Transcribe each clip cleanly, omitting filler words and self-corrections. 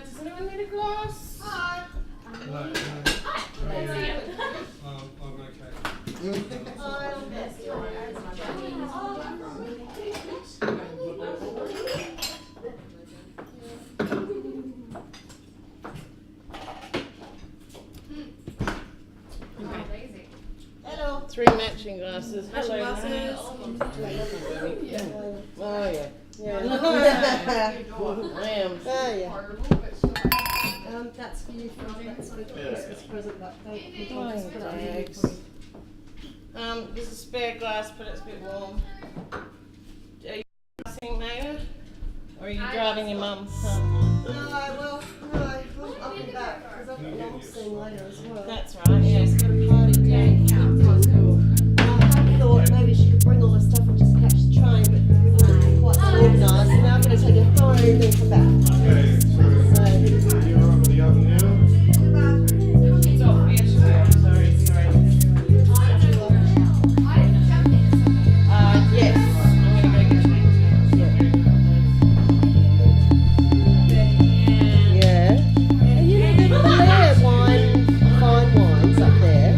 Does anyone need a glass? Hi. No. I'm okay. Hello. 3 matching glasses. Hello. Glasses. Oh yeah. Yeah. I am. Oh yeah. That's for you for that sort of Christmas present that they just put up here for you. There's a spare glass, but it's a bit warm. Are you passing, Maya? Or are you driving your mum? No, I'll be back because I've got an old scene later as well. That's right, yeah. She's got a party day. I thought maybe she could bring all the stuff and just catch the train, but we weren't quite so organised. So now I'm going to take it home and come back. Okay, so you're on with the oven now? It's off. Yes, sorry. Yes. I'm going to go get changed. Yeah. And you know, they're fine wines up there.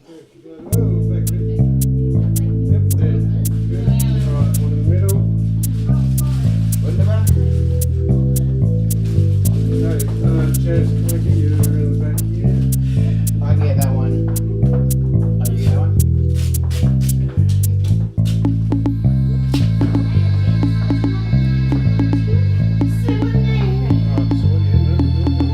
Keep going. Oh, back there. Yep, there. Good. Alright, one in the middle. Okay, Jazz, can I get you around the back here? I can get that one. Oh, you get that one? Alright, so what do you do?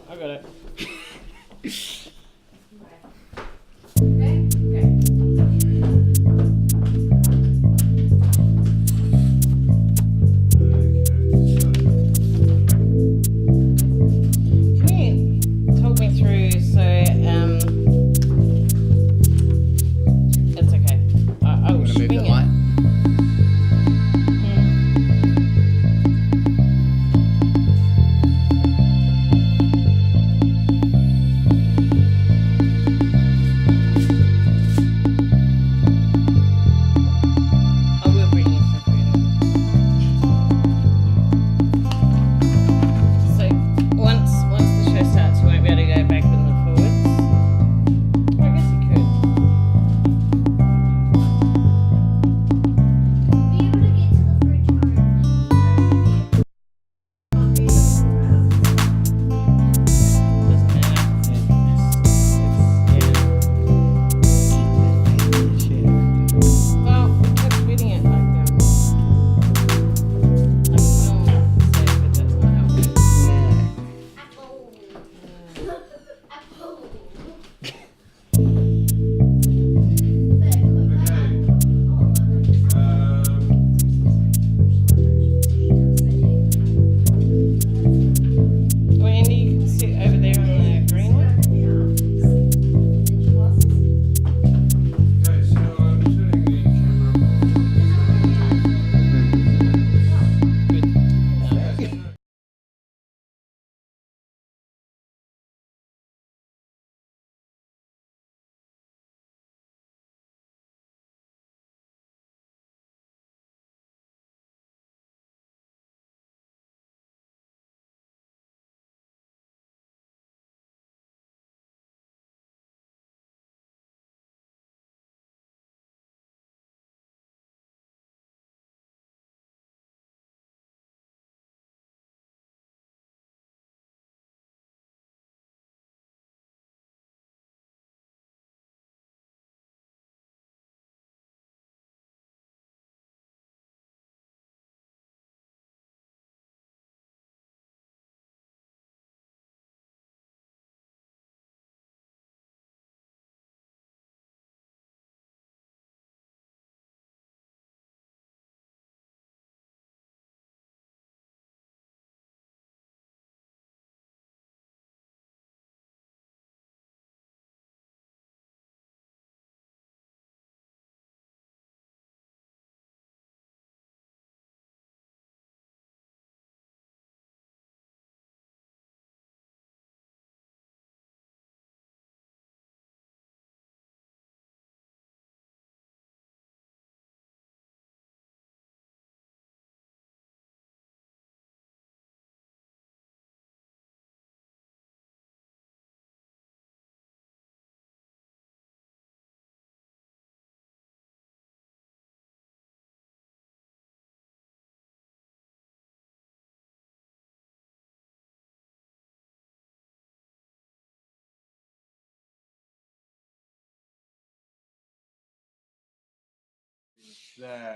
I got it. Okay? Okay. Can you talk me through? So, it's okay. I will Want to move the swing it. light? I will bring you some food over. So once the show starts, you won't be able to go back and forwards. Or I guess you could. Be able to get to the fridge currently. Doesn't matter. Well, we kept reading it like but that's not how it goes. Apple. Yeah. Apple. Well, Andy, you can sit over there on the green one. Okay, so I'm turning the camera on.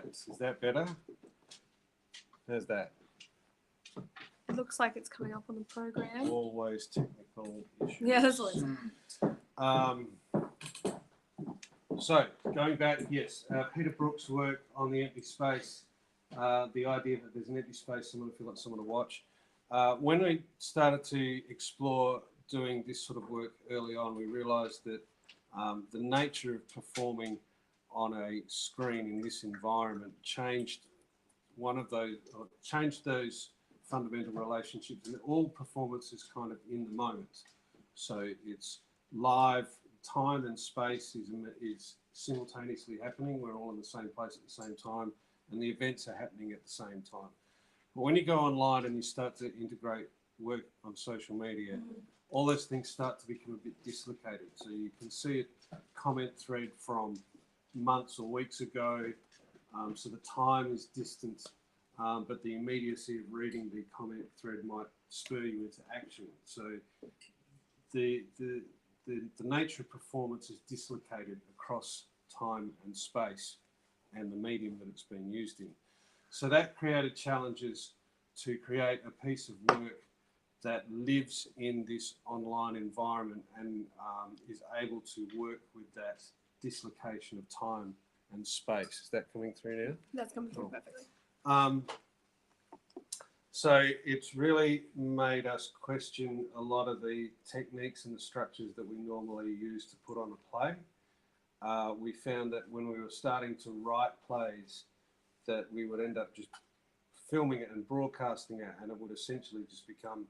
Is that better? How's that? It looks like it's coming up on the program. Always technical issues. Yeah, that's always. So going back, yes, Peter Brook's work on the empty space, the idea that there's an empty space, someone to feel like someone to watch. When we started to explore doing this sort of work early on, we realised that the nature of performing on a screen in this environment changed those fundamental relationships, and all performance is kind of in the moment. So it's live, time and space is simultaneously happening. We're all in the same place at the same time, and the events are happening at the same time. But when you go online and you start to integrate work on social media, all those things start to become a bit dislocated. So you can see a comment thread from months or weeks ago, so the time is distant, but the immediacy of reading the comment thread might spur you into action. So the nature of performance is dislocated across time and space and the medium that it's being used in. So that created challenges to create a piece of work that lives in this online environment and is able to work with that dislocation of time and space. Is that coming through now? That's coming through Cool. perfectly. So it's really made us question a lot of the techniques and the structures that we normally use to put on a play. We found that when we were starting to write plays, that we would end up just filming it and broadcasting it, and it would essentially just become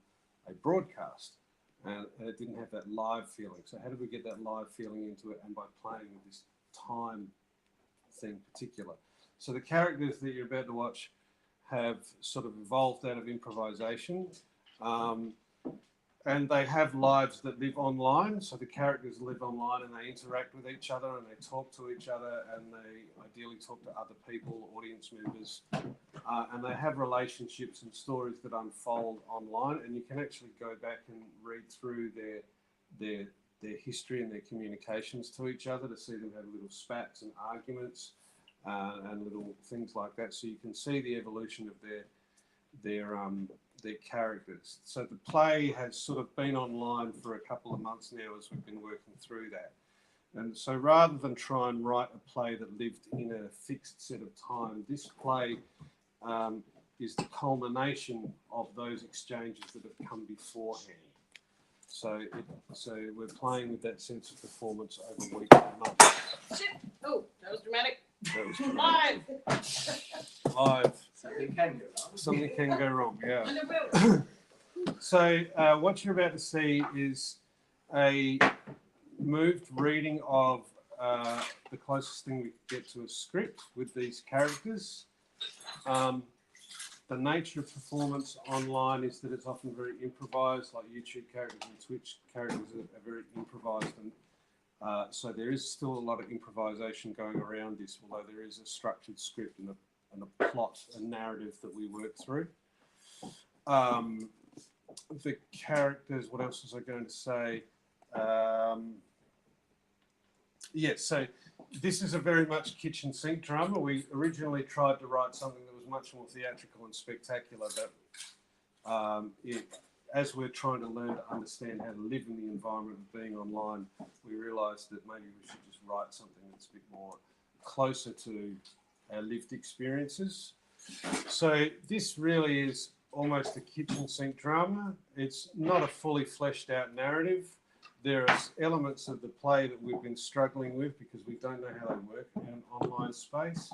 a broadcast, and it didn't have that live feeling. So how did we get that live feeling into it? And by playing with this time thing particular. So the characters that you're about to watch have sort of evolved out of improvisation, and they have lives that live online. So the characters live online and they interact with each other and they talk to each other, and they ideally talk to other people, audience members, and they have relationships and stories that unfold online, and you can actually go back and read through their history and their communications to each other to see them have little spats and arguments and little things like that. So you can see the evolution of their characters. So the play has sort of been online for a couple of months now as we've been working through that. And so rather than try and write a play that lived in a fixed set of time, this play is the culmination of those exchanges that have come beforehand. So we're playing with that sense of performance over weeks and months. Shit. Oh, that was dramatic. That was great. Live. Something can go wrong. Something can go wrong, yeah. And it will. So what you're about to see is a moved reading of the closest thing we could get to a script with these characters. The nature of performance online is that it's often very improvised, like YouTube characters and Twitch characters are very improvised, and so there is still a lot of improvisation going around this, although there is a structured script and a plot, a narrative that we work through. The characters, what else was I going to say? Yeah, so this is a very much kitchen sink drama. We originally tried to write something that was much more theatrical and spectacular, but as we're trying to learn to understand how to live in the environment of being online, we realised that maybe we should just write something that's a bit more closer to our lived experiences. So this really is almost a kitchen sink drama. It's not a fully fleshed out narrative. There are elements of the play that we've been struggling with because we don't know how they work in an online space.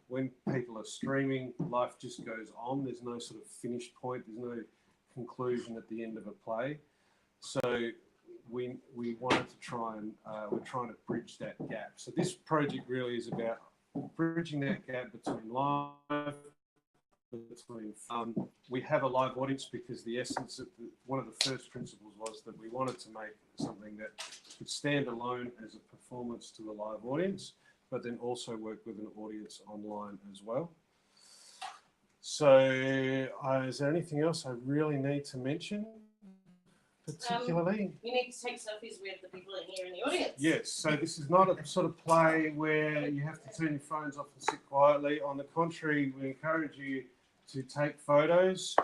When people are streaming, life just goes on. There's no sort of finished point. There's no conclusion at the end of a play. So we wanted to try and we're trying to bridge that gap. So this project really is about bridging that gap between live, we have a live audience because the essence of one of the first principles was that we wanted to make something that could stand alone as a performance to a live audience, but then also work with an audience online as well. So is there anything else I really need to mention particularly? You need to take selfies with the people in here in the audience. Yes, so this is not a sort of play where you have to turn your phones off and sit quietly. On the contrary, we encourage you to take photos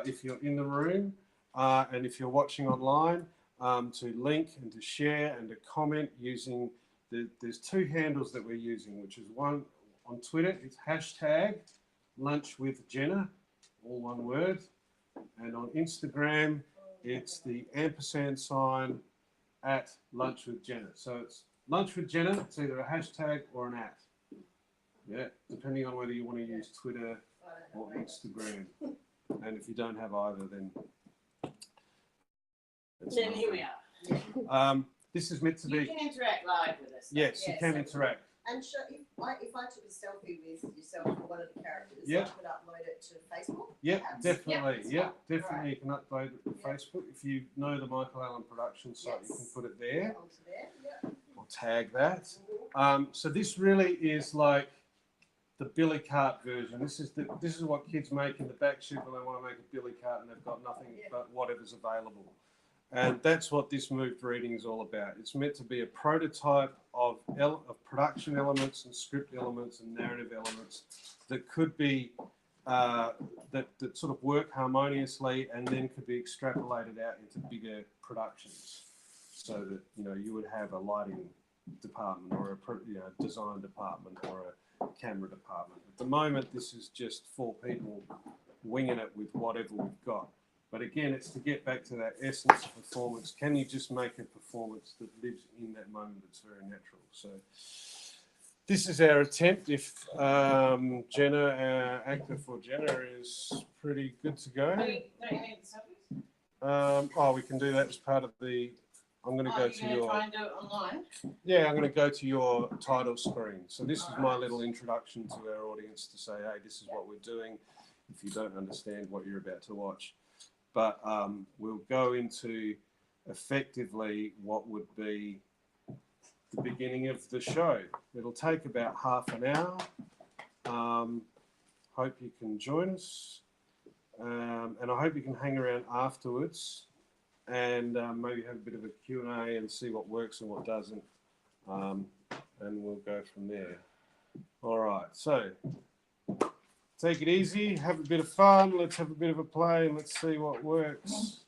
if you're in the room and if you're watching online, to link and to share and to comment using there's two handles that we're using, which is one on Twitter, it's hashtag Lunch with Jenna, all one word, and on Instagram it's the ampersand sign at Lunch with Jenna. So it's Lunch with Jenna, it's either a hashtag or an at. Yeah, depending on whether you want to use Twitter or Instagram. And if you don't have either, then Then here we are. This is meant to You be. can interact live with us. Yes, you can interact. And if I took a selfie with yourself or one of the characters, Yeah. I could upload it to Facebook? Yep, perhaps? definitely. Yep, Yep, definitely. Right. You can upload it to Facebook. If you know the Michael Allen production site, you can Yes. put it there Onto there, yeah. or tag that. So this really is like the billy cart version. This is what kids make in the back shed when they want to make a billy cart and they've got nothing but whatever's available. And that's what this moved reading is all about. It's meant to be a prototype of production elements and script elements and narrative elements that could be that sort of work harmoniously and then could be extrapolated out into bigger productions, so that you would have a lighting department or a design department or a camera department. At the moment, this is just 4 people winging it with whatever we've got. But again, it's to get back to that essence of performance. Can you just make a performance that lives in that moment that's very natural? So this is our attempt. If Jenna, our actor for Jenna, is pretty good to go. Don't you need the selfies? We can do that as part of the... I'm going to go to your... try and do it online? Yeah, I'm going to go to your title screen. So this is my little introduction to our audience to say, hey, this is what we're doing, if you don't understand what you're about to watch. But we'll go into effectively what would be the beginning of the show. It'll take about half an hour. Hope you can join us. And I hope you can hang around afterwards and maybe have a bit of a Q&A and see what works and what doesn't. And we'll go from there. All right, so take it easy, have a bit of fun, let's have a bit of a play and let's see what works.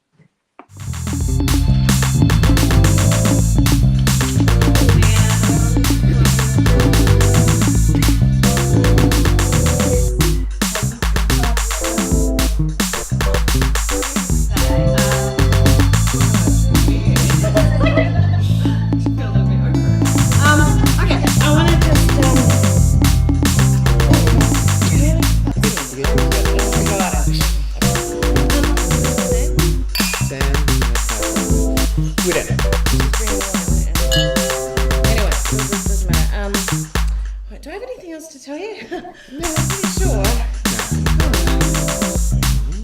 Do I have anything else to tell you? No, I'm pretty sure.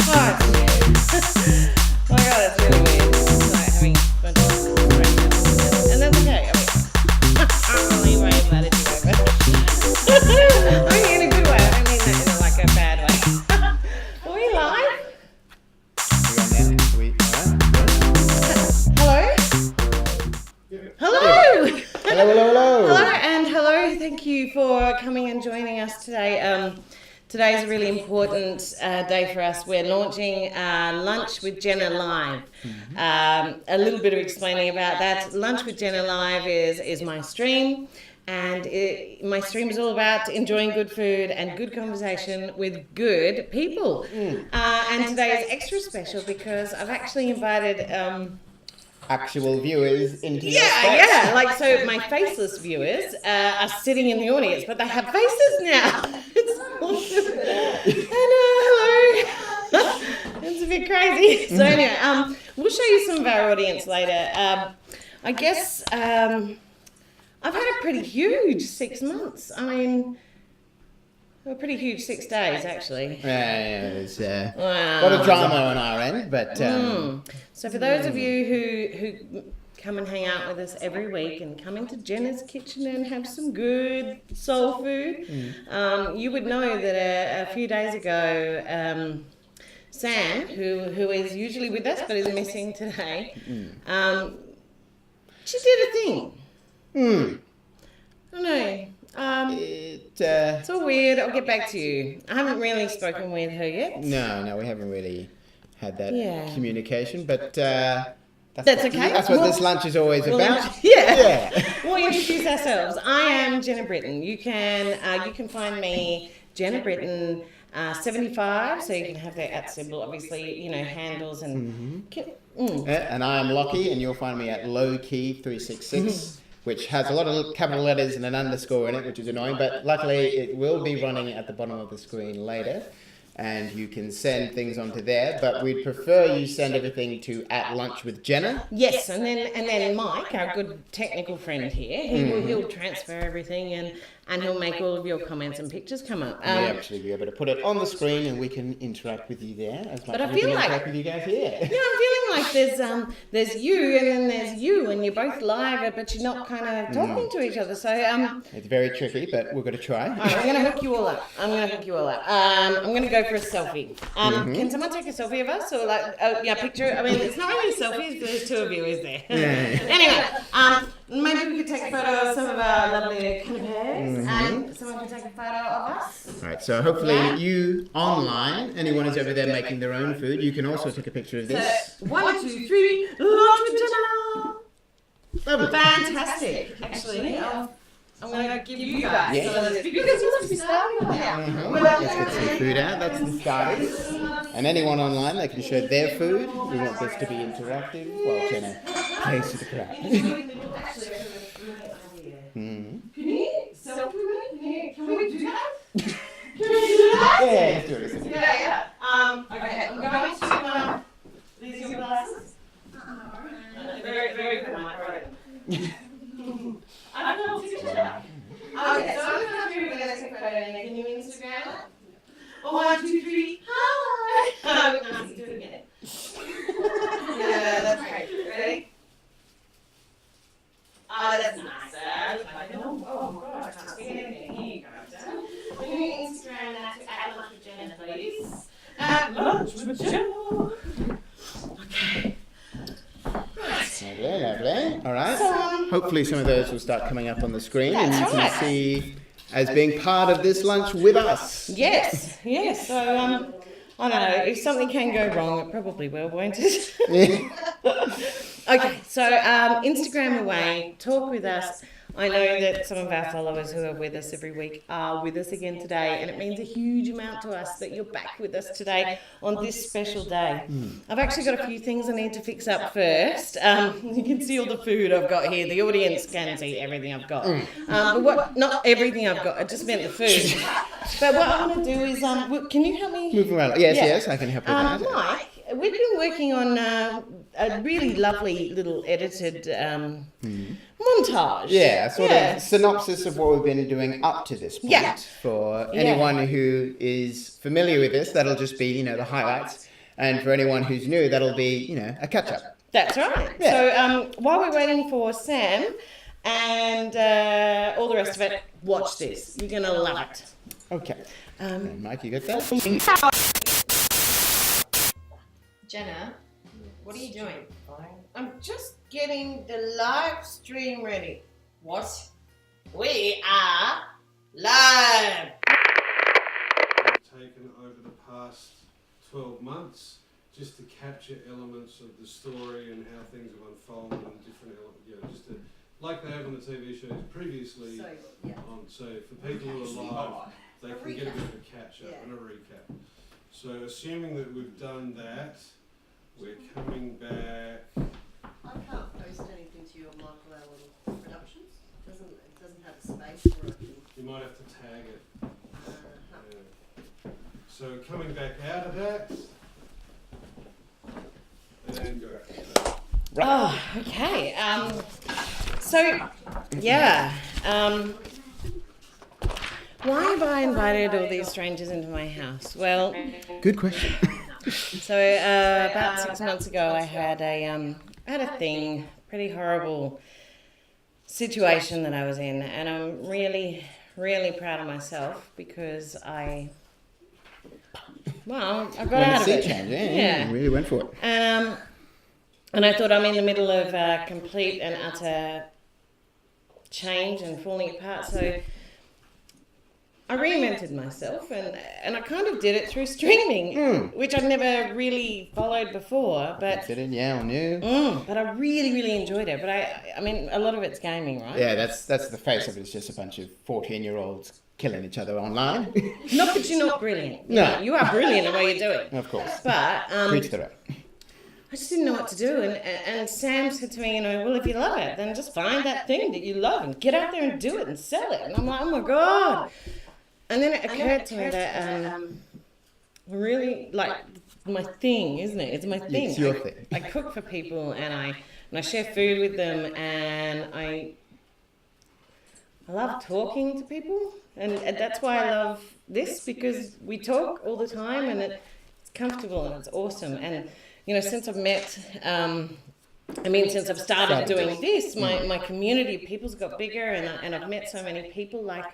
Oh, my God, it's really weird. It's like having a bunch of strangers. And that's okay. I'll leave my attitude over. I mean, in a good way. I don't mean that in like a bad way. Are we live? Hello? Hello, and hello. Thank you for coming and joining us today. Today is a really important day for us. We're launching Lunch with Jenna Live. A little bit of explaining about that. Lunch with Jenna Live is my stream, and my stream is all about enjoying good food and good conversation with good people. And today is extra special because I've actually invited... actual viewers into your space. Yeah, like so my faceless viewers are sitting in the audience, but they have faces now. It's awesome. And hello. It's a bit crazy. So anyway, we'll show you some of our audience later. I guess I've had a pretty huge 6 months. I mean, a pretty huge 6 days, actually. Yeah, there's a lot of drama on our end, but... So for those of you who come and hang out with us every week and come into Jenna's kitchen and have some good soul food, you would know that a few days ago, Sam, who is usually with us but is missing today, she did a thing. I don't know. It's all weird. I'll get back to you. I haven't really spoken with her yet. No, we haven't really had that communication, but that's okay. That's what this lunch is always about. We'll introduce ourselves. I am Jenna Britton. You can find me Jenna Britton 75, so you can have that @ symbol, obviously, handles and. And I am Lockie, and you'll find me at lowkey366. Which has a lot of capital letters and an underscore in it, which is annoying, but luckily it will be running at the bottom of the screen later, and you can send things onto there, but we'd prefer you send everything to @lunchwithjenna. Yes, and then Mike, our good technical friend here, he'll transfer everything and he'll make all of your comments and pictures come up. We'll actually be able to put it on the screen and we can interact with you there as much But I as we feel can like- interact with you guys here. Yeah, I'm feeling like there's you and then there's you, and you're both live, but you're not kind of talking to each other. So It's very tricky, but we're going to try. all right, I'm gonna hook you all up. I'm gonna go for a selfie. Can someone take a selfie of us, or like picture? I mean, it's not really a selfie. There's 2 of you, is there? Anyway, maybe we could take a photo of some of our lovely canapes and someone can take a photo of us. All right, so hopefully Yeah. you online, anyone who's over there making their own food, you can also take a picture of this. So, 1, 2, 3, lunch with dinner. Lovely. Fantastic. Actually, I'm going to give you guys Yeah. some of this because you must be starving now. Mhm. Let's get some food out. That's the starters. And anyone online, they can show their food. We want this to be interactive. Well, Jenna plays to the crowd. Mhm. Can you selfie with me? Can we do that? Can we do that? Yeah, let's do it. Let's do it. Yeah. Okay, I'm going to, these are your glasses? Very, very good, Mike, right? I don't know what to do. Okay, so I'm going to have you guys take a photo and can you Instagram it? 1, 2, 3, hi! No, do it again. Yeah, that's great. Ready? Oh, that's nice. Oh, God, I can't see anything. Here you go, Dad. Can you Instagram that to @lunch with Jenna, please? @lunch with Jenna. Okay. Lovely, lovely. All right. Hopefully some of those will start coming up on the screen and you can see as being part of this lunch with us. Yes, yes. So, I don't know. If something can go wrong, it probably will, won't it? Okay, so Instagram away, talk with us. I know that some of our followers who are with us every week are with us again today, and it means a huge amount to us that you're back with us today on this special day. I've actually got a few things I need to fix up first. You can see all the food I've got here. The audience can see everything I've got. But not everything I've got, I just meant the food. But what I want to do is, can you help me? Move around. Yes, yes, I can help with that. Mike, we've been working on a really lovely little edited montage. Yeah, a sort of synopsis of what we've been doing up to this point. Yeah. For anyone who is familiar with this, that'll just be, the highlights. And for anyone who's new, that'll be, a catch-up. That's right. Yeah. So while we're waiting for Sam and all the rest of it, watch this. You're going to love it. Okay. And Mike, you got that? Jenna, what are you doing? I'm just getting the live stream ready. What? We are live. Taken over the past 12 months just to capture elements of the story and how things have unfolded and different elements, just to, like they have on the TV shows previously. So for people who are live, they can get a bit of a catch up and a recap. So assuming that we've done that, we're coming back. I can't post anything to you on Michael Allen Productions. It doesn't have a space for it. You might have to tag it. Yeah. So coming back out of that, and go. Oh, okay. So, yeah. Why have I invited all these strangers into my house? Well, Good question. so about 6 months ago, I had a thing, pretty horrible situation that I was in, and I'm really, really proud of myself because I got out of it. Change, yeah. Really went for it. And I thought I'm in the middle of complete and utter change and falling apart, so I reinvented myself, and I kind of did it through streaming, which I'd never really followed before. But Did it? Yeah, on you. but I really, really enjoyed it. But I mean, a lot of it's gaming, right? Yeah, that's the face of it. It's just a bunch of 14-year-olds killing each other online. Not that you're not brilliant. No. You are brilliant at what you're doing. Of course. But Preach the right. I just didn't know what to do. And Sam said to me, well, if you love it, then just find that thing that you love and get out there and do it and sell it. And I'm like, oh my God. And then it occurred to me that really, like, my thing, isn't it? It's my thing. It's your thing. I cook for people and I share food with them, and I love talking to people, and that's why I love this, because we talk all the time and it's comfortable and it's awesome. And since I've met since I've started doing this, my community of people's got bigger, and I've met so many people like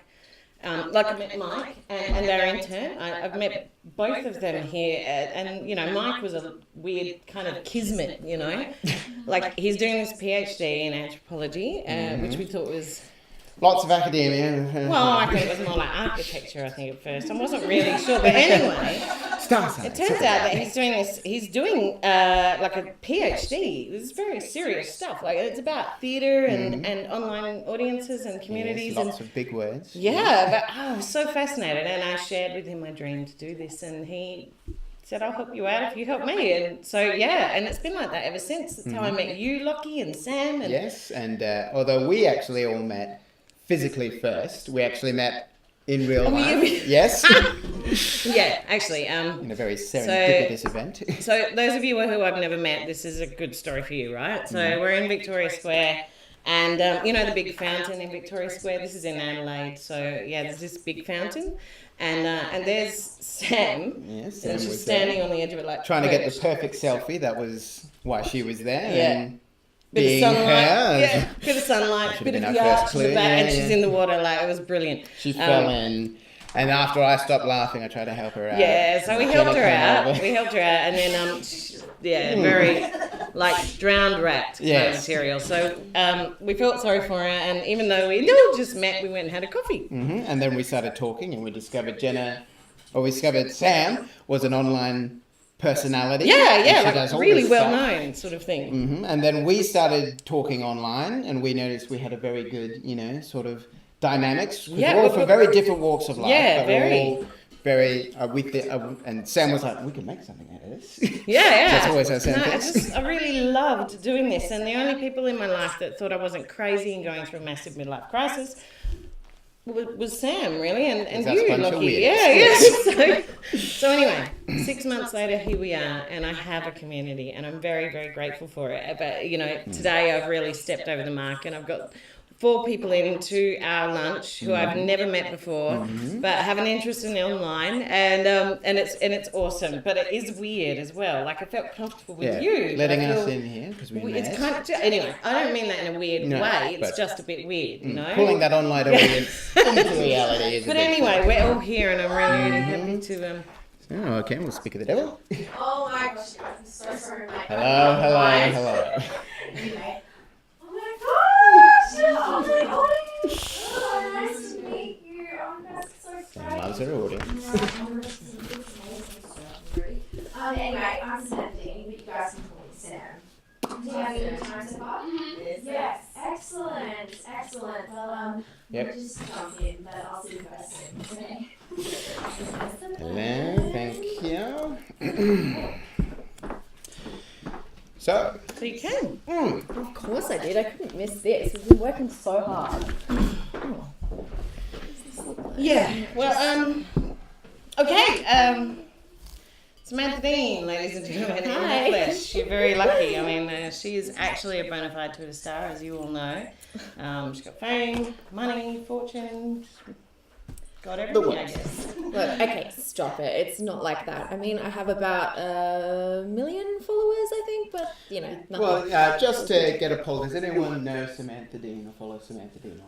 I've met Mike and our intern. I've met both of them here, and Mike was a weird kind of kismet, like he's doing this PhD in anthropology, which we thought was Lots of academia. Well, I think it was more like architecture, I think, at first. I wasn't really sure. But anyway, Star it science. turns out that he's doing this, like a PhD. This is very serious stuff. Like, it's about theatre and online audiences and communities. Yes, lots and of big words. yeah, but I was so fascinated. And I shared with him my dream to do this. And he said, I'll help you out if you help me. And so, yeah, and it's been like that ever since. That's how I met you, Lockie, and Sam. And Yes, and although we actually all met physically first, we actually met in real life. Yes. yeah, actually. In a very serendipitous event. So those of you who I've never met, this is a good story for you, right? So we're in Victoria Square, and you know the big fountain in Victoria Square. This is in Adelaide. So yeah, there's this big fountain, and there's Sam. Yes, and Sam she's was standing there. on the edge of it, like Trying to get the perfect selfie. That was why she was there. Yeah. And bit of being sunlight, her, yeah, bit of sunlight, Should bit have of been the our arch first in the clue, back, yeah, and she's yeah. in the water. Like, it was brilliant. she fell in, and after I stopped laughing, I tried to help her out. Yeah, so we Jenna helped her came out. over. We helped her out, and then very like drowned rat kind of Yes. material. So we felt sorry for her, and even though we all just met, we went and had a coffee. And then we started talking, and we discovered Sam was an online personality. Yeah, and she yeah, does like all really this well stuff. known sort of thing. And then we started talking online, and we noticed we had a very good, sort of dynamics. 'Cause Yeah, we're all but- from very different walks of life. Yeah, but we're very. all very with the, and Sam was like, we can make something out of this. Yeah. That's always our No, sentence. I really loved doing this, and the only people in my life that thought I wasn't crazy and going through a massive midlife crisis was Sam, really, and That's you, a bunch of Lockie. weirdos. Yeah. So anyway, 6 months later, here we are, and I have a community, and I'm very, very grateful for it. But today I've really stepped over the mark, and I've got 4 people into our lunch who I've never met before, but have an interest in online, and it's awesome. But it is weird as well. Like, I felt comfortable with you. letting I us feel- in here because we It's met. kind of anyway. I don't mean that in a weird No, way. It's but- just a bit weird, you know. Pulling that online audience into reality is a But big anyway, thing. we're all here, and I'm really, really happy to. Oh, okay, we'll speak of the devil. Oh my gosh, I'm so sorry. Hello. Anyway. Oh my gosh! Oh my gosh! Oh, nice to meet you. Oh, that's so Sam great. loves her audience. Anyway, I'm Samantha, but you guys can call me Sam. Do you have a good time so far? Yes. Excellent. Well, Yep. we'll just jump in, but I'll see you guys soon. Okay. Hello, thank you. So, You can. Of course I did. I couldn't miss this. We've been working so hard. Yeah. Well, okay. Samantha Dean, ladies and gentlemen, in the Hi. flesh. You're very lucky. I mean, she is actually a bona fide Twitter star, as you all know. She's got fame, money, fortune. Got everything, I guess. Look, okay, stop it. It's not like that. I mean, I have about 1 million followers, I think, but, nothing. well, just to get a poll, does anyone know Samantha Dean or follow Samantha Dean online?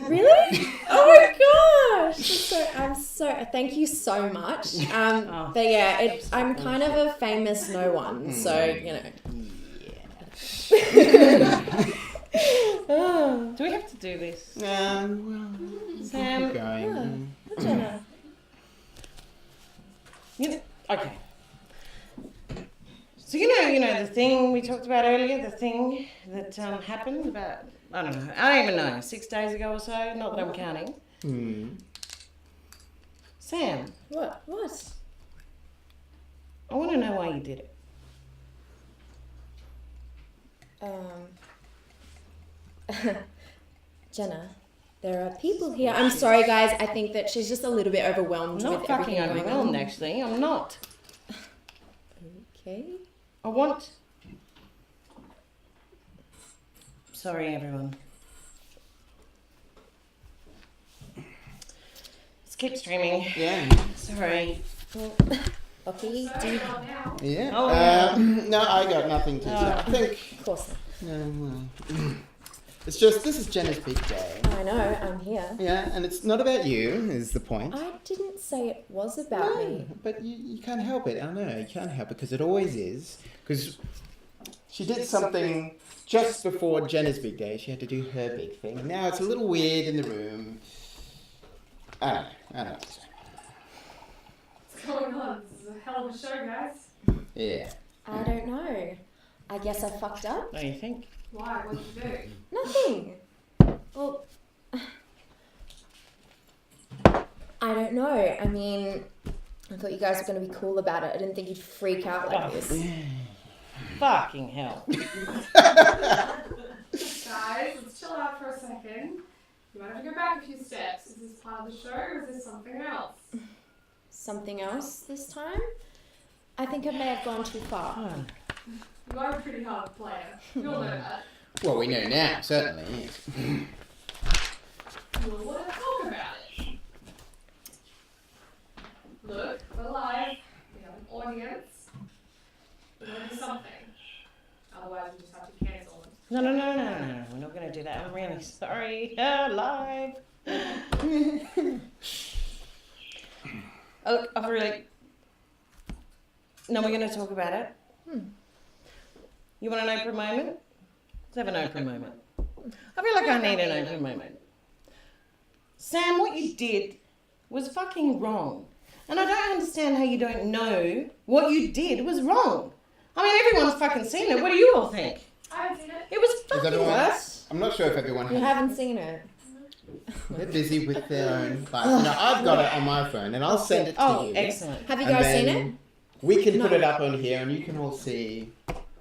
Really? Oh my gosh! Thank you so much. But yeah, I'm kind of a famous no one, so Do we have to do this? Well, Sam? keep going. Jenna. Okay. So you know the thing we talked about earlier, the thing that happened about, I don't even know, 6 days ago or so, not that I'm counting. Sam, What? I want to know why you did it. Jenna, there are people here. I'm sorry, guys. I think that she's just a little bit overwhelmed I'm not with fucking everything going overwhelmed, on. actually. I'm not. Okay. I want... Sorry, everyone. Let's keep streaming. Yeah. Sorry. Okay. Do you... Yeah. Oh, no, I got nothing to say. I think. Of course. It's just, this is Jenna's big day. I know. I'm here. Yeah, and it's not about you, is the point. I didn't say it was about me. But you can't help it. I know, you can't help it because it always is. Because she did something just before Jenna's big day, she had to do her big thing. Now it's a little weird in the room. I don't know. What's going on? This is a hell of a show, guys. Yeah. I don't know. I guess I fucked up. What do you think? Why? What did you do? Nothing. Well, I don't know. I mean, I thought you guys were going to be cool about it. I didn't think you'd freak out like this. Fucking hell. Guys, let's chill out for a second. You might have to go back a few steps. Is this part of the show or is this something else? Something else this time? I think I may have gone too far. You are a pretty hard player. You'll know that. Well, we know now, certainly. Well, let's talk about it. Look, we're live. We have an audience. We're going to do something. Otherwise, we just have to cancel them. No. We're not going to do that. I'm really sorry. Live. Oh, I've really... No, we're going to talk about it. You want an Oprah moment? Let's have an Oprah moment. I feel like I need an Oprah moment. Sam, what you did was fucking wrong. And I don't understand how you don't know what you did was wrong. I mean, everyone's fucking seen it. What do you all think? I haven't seen it. It was fucking worse. I'm not sure if everyone You has. haven't seen it. They're busy with their own life. No, I've got it on my phone and I'll send it to Oh, you. excellent. Have you And guys seen then it? We can put it up on here and you can all see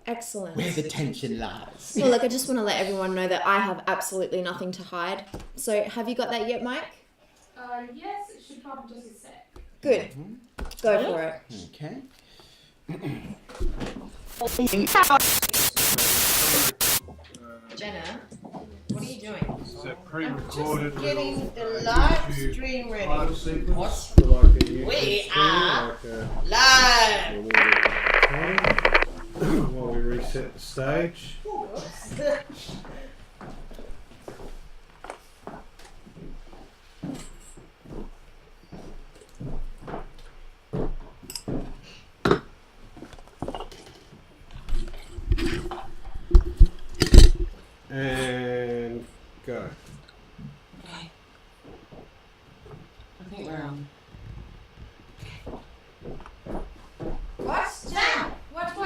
Excellent. where the tension lies. Well, look, I just want to let everyone know that I have absolutely nothing to hide. So, have you got that yet, Mike? Yes, it should come in just a sec. Good. Go for it. Okay. Jenna, what are you doing? Is that pre-recorded? Just getting the live stream ready. Live sequence? What? For like a YouTube We stream, are like live. while we reset the stage. And go. I think we're on. What? Jenna! What?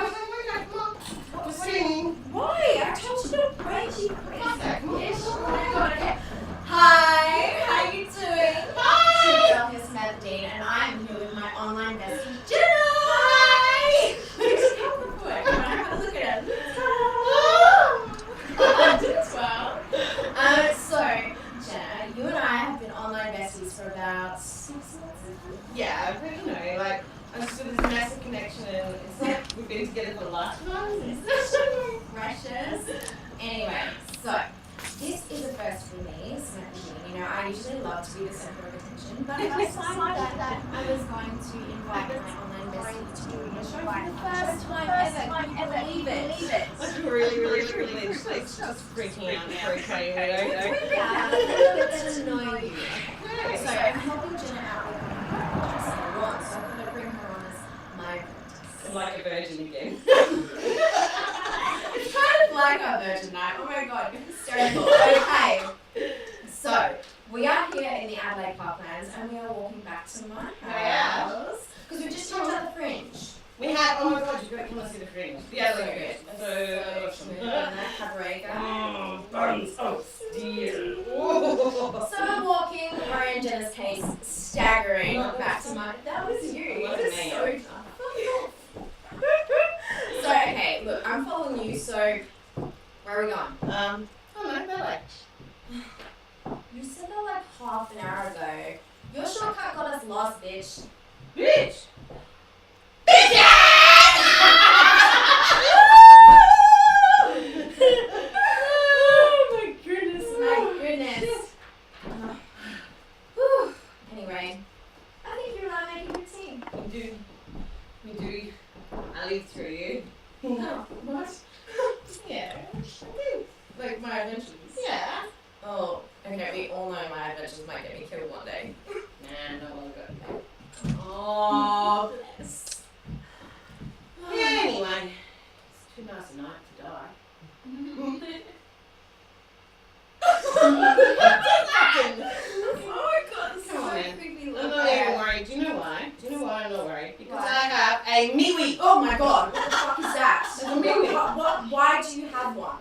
We're singing. Why? I told you to wait. You Hi, how you doing? Hi! Here's Samantha and I'm here with my online bestie, Jenna! Hi! Where's she come from? Come on, have a look at her. I did as well. So, Jenna, you and I have been online besties for about 6 months. Yeah, but you know, like, I'm just with this massive connection and it's like we've been together for a lifetime. Isn't that so precious? Anyway, so this is a first for me, Samantha. You know, I usually love to be the center of attention, but I decided that I was going to invite my online bestie to do the show for the first time ever. Can you believe it? I'm really privileged. Like, just freaking out for okay, we don't know. Yeah, a little bit to know you. So I'm helping Jenna out with her apprentice I want, so I'm going to bring her on as my apprentice. I'm like a virgin again. It's kind of like our virgin night. Oh my god, you're hysterical. Okay. So, we are here in the Adelaide Parklands and we are walking back to my house. Because we just talked about the Fringe. We had, oh my god, you got to come and see the Fringe. Yeah, look good. So So and that cabaret guy. buns of steel. So we're walking, or in Jenna's case, staggering back to my. That was you. It That wasn't was me. so tough. So okay, look, I'm following you. So where are we going? I don't know, ballet. You said that like half an hour ago. Your shortcut got us lost, bitch. Bitch! Oh my goodness, my goodness. Whew. Anyway, I think you and I make a good team. We do. I live through you. Oh, what? Yeah. Like my adventures. Yeah. Oh, okay, we all know my adventures might get me killed one day. Nah, no one got that. Oh, bless. Yeah, anyway. It's too nice a night to die.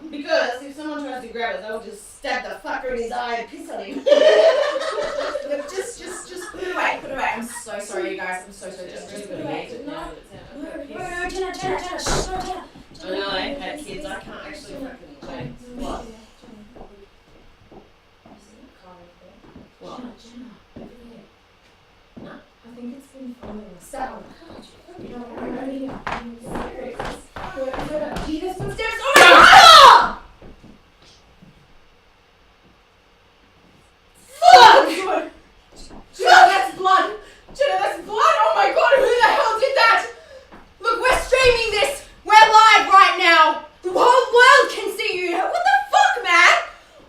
Because if someone tries to grab it, they'll just stab the fucker in his eye and piss on him. Look, just put it away, put it away. I'm so sorry, you guys. I'm so sorry. Just put it away. No, Jenna, shh, no, Jenna. I know, I had kids. I can't actually fucking wait. What? What? Jenna. No, I think it's been following us. Do you guys footsteps? Oh my god! Fuck! Jenna, that's blood! Jenna, that's blood! Oh my god, who the hell did that? Look, we're streaming this! We're live right now! The whole world can see you! What the fuck, man?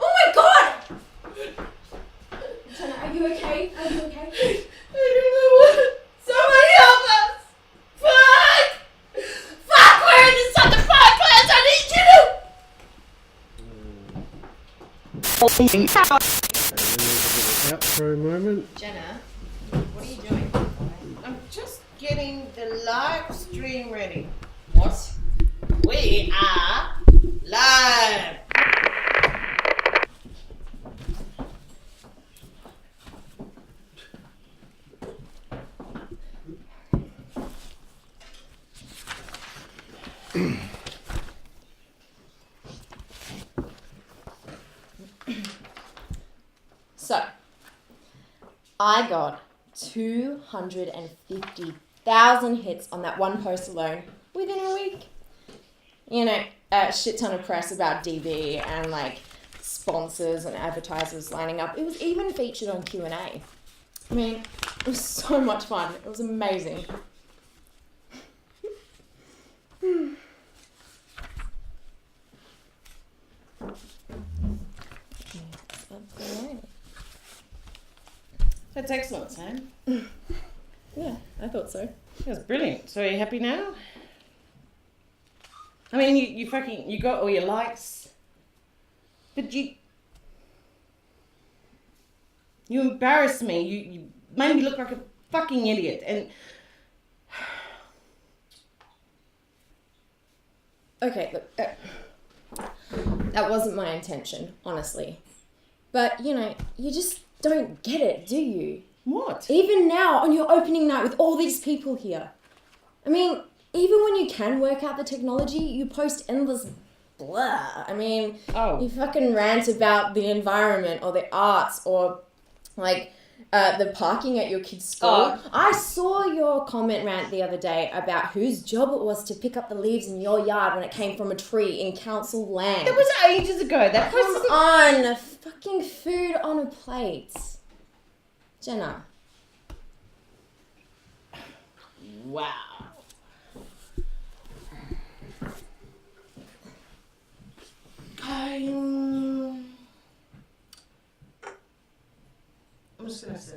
Oh my god! Jenna, are you okay? Are you okay? I don't know what. Somebody help us! Fuck! Fuck! We're in this other podcast! I need you Out for a moment. Jenna, what are you doing? I'm just getting the live stream ready. What? We are live. So, I got 250,000 hits on that one post alone within a week. You know, a shit ton of press about DB and like sponsors and advertisers lining up. It was even featured on Q&A. I mean, it was so much fun. It was amazing. That's excellent, Sam. Yeah, I thought so. That's brilliant. So are you happy now? I mean, you got all your likes, but you embarrassed me. You made me look like a fucking idiot. And Okay, look, that wasn't my intention, honestly. But, you know, you just don't get it, do you? what? Even now, on your opening night with all these people here. I mean, even when you can work out the technology, you post endless blah. I mean, you fucking rant about the environment or the arts or, like, the parking at your kid's school. Oh. I saw your comment rant the other day about whose job it was to pick up the leaves in your yard when it came from a tree in council land. That was ages ago. That Come was on, fucking food on a plate. Jenna. wow. I'm just gonna say.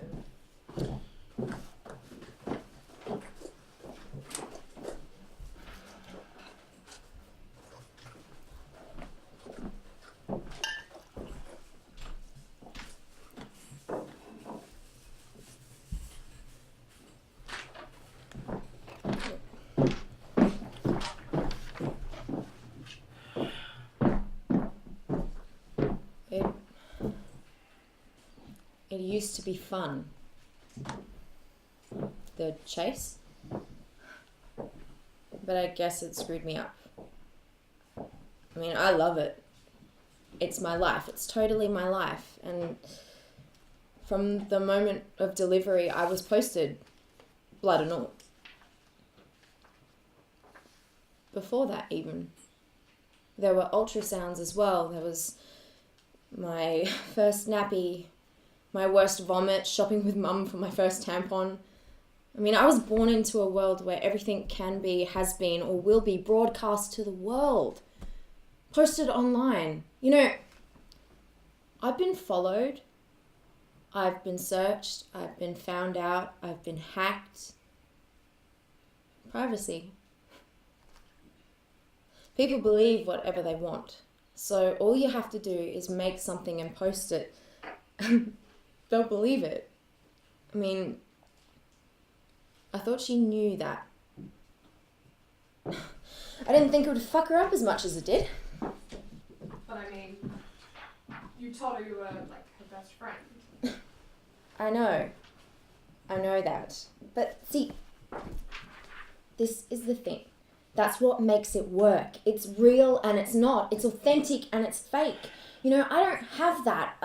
It used to be fun. The chase. But I guess it screwed me up. I mean, I love it. It's my life. It's totally my life. And from the moment of delivery, I was posted, blood and all. Before that, even. There were ultrasounds as well. There was my first nappy, my worst vomit, shopping with mum for my first tampon. I mean, I was born into a world where everything can be, has been, or will be broadcast to the world. Posted online. You know, I've been followed. I've been searched. I've been found out. I've been hacked. Privacy. People believe whatever they want. So all you have to do is make something and post it. They'll believe it. I mean, I thought she knew that. I didn't think it would fuck her up as much as it did. You told her you were like her best friend. I know that. But see, this is the thing. That's what makes it work. It's real and it's not. It's authentic and it's fake. You know, I don't have that,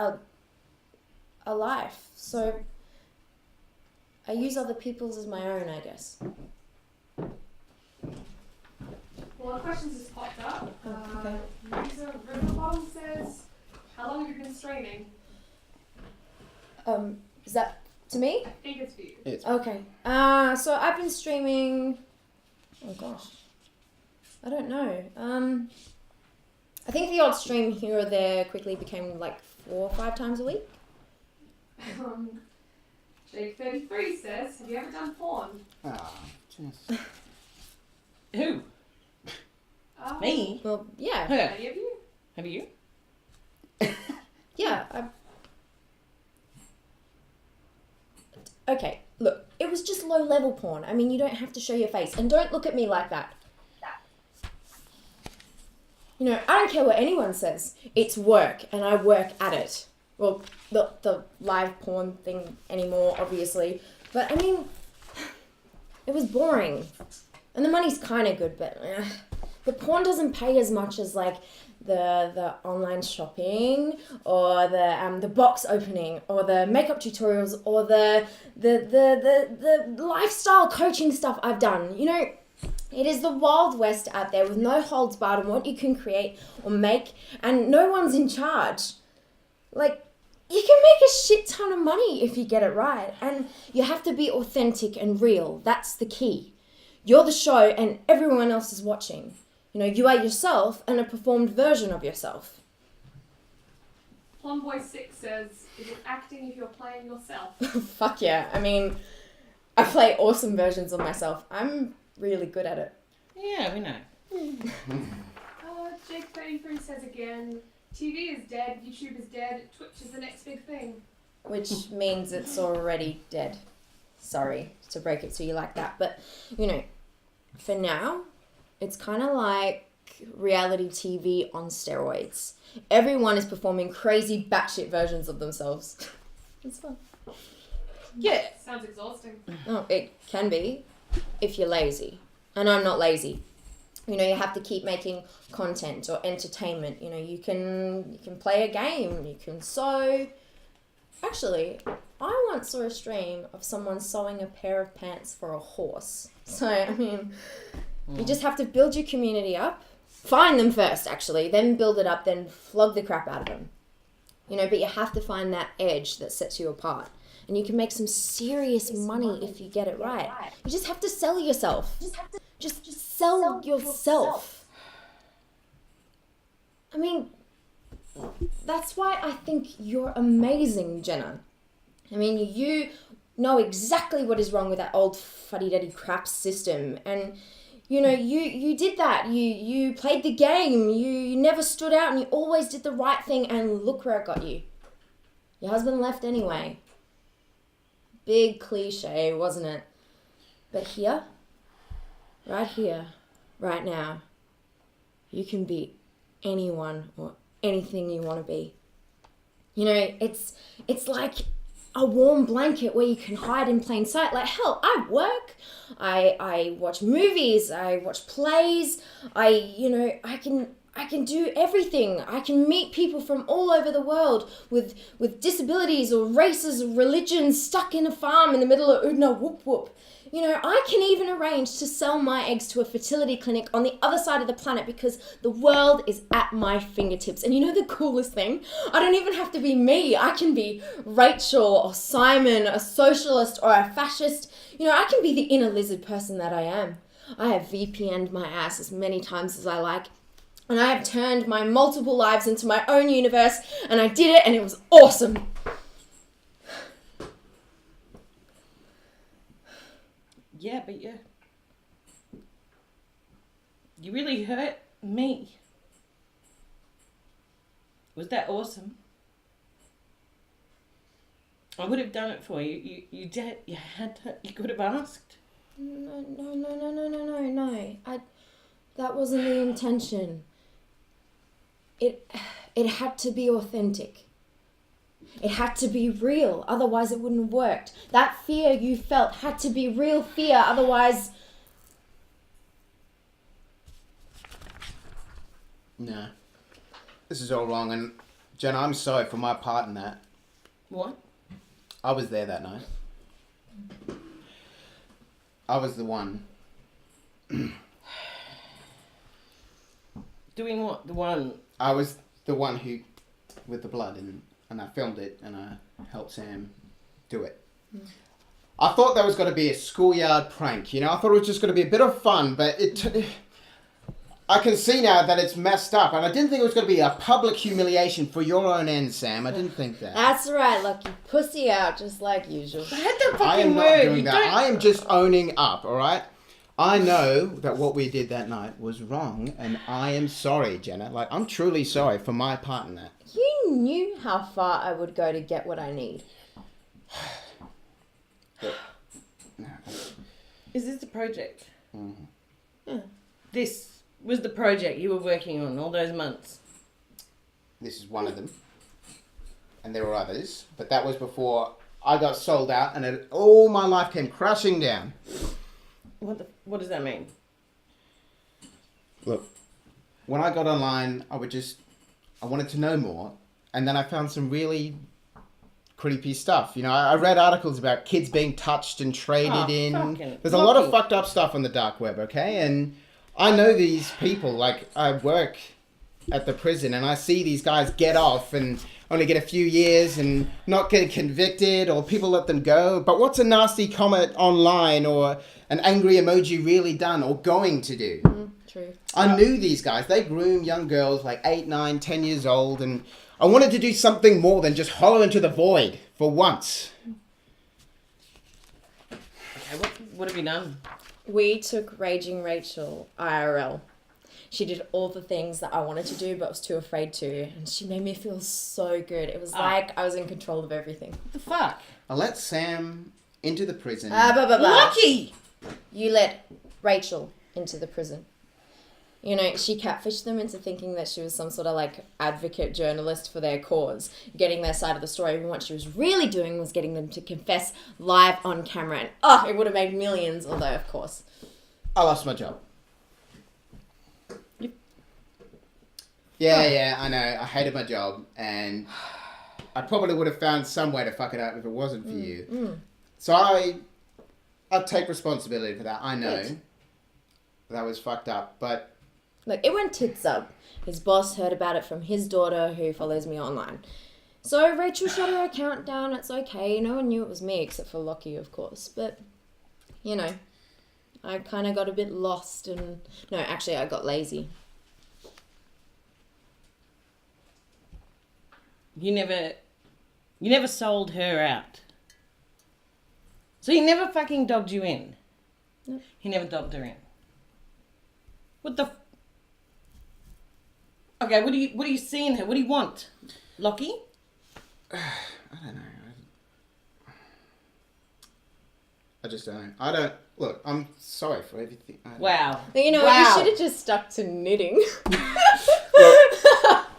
a life. So I use other people's as my own, I guess. Well, the questions just popped up. Okay. User Riverbottom says, how long have you been streaming? Is that to me? I think it's for you. It's Okay. So I've been streaming. Oh gosh, I don't know. I think the odd stream here or there quickly became like 4 or 5 times a week. Jake33 says, have you ever done porn? jeez. Who? Me? Well, yeah, Her. Any of you? Have you? yeah. Okay, look, it was just low-level porn. I mean, you don't have to show your face, and don't look at me like that. You know, I don't care what anyone says. It's work, and I work at it. Well, the live porn thing anymore, obviously. But, I mean, it was boring. And the money's kind of good, but porn doesn't pay as much as, like, the online shopping, or the box opening, or the makeup tutorials, or the lifestyle coaching stuff I've done. You know, it is the Wild West out there with no holds barred on what you can create or make, and no one's in charge. Like, you can make a shit ton of money if you get it right, and you have to be authentic and real. That's the key. You're the show and everyone else is watching. You know, you are yourself and a performed version of yourself. Plumboy6 says, is it acting if you're playing yourself? Fuck yeah. I mean, I play awesome versions of myself. I'm really good at it. Yeah, we know. Jake33 says again, TV is dead, YouTube is dead, Twitch is the next big thing. Which means it's already dead. Sorry to break it to you like that. But, you know, for now, it's kind of like reality TV on steroids. Everyone is performing crazy batshit versions of themselves. It's fun. Yeah. Sounds exhausting. Oh, it can be if you're lazy. And I'm not lazy. You know, you have to keep making content or entertainment. You know, you can play a game, you can sew. Actually, I once saw a stream of someone sewing a pair of pants for a horse. So, I mean, you just have to build your community up. Find them first, actually, then build it up, then flog the crap out of them. You know, but you have to find that edge that sets you apart. And you can make some serious money if you get it right. You just have to sell yourself. Just sell yourself. I mean, that's why I think you're amazing, Jenna. I mean, you know exactly what is wrong with that old fuddy-duddy crap system. And, you know, you did that. You played the game. You never stood out and you always did the right thing. And look where it got you. Your husband left anyway. Big cliche, wasn't it? But here, right now, you can be anyone or anything you want to be. You know, it's like a warm blanket where you can hide in plain sight. Like, hell, I work, I watch movies, I watch plays, I can do everything. I can meet people from all over the world with disabilities or races or religions, stuck in a farm in the middle of Oodna whoop whoop. You know, I can even arrange to sell my eggs to a fertility clinic on the other side of the planet because the world is at my fingertips. And you know the coolest thing? I don't even have to be me. I can be Rachel or Simon, a socialist or a fascist. You know, I can be the inner lizard person that I am. I have VPN'd my ass as many times as I like. And I have turned my multiple lives into my own universe. And I did it and it was awesome. Yeah, but you really hurt me. Was that awesome? I would have done it for you. You did. You had to. You could have asked. No. That wasn't the intention. It had to be authentic. It had to be real, otherwise it wouldn't have worked. That fear you felt had to be real fear, otherwise... No. This is all wrong, and Jenna, I'm sorry for my part in that. What? I was there that night. I was the one. Doing what? The one... I was the one who, with the blood, and I filmed it, and I helped Sam do it. I thought that was going to be a schoolyard prank, you know? I thought it was just going to be a bit of fun, but I can see now that it's messed up, and I didn't think it was going to be a public humiliation for your own end, Sam. I didn't think that. That's right, Lucky. Pussy out, just like usual. I had that fucking I am word. not doing You that. don't- I am just owning up, alright? I know that what we did that night was wrong, and I am sorry, Jenna. Like, I'm truly sorry for my part in that. You knew how far I would go to get what I need. Is this the project? Mhm. Yeah. This was the project you were working on all those months. This is one of them. And there were others, but that was before I got sold out and all my life came crashing down. What does that mean? Look, when I got online, I wanted to know more, and then I found some really creepy stuff. You know, I read articles about kids being touched and traded in. fucking There's a lot of lucky. fucked up stuff on the dark web, okay? And I know these people, like, I work at the prison, and I see these guys get off and only get a few years and not get convicted, or people let them go. But what's a nasty comment online or an angry emoji really done or going to do? True. I knew these guys. They groom young girls like 8, 9, 10 years old, and I wanted to do something more than just hollow into the void for once. Okay, what have you done? We took Raging Rachel IRL. She did all the things that I wanted to do but was too afraid to, and she made me feel so good. It was like I was in control of everything. What the fuck? I let Sam into the prison. Lucky! You let Rachel into the prison. You know, she catfished them into thinking that she was some sort of like advocate journalist for their cause, getting their side of the story. And what she was really doing was getting them to confess live on camera. And it would have made millions, although of course. I lost my job. Yeah, I know. I hated my job, and I probably would have found some way to fuck it up if it wasn't for you. So I take responsibility for that. I know that was fucked up, but Look, it went tits up. His boss heard about it from his daughter who follows me online. So Rachel shut her account down. It's okay. No one knew it was me except for Lockie, of course. But, you know, I kind of got a bit lost and... No, actually, I got lazy. You never sold her out. So he never fucking dobbed you in. Nope. He never dobbed her in. What the? Okay, what do you see in her? What do you want, Lockie? I don't know. I just don't. I don't. Look, I'm sorry for everything. Wow. You know, Wow. you should have just stuck to knitting.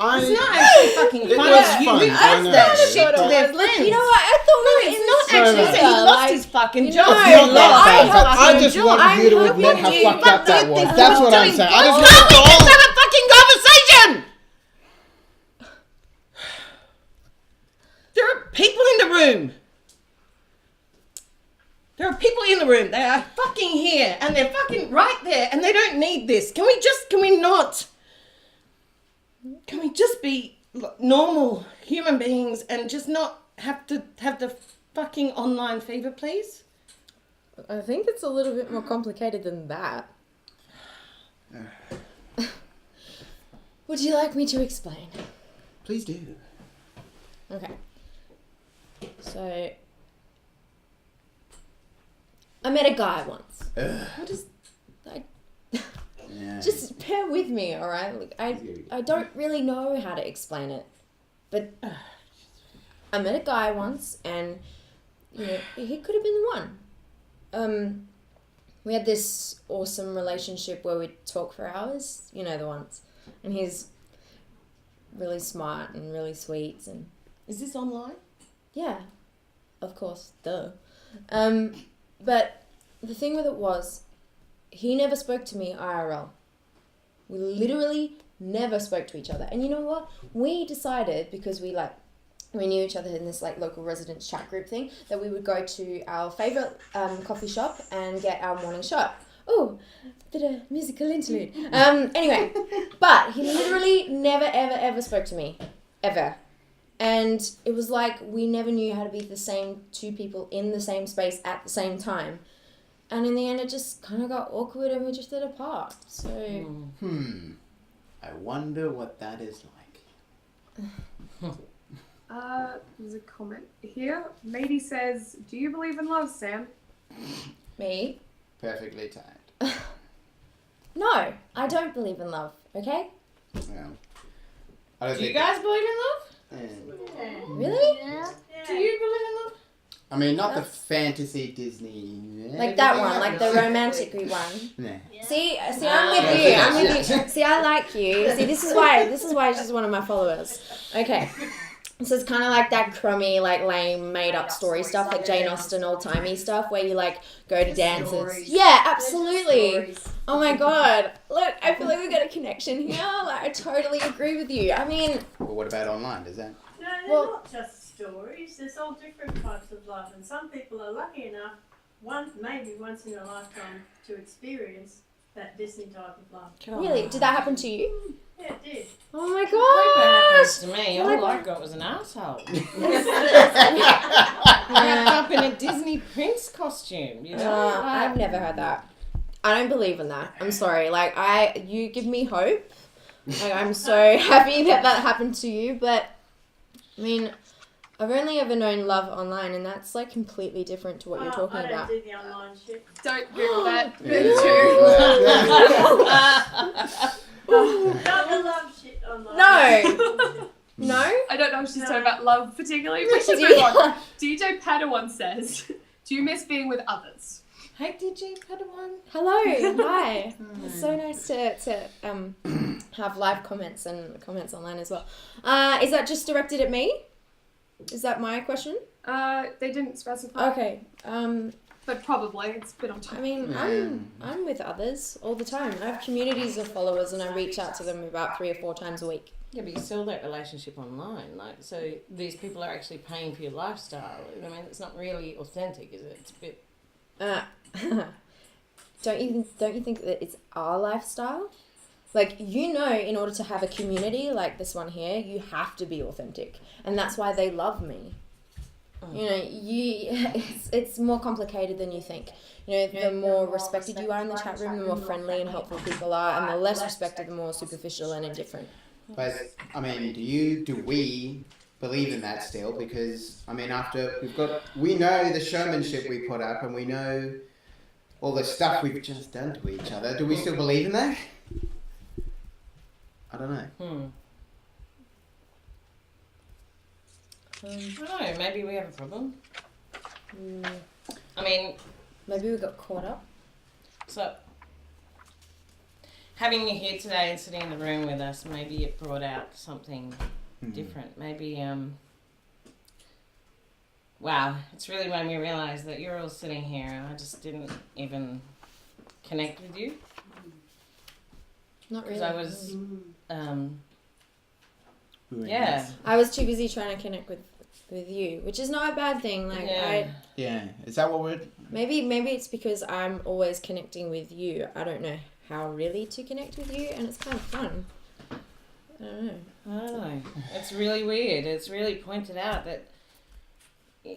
It's not actually fucking It funny. was fun, Who I does know. that I shit to thought it their was. friends? You know what? I thought No, we were it's not innocent. actually. no, So he no. lost Like, his fucking you job. know, He Not lost that his bad, but I fucking just job. wanted you to I'm admit how hoping fucked up that was. you That's what I'm doing saying. I just good. want Lockie, to let's have a fucking conversation. There are people in the room. There are people in the room. They are fucking here, and they're fucking right there, and they don't need this. Can we just be normal human beings and just not have to have the fucking online fever, please? I think it's a little bit more complicated than that. Would you like me to explain? Please do. Okay. So, I met a guy once. What is... Yeah. Just bear with me, alright? Like, I don't really know how to explain it. But I met a guy once and, you know, he could have been the one. We had this awesome relationship where we'd talk for hours. You know the ones. And he's really smart and really sweet and Is this online? Yeah, of course, duh. But the thing with it was, he never spoke to me IRL. We literally never spoke to each other. And you know what? We decided, because we knew each other in this like local residents chat group thing, that we would go to our favourite coffee shop and get our morning shot. Oh, bit of musical interlude. Anyway, but he literally never, ever, ever spoke to me. Ever. And it was like we never knew how to be the same two people in the same space at the same time. And in the end, it just kind of got awkward and we drifted apart. So... I wonder what that is like. There's a comment here. Mady says, "Do you believe in love, Sam?" Me? Perfectly timed. No, I don't believe in love, okay? Yeah. I don't Do you think- guys believe in love? Yeah. Really? Do you believe in love? I mean, not That's- the fantasy Disney. Like that one, like the romantic one. Nah. See, I'm with you. I'm with you. See, I like you. See, this is why she's one of my followers. Okay. So it's kind of like that crummy, like lame, made-up story stuff, like Jane Austen, old-timey stuff, where you like go to dances. Stories. Yeah, absolutely. Oh my god, look, I feel like we've got a connection here. Like, I totally agree with you. I mean, Well, what about online? Does that? No, they're Well- not just stories. There's all different types of love, and some people are lucky enough, maybe once in a lifetime, to experience that Disney type of love. really, did that happen to you? Yeah, it did. Oh my Hope it happens gosh. to me. Like- All I got was an asshole. Wrapped up in a Disney prince costume, you know? I've never heard that. I don't believe in that. I'm sorry. Like, you give me hope. Like, I'm so happy that happened to you, but I mean, I've only ever known love online, and that's like completely different to what you're talking I don't about. do the online shit. Don't Google that. Not the love shit online. No. No? I don't know if she's talking about love particularly, but she's Do move you- on. DJ Padawan says, "Do you miss being with others?" Hey, DJ Padawan. Hello. Hi. It's so nice to have live comments and comments online as well. Is that just directed at me? Is that my question? They didn't specify, Okay. but probably it's a bit on I time. mean, I'm with others all the time. I have communities of followers, and I reach out to them about 3 or 4 times a week. Yeah, but you sell that relationship online. Like, so these people are actually paying for your lifestyle. I mean, it's not really authentic, is it? It's a bit... Don't you think that it's our lifestyle? Like, you know, in order to have a community like this one here, you have to be authentic, and that's why they love me. You know, it's more complicated than you think. You know, the more respected you are in the chat room, the more friendly and helpful people are, and the less respected, the more superficial and indifferent. But I mean, do we believe in that still? Because I mean, we know the showmanship we put up, and we know all the stuff we've just done to each other. Do we still believe in that? I don't know. I don't know, maybe we have a problem. I mean, Maybe we got caught up. so having you here today and sitting in the room with us, maybe it brought out something different. Maybe, wow, it's really made me realise that you're all sitting here and I just didn't even connect with you. Not really. Because I was, yeah. I was too busy trying to connect with you, which is not a bad thing. Like, Yeah. Yeah. Is that what we're? maybe it's because I'm always connecting with you. I don't know how really to connect with you, and it's kind of fun. I don't know. I don't know. It's really weird. It's really pointed out that,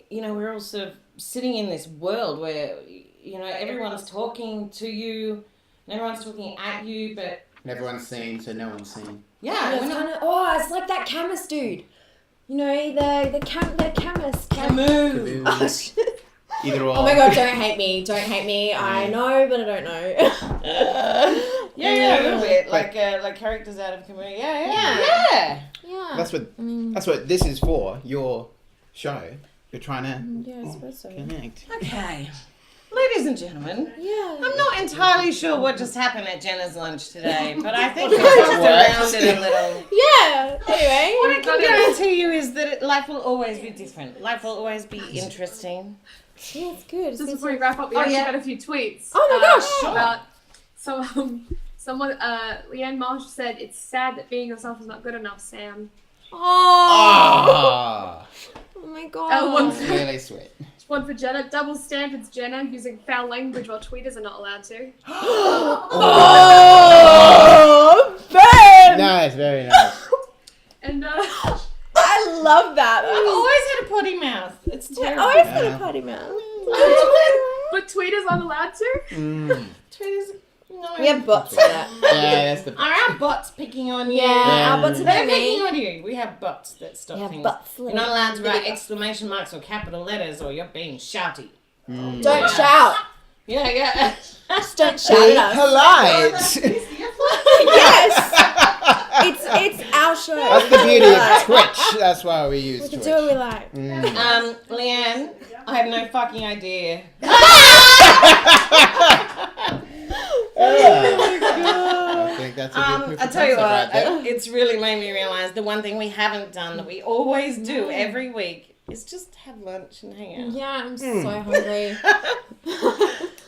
you know, we're all sort of sitting in this world where, you know, everyone's talking to you and everyone's talking at you, but... And everyone's seen, so no one's seen. Yeah, It's we're not... kind of, it's like that chemist dude. You know, the chemist. Camus. Oh, shit. Either or. Oh my god, don't hate me. Don't hate me. I know, but I don't know. Yeah, a little bit. Like characters out of Camus. Yeah. Yeah. That's what. I mean, That's what this is for. Your show. You're trying to yeah, I suppose so. connect. Okay. Ladies and gentlemen, Yeah. I'm not entirely sure what just happened at Jenna's lunch today, but I think we talked around it a little. Yeah. Anyway. What it can go to you is that life will always be different. Life will always be interesting. Yeah, it's good. It's Just good before we wrap up, we actually got a few tweets. Oh my gosh! About someone, Leanne Marsh said, "It's sad that being yourself is not good enough, Sam." Ah, Oh my god. One, really sweet. one for Jenna. Double standards, Jenna, using foul language while tweeters are not allowed to. Oh, Ben! Nice, very nice. And I love that. I've always had a potty mouth. It's I terrible. always had a potty mouth. but tweeters aren't allowed to. Tweeters, no. We have bots for that. Yeah, that's the. Are our bots picking on you? Yeah, our bots are They're being picking mean. on you. We have bots that stop Yeah, things. bots. You're not allowed to write exclamation marks or capital letters, or you're being shouty. Don't shout. Yeah. Just don't shout at us. Polite. Yes. It's our show. That's the beauty of Twitch. That's why we use We can Twitch. do what we like. Leanne, I have no fucking idea. I think that's a good proof I of tell you concept what, right there. it's really made me realise the one thing we haven't done that we always do every week is just have lunch and hang out. Yeah, I'm so hungry.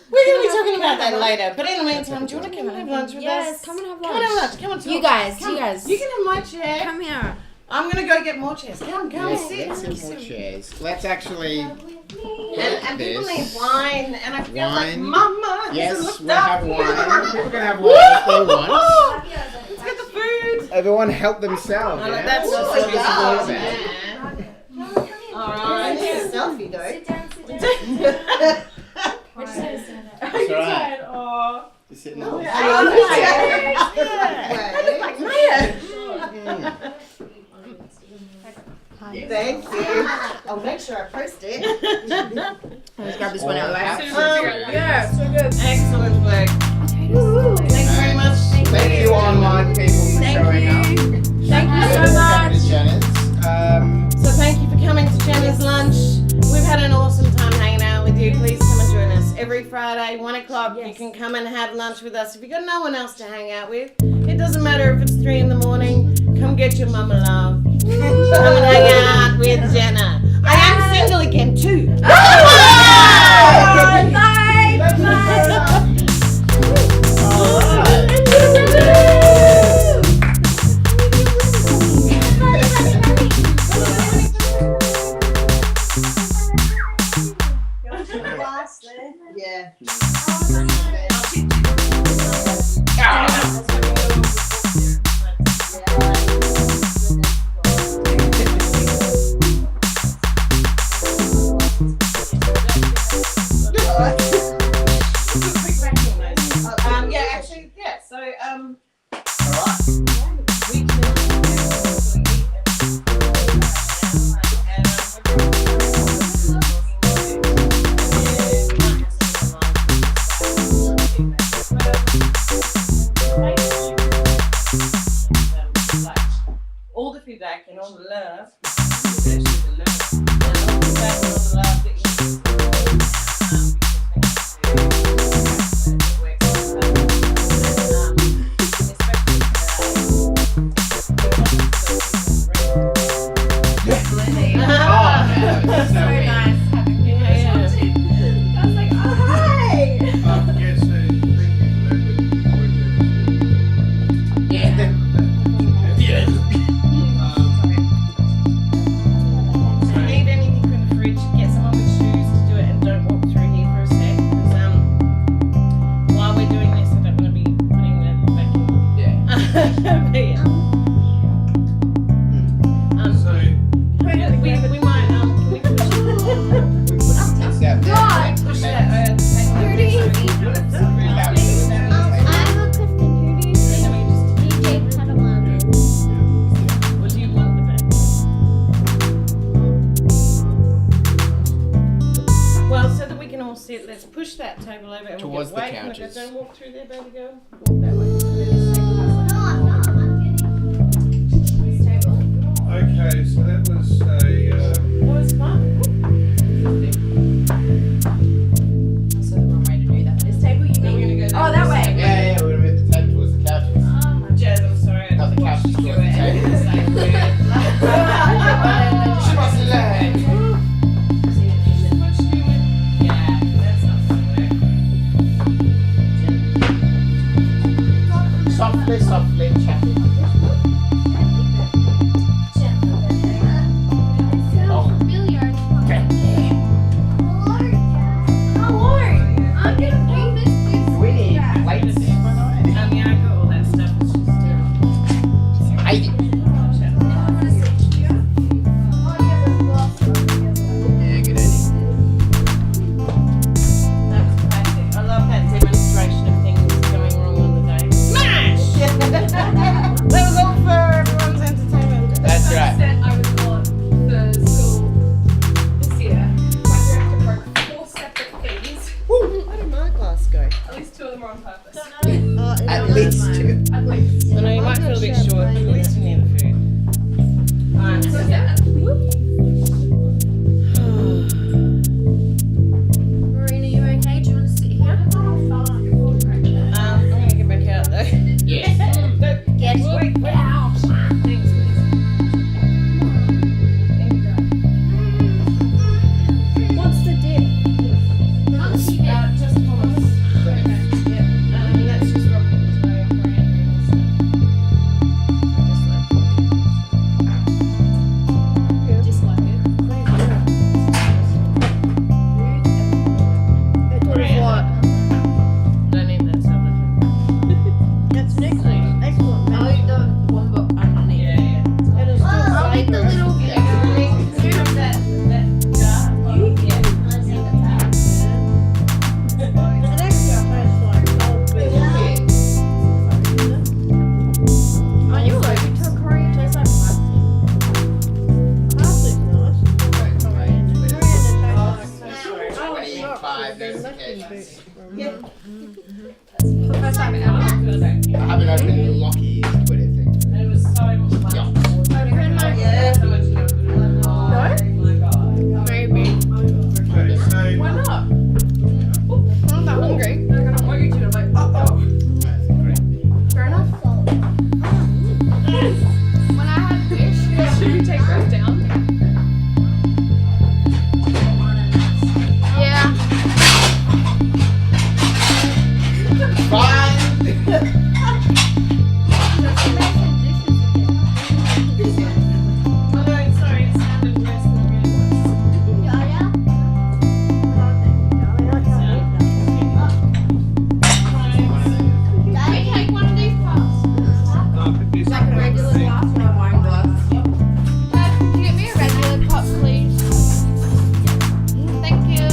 We're going to be talking about that later, but in the meantime, do you want to come and have lunch with us? Yes, come and have Come and have lunch. lunch. Come and talk. You guys. You can have my chair. Come here. I'm going to go get more chairs. Come Let's sit. get more chairs. Let's actually. And people this. need wine, and I feel like Wine. Mama Yes, hasn't we'll looked have up. wine. People can have wine if they want. Let's get the food. Everyone help themselves. Oh, Yeah? that's That's what what it's it's all about. about. All right. Selfie though. That's right. Just sitting on the Thank you. I'll make sure I post it. Let's grab this one out of the way. Yeah, so good. Excellent work. Thanks very much. Thank you, online people, for showing up. Thank you so much. So thank you for coming to Jenna's lunch. We've had an awesome time hanging out with you. Please come and join us every Friday, 1 o'clock. You can come and have lunch with us. If you've got no one else to hang out with, it doesn't matter if it's 3 in the morning. Come get your mama love. Come and hang out with Jenna. I am single again too. Yeah. All the feedback and all the love. And all the feedback and all the love that need anything from the fridge, get someone with shoes to do it and don't walk through here for a sec. Because while we're doing this, I don't want to be putting the vacuum. Yeah. But yeah. So, We might, can we push that What do you want with it? Well, so that we can all sit, let's push that table over and Towards we'll the get away from it. couches. Don't walk through there, baby girl. Walk that way. okay, so that was a. That was fun. Also the wrong way to do that. This table, you Then we're mean? gonna go Oh, that way. Yeah, we're gonna move the table towards the couches. Jazz, I'm sorry. I Not the just couches, watched you towards the do it. table. It's like weird. Yeah. First time ever. I haven't opened Lockie's Twitter thing. It was so much fun. Yeah. So much love. Oh my god. Maybe. Okay, so Why not? I'm not that hungry. I got a mortgage and I'm like, oh. That's great. Fair enough. When I had fish, should we take those down? Yeah. Fine. Oh no, sorry, it sounded worse than it really Take one of these cups. like a regular glass or a wine glass? Dad, could you get me a regular cup, please? Thank you.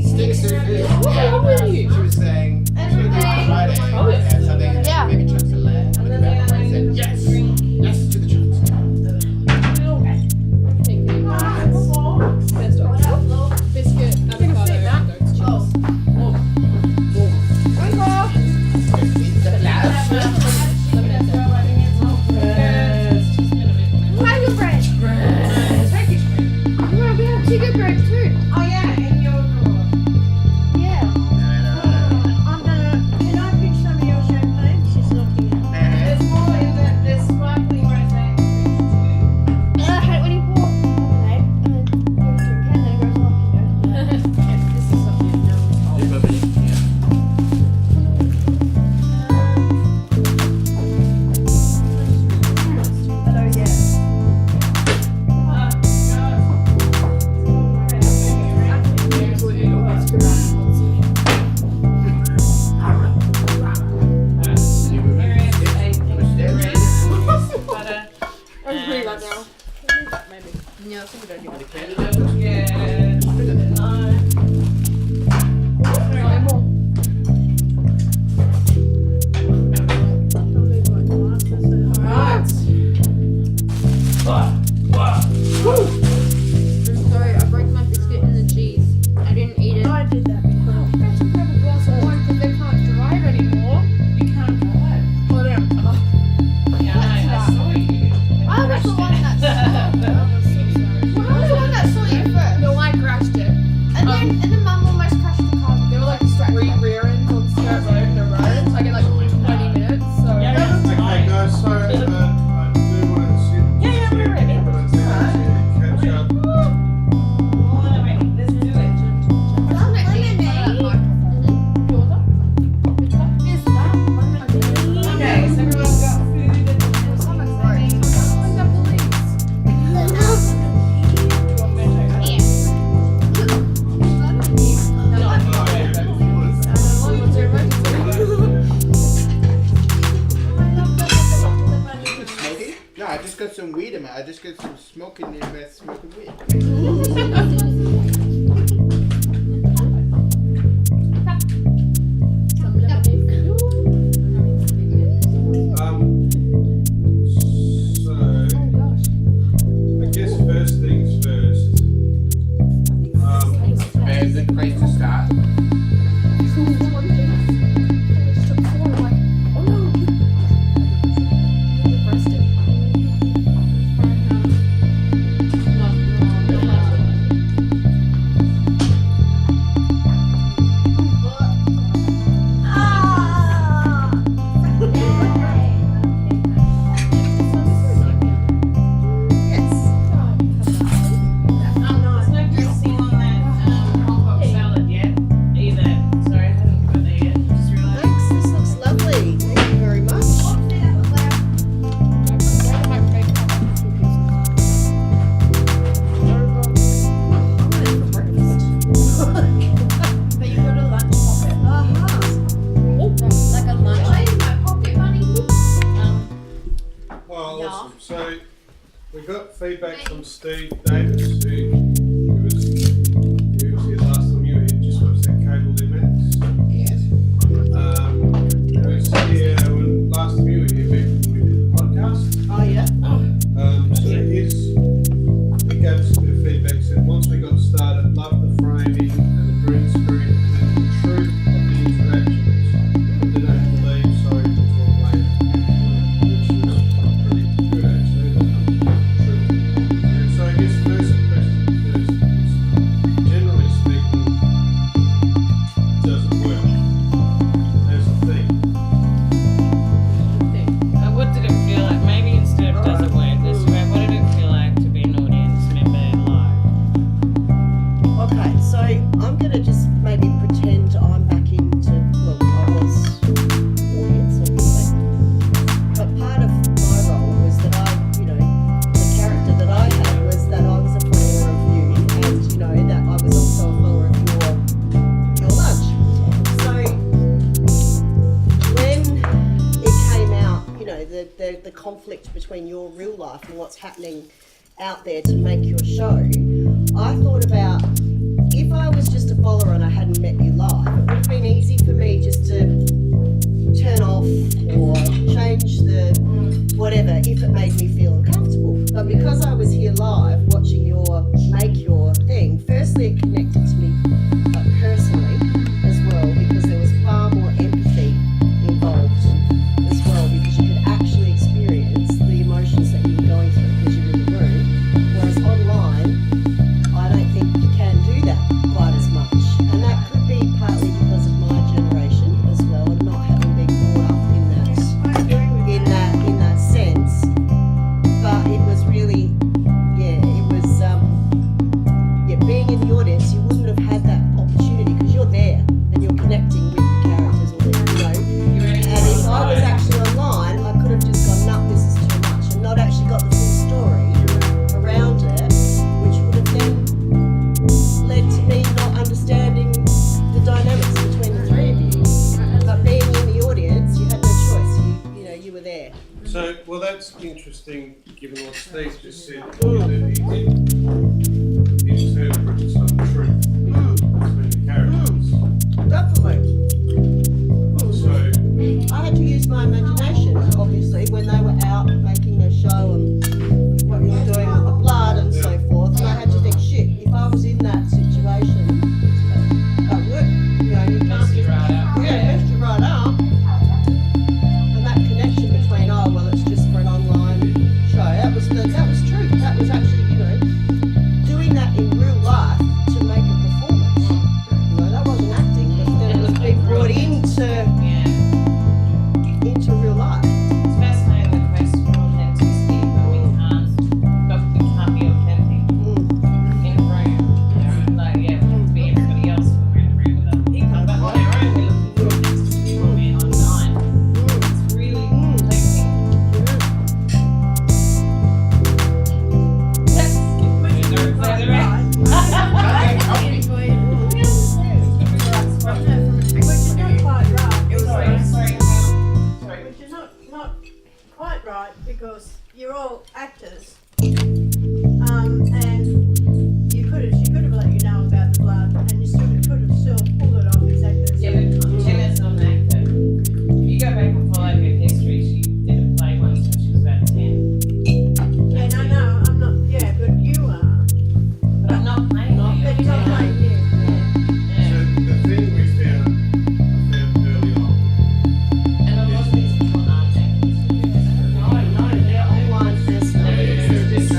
Stick soup is. She was saying she was doing Friday. Something maybe chunks of lamb. And then I said yes, yes to the chunks. Biscuit, avocado, How your bread? Yeah, we have chicken bread too. Oh yeah, in your drawer. Yeah. Can I pick some of your champagne? She's looking at There's more in the sparkling rosé too. I hate when you pour lemonade and then drink it and then it goes Butter. I'm pretty right now. Yeah. I'm sorry, I broke my biscuit in the cheese. I didn't eat it. I did that before. I bet you grab a glass of wine because they can't drive anymore. You can't drive. Hold on. Yeah, I saw you. I was the one that Well, I was the one that saw you first. No, I crashed it. And then Mum almost crashed the car. There were like 3 rear ends on Sturt Road in a row. Like in like 20 minutes. So Yeah. Okay, guys, so I do want to sit. Yeah, we're ready. Catch up. Well, anyway, let's do it. Okay, so everyone's got food and Smoky? No, I just got some weed in my. I just got some smoking in my smoking weed. So I guess first things first. Very good place to start. feedback from Steve Davis, who was here last time you were here, just watched that cable there, Matt. Yes. Who was here when last time you were here, Vic, when we did the podcast. Oh yeah. So he gave us a bit of feedback, said once we got started, loved the framing and the green screen and the truth of the interactions. Didn't have to leave, sorry to talk later. Which was pretty good actually. So I guess first question first is, generally speaking, does it work as a thing? What did it feel like? Maybe instead of does it work this way, what did it feel like to be an audience member live? Okay, so I'm gonna just maybe pretend I'm back into, well, I was audience obviously, but part of my role was that the character that I had was that I was a follower of you, and that I was also a follower of your lunch. So when it came out, the conflict between your real life and what's happening out there to make your show, I thought about, if I was just a follower and I hadn't met you live, it would have been easy for me just to turn off or change the whatever if it made me feel uncomfortable. But because I was here live watching make your thing, firstly it connected to me personally as well, because there was far more empathy involved as well, because you could actually experience the emotions that you were going through because you were in the room. Whereas online, I don't think you can do that quite as much, and that could be partly because of my generation as well, and not having been brought up in that sense. But it was really, being in the audience, you wouldn't have had that opportunity because you're there and you're connecting with the characters, And if I was actually online, I could have just gone, no, this is too much, and not actually got the full story around it, which would have then led to me not understanding the dynamics between the three of you. But being in the audience, you had no choice. You were there. So, well, that's interesting, given what Steve just said, that he did interpret some truth between the characters. Definitely. So, I had to use my imagination, obviously, when they were out making their show and what you were doing with the blood and so forth. And I had to think, shit, if I was in that situation, that would, you can't Messed you right up. messed you right up. And that connection between, it's just for an online show. That was true. That was actually, doing that in real life to make a performance. That wasn't acting, but then it was being brought into real life. It's fascinating, the quest for authenticity, but we can't be authentic in a room. We have to be everybody else when we're in a room with other people. But on our own, we're looking for authenticity when we're online. It's really conflicting. Which is not quite right, because you're all actors, and she could have let you know about the blood, and you could have still pulled it off exactly the same. Jenna's not an actor. If you go back and follow her history, she did a play once when she was about 10. Yeah, no, I'm not. Yeah, but you are. But I'm not playing you. But you're not playing you. so the thing we found early on, And a lot of these people aren't actors. No, they're online personalities. It's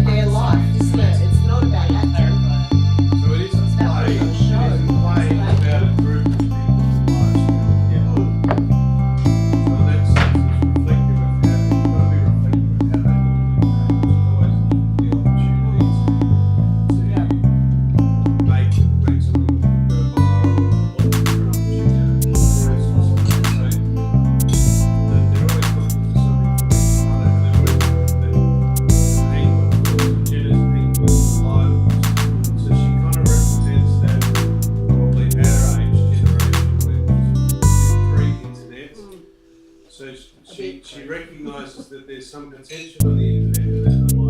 their life, isn't it? It's not about acting. so it is a play. It is a play about a group of people's lives coming together. So in that sense, it's reflective of how they've got to be reflective of how they look at the game. There's always the opportunities to make something go viral or look for an opportunity. So they're always looking for something from each other, and they're always that angle, Jenna's angle is live. So she kind of represents that probably our age generation where it's pre-internet. So she recognises that there's some potential on the internet and that there might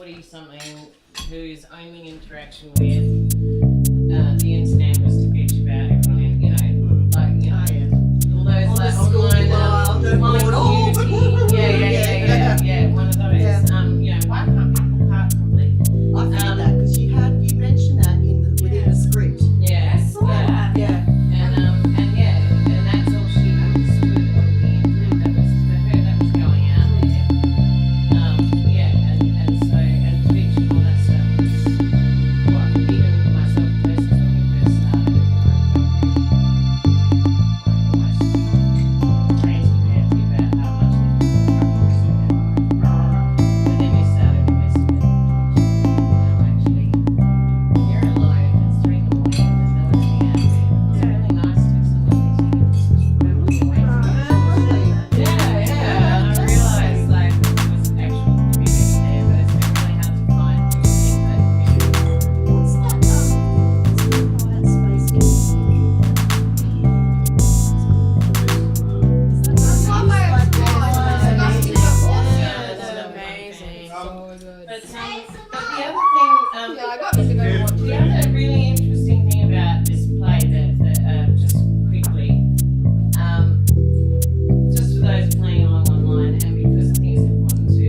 40-something whose only interaction with the internet was to bitch about everyone, and, you know, like, you know, all those like online community. Yeah, one of those. You know, why can't people part properly? I feel that because you mentioned that within the script. Yeah, and that's all she understood of the internet. That was for her. That was going out there. And so Twitch and all that stuff was what even myself personally when we first started, I felt almost crazy about how much these people fucking risk their life. But then we started investigating Twitch. Actually, you're alone. It's 3 in the morning. There's no one hanging out there. It's really nice to have someone meeting you. Moving away from you. Yeah. And I realised like there was actual community there, but it's been really hard to find people in that community. What's that? Quiet space in But the other thing, the other really interesting thing about this play that just quickly, just for those playing along online, and because I think it's important to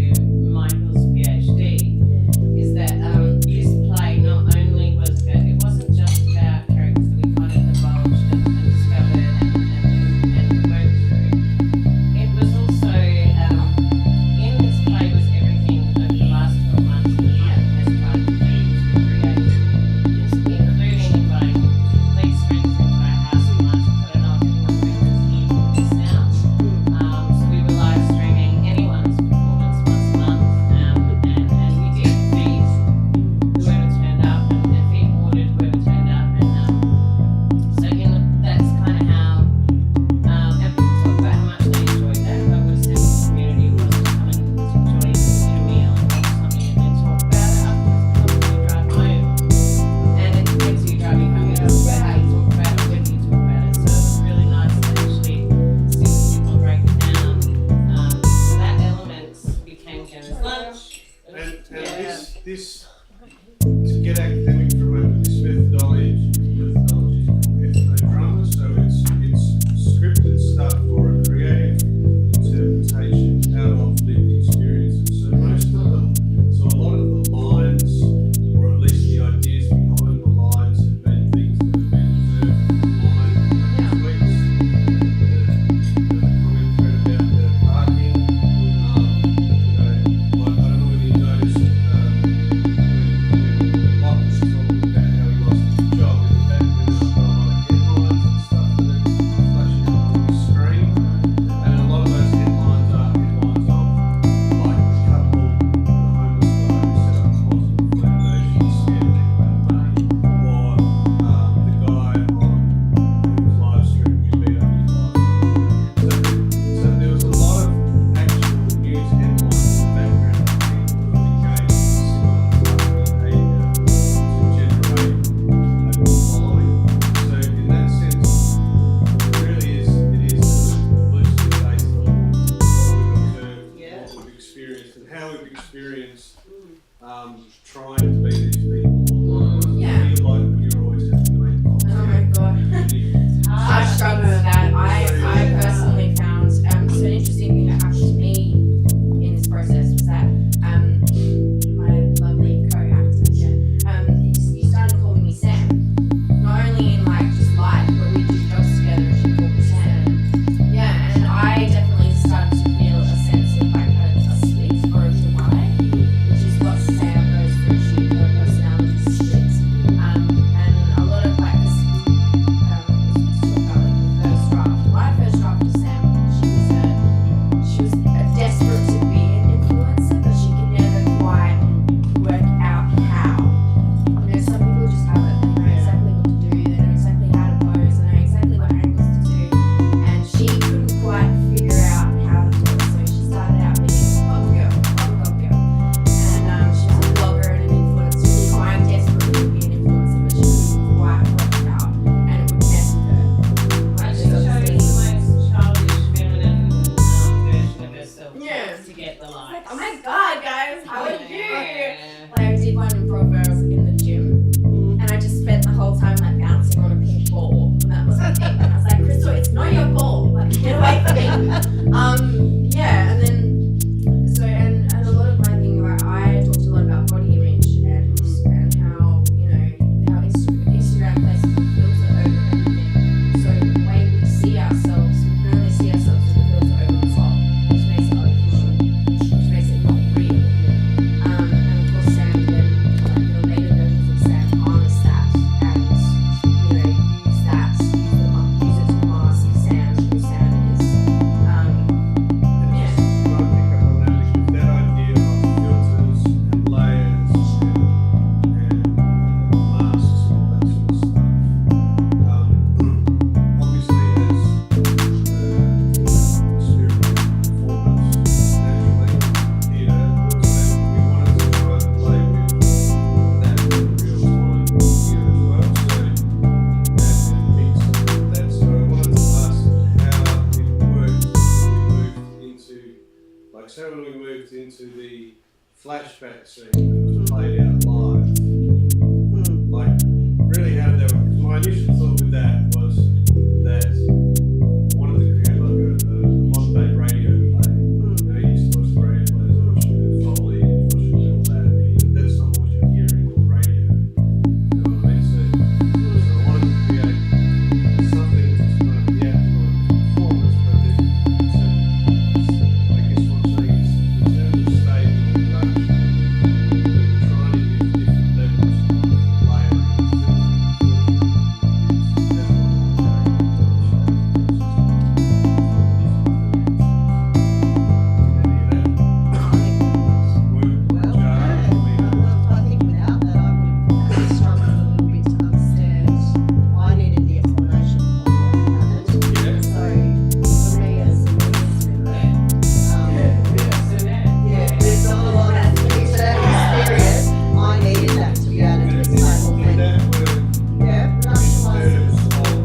Michael's PhD, is that this play not only was about, it wasn't just about characters that we kind of divulged and discovered and worked through. It was also, in this play was everything over the last 12 months that Michael has tried to do to create, including inviting complete strangers into our house for lunch. I don't know if anyone remembers hearing this sound. So we were live streaming anyone's performance once a month, and we did feed whoever turned up, and feed ordered whoever turned up, and so that's kind of how, and people talk about how much they enjoyed that. But was this community was to come and join eat a meal and watch something and then talk about it afterwards before you drive home. And it depends who you're driving home, you talk about how you talk about it, when you talk about it. So it was really nice to actually sit with people and break it down. So that element became Jenna's lunch. And this to get academic from it, this methodology is called ethnodrama. So it's scripted stuff for a creative interpretation out of lived experiences. So a lot of the lines, or at least the ideas behind the lines, have been things that have been observed online. Tweets, the comment thread about the parking. I don't know whether you noticed when Mike was talking about how he lost his job, in the back there's a lot of headlines and stuff that are flashing up on the screen, and a lot of those headlines are headlines of like the couple, the homeless guy who set up a positive foundation, scared people out of money, or the guy who was live streaming who beat up his wife. So there was a lot of actual news headlines in the background of people who engaged in similar behaviour to generate a following. So in that sense, it really is loosely based on what we've observed, what we've experienced, and how we've experienced trying to be these people. Yeah. Feel like when you're always having to make Oh contact. my god. I struggle with that. I personally found so an interesting thing that happened to me in this process was that my lovely co-actor you started calling me Sam. Not only in like just life, but we do jobs together and she called me Sam. Yeah, and I definitely started to feel a sense of like a split or a divide, which is what Sam goes through. Her personality flashback scene that was played out live. Like, really how did that work? 'Cause my initial thought with that was that I wanted to create like a modern day radio play. You know, you used to watch the radio plays, watch Foley, watch all that. That's not what you're hearing on the radio. You know what I mean? So I wanted to create something that's going to be out for performance, but then I guess what I'm saying is in terms of staging and production, we're trying to use different levels of layering and filtering. I think without that, I would have struggled a little bit to understand. I needed the explanation of what happened. So for me as an audience member, there's not a lot of experience. I needed that to be able to explain production-wise.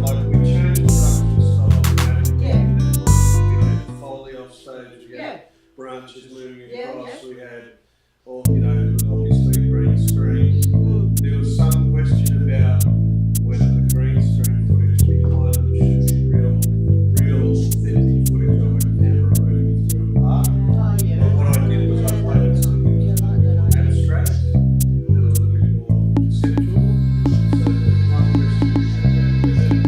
Like we changed production style dramatically. And then we had Foley off stage, we had branches moving across, we had all, obviously green screen. There was some question about whether the green screen footage behind them should be real authentic footage of a camera moving through a park. But what I did was I played it something more abstract and a little bit more conceptual. So the one question we had about whether,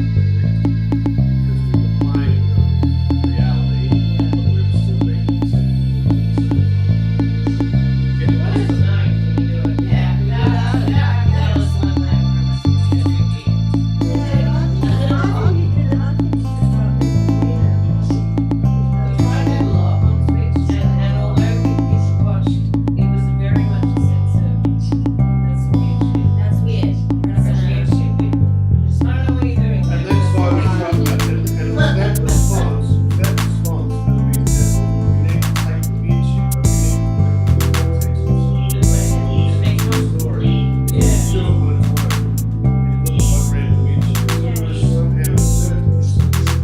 because we were playing reality, but we were still being conceptual at the same time. What is the name? Can you do it? Tell us one name from us specifically. We tried to do a lot on Twitch, and although we watched, it was very much a sense of that's weird shit. That's weird shit. I don't know what you're doing. And that's why we talk about it. And that response that means that we need to take the weird shit, but we need to put it in the context of something. It makes no story. It's still on its own. It looks like random weird shit. But somehow certain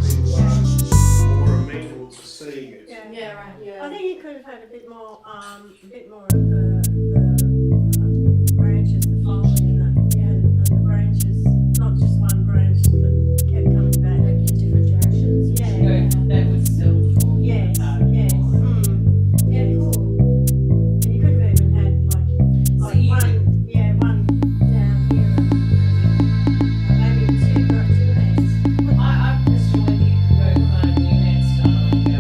people are more amenable to seeing it. Yeah, right. I think you could have had a bit more of the branches, the foley and that, and the branches, not just one branch that kept coming back. Like in different directions. That would still form Yes, part of yes. it. Yeah, cool. And you could have even had like you one down here and maybe two hands. I question whether you could go kind of new head style and go.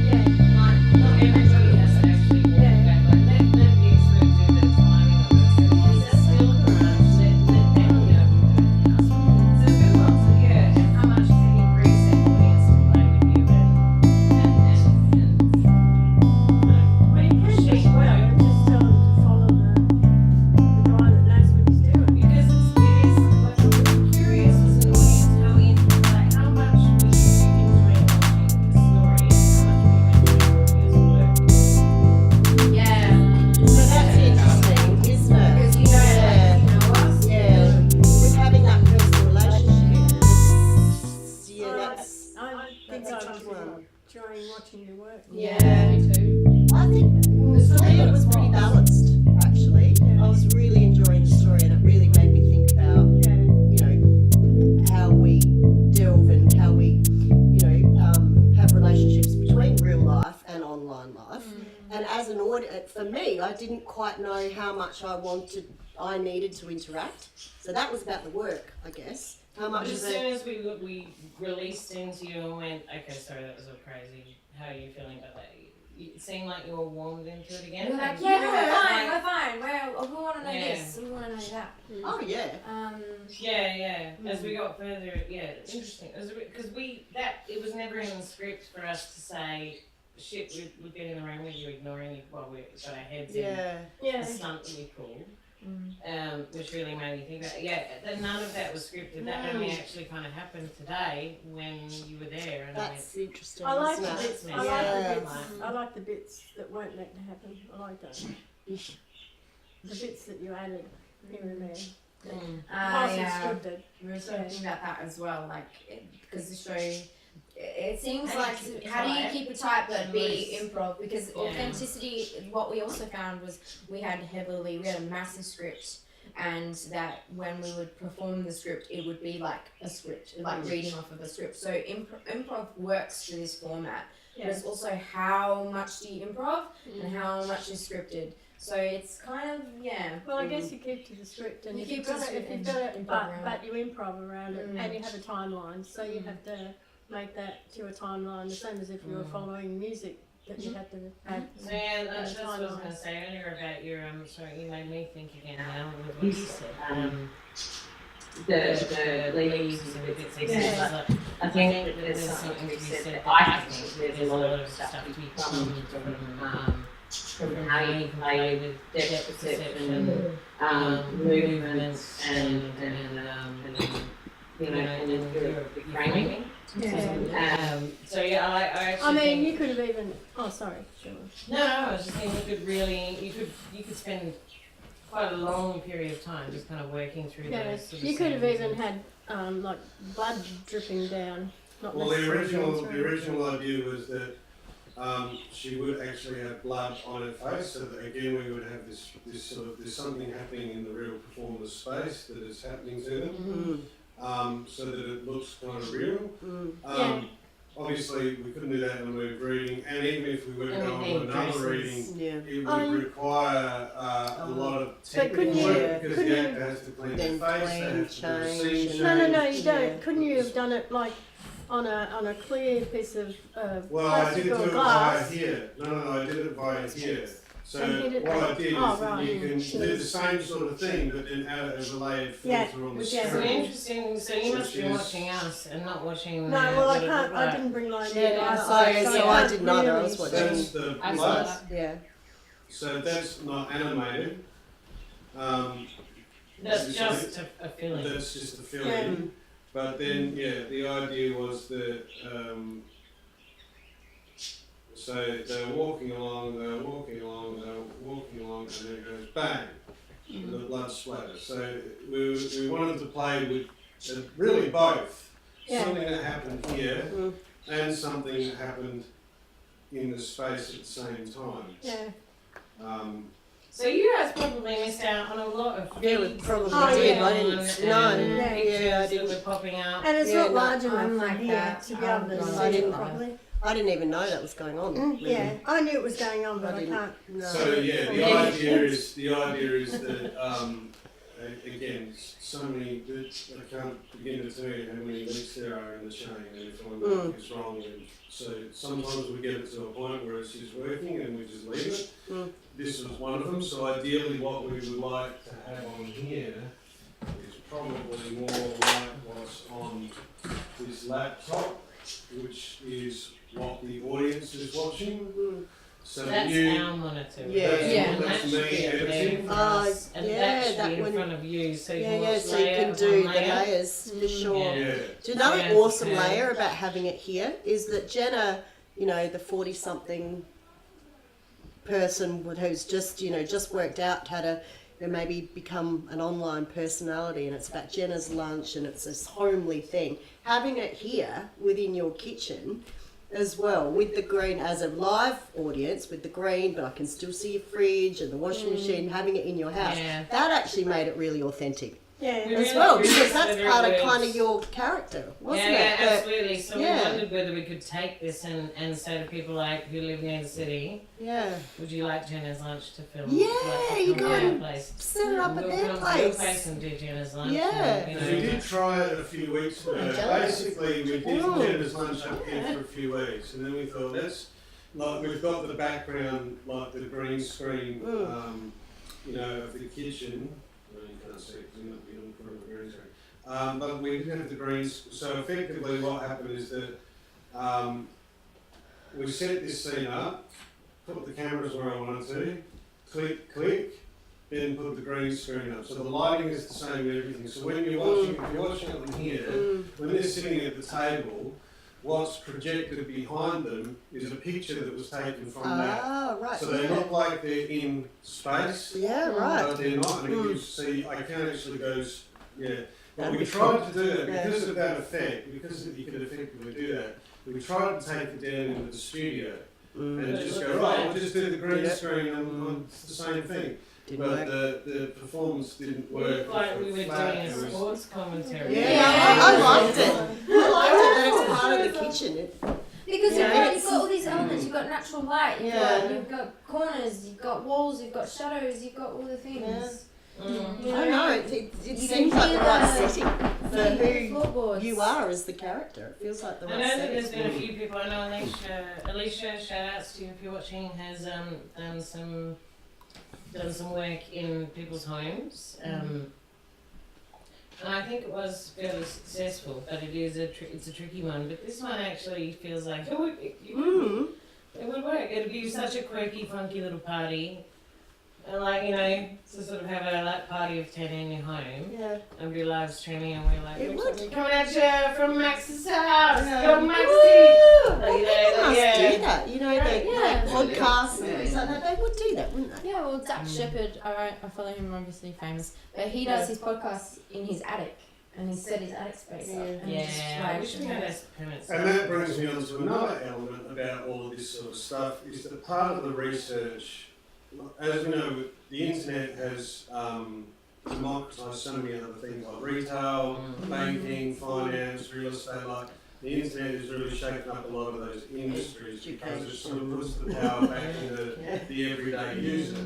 Yeah. Not everybody has to actually walk back. Like let the expert do the timing of it. So if it's still grunge, let them get up and do it. So it's good ones. So yeah, and how much can you preset audience to play with you and Well, you can just just tell them to follow the guy that knows what he's doing. because it is like I'm curious as an audience how much were you enjoying watching the story and how much were you enjoying his work? Yeah. So that's interesting, isn't it? Because you know us. Yeah, with having that personal relationship, that's I think that's a I tough was one. enjoying watching your work. Yeah. Me too. I think for me it was pretty balanced, actually. I was really enjoying the story, and it really made me think about, how we delve and how we, have relationships between real life and online life. And as an audience, for me, I didn't quite know how much I needed to interact. So that was about the work, I guess. How much But as of soon it? as we released into you and went, okay, sorry, that was all crazy. How are you feeling about that? It seemed like you were warmed into it again. We're like, And yeah, you no, were we're fine, like- we're fine. We want to know Yeah. this, we want to know that. Oh, yeah. Yeah. As we got further, interesting. Because it was never in the script for us to say, shit, we've been in the room with you, ignoring you while we've got our heads in Yeah. Yeah. the stunt that we pulled. Which really made me think about none of that was scripted. That only actually kind of happened today when you were there, and That's interesting. I like the isn't it? bits. I like the bits that weren't meant to happen. I like that. The bits that you added here and there. Partially Yeah. scripted. We were talking about that as well, like, because the show, it seems How like do you keep it how do you tight? keep it tight but be Loose. improv? Because Yeah. authenticity, what we also found was we had a massive script, and that when we would perform the script, it would be like a script, like reading off of a script. So improv works to this format, but it's also how much do you improv and how much is scripted. So it's kind of Well, I guess you keep to the script, and You if keep you've to got the it, script if you've and got it, improv around but you improv around it, Mm. and you have a timeline, so you have to make that to a timeline, the same as if you were following music that you had to have. So yeah, that's what I was going to say earlier about your sorry, you made me think again now with what you said. The leaves and the bits and pieces. I think that there's something to be said that I think there's a lot of stuff to be from how you can play with depth perception, movements, and you know, and your framing. So yeah, I actually I mean, think, you could have even. Oh, sorry. Sure. No, I was just thinking you could spend quite a long period of time just kind of working through Yeah, those. Sort of you could have scenes even and- had like blood dripping down. Not Well, the necessarily through. original idea was that she would actually have blood on her face, so that again we would have this sort of, there's something happening in the real performer's space that is happening to them, so that it looks kind of real. Obviously we couldn't do that when we were reading, and even if we were And going we to need another dresses. reading, it Oh, would require a lot of But couldn't technical you- work, because couldn't the you- actor has to clean Then their face, clean, they have to do a change, scene and- change. No, you don't. Yeah. Couldn't you have done it like on a clear piece of Well, I plastic did or do it glass? via here. No, I did it via here. So And hit it what I out. did is Oh, that right. you can do the same sort of thing, but then add it as a layered Yeah, filter on the which So is screen. interesting. So you must be watching us and not watching. No, well, I what it can't. looked I like. didn't bring my Yeah, glasses, so I can't didn't either. I really was watching. That's the I saw blood. that. Yeah. So that's not animated. That's just a feeling. That's just a feeling. But then, the idea was that. So they're walking along, and then it goes bang, and the blood splatters. So we wanted to play with really both. Yeah. Something that happened here and something that happened in the space at the same time. Yeah. So you guys probably missed out on a lot of Yeah, we feeds probably Oh, did. yeah. I didn't. and No. Yeah. pictures Yeah, I that didn't. were popping out. And it's Yeah, not no, large enough I'm from like here that. to be able I to see didn't it know. properly. I didn't even know that was going on. Really. Yeah, I knew it was going on, but I didn't. can't. No. So the idea is that again, so many. I can't begin to tell you how many links there are in the chain, and if one is wrong, and so sometimes we get it to a point where it's just working and we just leave it. This was one of them. So ideally, what we would like to have on here is probably more like what's on this laptop, which is what the audience is watching. So That's you. our monitor. Yeah. And That's that me should be up there editing. for us, and yeah, that should that be in one- front of you, so you can Yeah, watch so you layer can upon do the layer. layers for sure. Yeah. Yeah. Do you know Yeah, an awesome yeah. layer about having it here is that Jenna, the 40-something person who's just worked out how to maybe become an online personality, and it's about Jenna's lunch, and it's this homely thing. Having it here within your kitchen as well, with the green as a live audience, with the green, but I can still see your fridge and the washing machine, having it in your house, Yeah. that actually made it really authentic Yeah. We as really well, because appreciate that's their part of words. kind of your character, wasn't Yeah, it? That- absolutely. So yeah. we wondered whether we could take this and say to people like who live near the city, yeah. would you like Jenna's lunch to film? Yeah, like, you film go at our and place? Set it up at We'll their come to your place place. and do Jenna's lunch. Yeah. And, you We know, did try it a few weeks ago. jealous. Basically, we did Jenna's lunch up here for a few weeks, and then we thought, we've got the background, like the green screen, of the kitchen. Well, you can't see it because you're not in front of the green screen. But we didn't have the green. So effectively, what happened is that we set this scene up, put the cameras where I wanted to, click, then put the green screen up. So the lighting is the same and everything. So when you're watching, if you're watching it here, when they're sitting at the table, what's projected behind them is a picture that was taken from that. Ah, right. So they look like they're in space, Yeah, right. but they're not. And it gives, see, I can actually go, Well, we tried to do that because of that effect, because you could effectively do that. We tried to take it down into the studio and just go, right, we'll just do the green screen on it's the same thing. But the performance didn't work. Like we were doing a sports commentary. I liked it. I liked it that it's part of the kitchen. Because Yeah, you've got all these elements. You've got natural light. You've got corners. You've got walls. You've got shadows. You've got all the things. I know, it seems like the right setting for who you are as the character. It feels like the I right know that setting. there's been a few people. I know Alicia, shout outs to you if you're watching, has done some work in people's homes. And I think it was fairly successful, but it's a tricky one. But this one actually feels like it would work. It'd be such a quirky, funky little party. And like, to sort of have a party of 10 in your home. Yeah. And be live streaming and we're like, It would. coming at you from Max's house. Go Maxie! They must do that. They podcasts and things like that. They would do that, wouldn't they? Yeah, well, Zach Shepherd, I follow him, obviously famous, but he does his podcast in his attic, and he set his attic space up. And just I wish we had a permanent And that brings me on to another element about all of this sort of stuff, is that part of the research, as we know, the internet has democratised so many other things like retail, banking, finance, real estate. Like the internet has really shaken up a lot of those industries because it sort of puts the power back into the everyday user.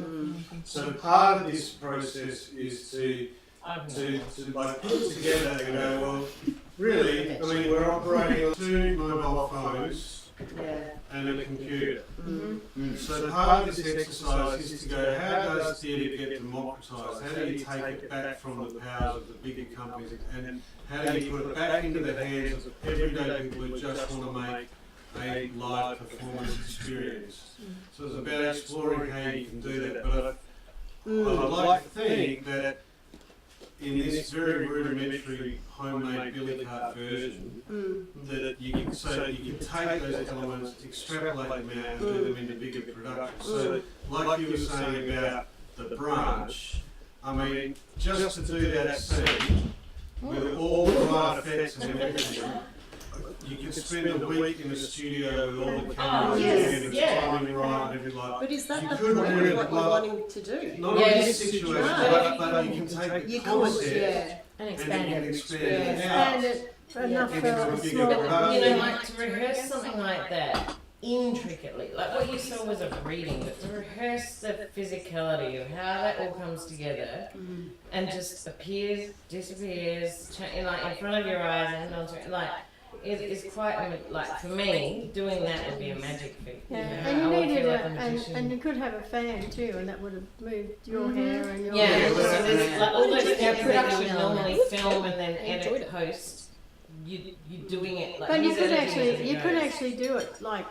So part of this process is to like put it together and go, well, really, I mean, we're operating on 2 mobile phones and a computer. So part of this exercise is to go, how does data get democratised? How do you take it back from the powers of the bigger companies, and how do you put it back into the hands of everyday people who just want to make a live performance experience? So it's about exploring how you can do that. But I would like to think that in this very rudimentary homemade billy cart version, that you can take those elements, extrapolate them out, and do them into bigger productions. So, like you were saying about the branch, I mean, just to do that scene with all the right effects and everything, you could spend a week in the studio with all the cameras and timing right and everything like that. But is that You the could point really of what you're wanting to do? Not in this situation, but you can take the concept And and expand you can it. expand it out. And it enough Yeah. for a Bigger small. production. Like to rehearse something like that intricately, like what you saw was a reading, but to rehearse the physicality of how that all comes together and just appears, disappears, in front of your eyes and onto it is quite for me doing that would be a magic feat. Yeah, I and you would needed feel like a magician. and you could have a fan too, and that would have moved your hair and your Yeah, Yeah, so there's like all those things that you production would normally elements. film and then Enjoyed edit it. post. You're doing it like. But you he's could editing as actually, it goes. do it like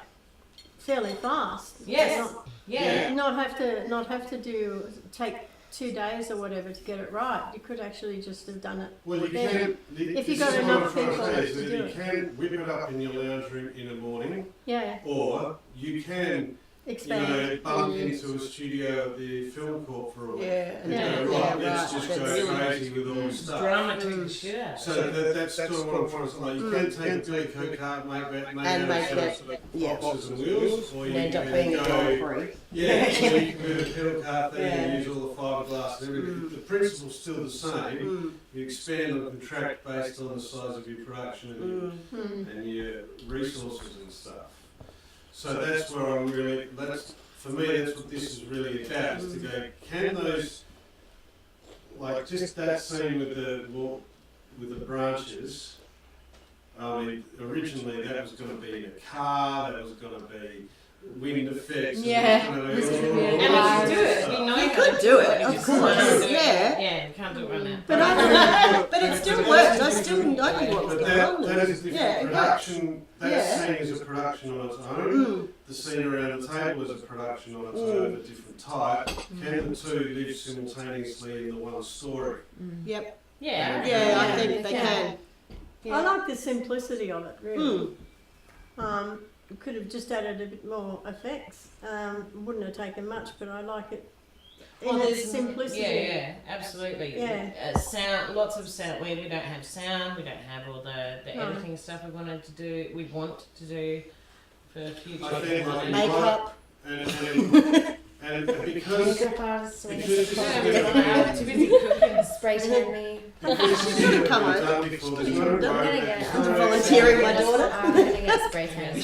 fairly fast. Yes. Yeah. Not have to take 2 days or whatever to get it right. You could actually just have done it. Well, you then. can. If you this got is what enough I'm trying people say, is to that do you it. can whip it up in your lounge room in the morning, Yeah, or you can, expand. bump into a studio at the Film Corp for a week. And Yeah. do- Right, let's right. just That's go really crazy with all the stuff. Drama took the shit out. So that's sort of what I'm trying to say. Like, you can take a Billy Coe cart, make And make out it- sort of yeah. boxes and wheels, or you End up can being a go, Grand Prix. yeah, or you can move a pedal cart there Yeah. and use all the fiberglass and everything. The principle's still the same. You expand and contract based on the size of your production and your resources and stuff. So that's where I'm really, for me, that's what this is really about, is to go, can those, like just that scene with the branches, I mean, originally that was going to be in a car, that was going to be wind effects. Yeah. And we can do it. We know You how could to do it, We of just course, can't do it. yeah. Yeah, you can't do it right now. But it still works. I still know what's But going on. that is different. Yeah, it works. Production, that Yeah. scene is a production on its own. The scene around the table is a production on its own of a different type. Can the two live simultaneously in the one story? Yep. Yeah. Yeah, I think they can. I like the simplicity of it, really. You could have just added a bit more effects. Wouldn't have taken much, but I like it. in its simplicity. Yeah, absolutely. Yeah. Sound, lots of sound. We don't have sound. We don't have all the editing stuff we want to do for future. I think Makeup. and because Makeup artists, Too busy cooking. spray tan me. Come on. done before, there's no I'm gonna road, get. I'm volunteering my daughter. I'm gonna get spray tan.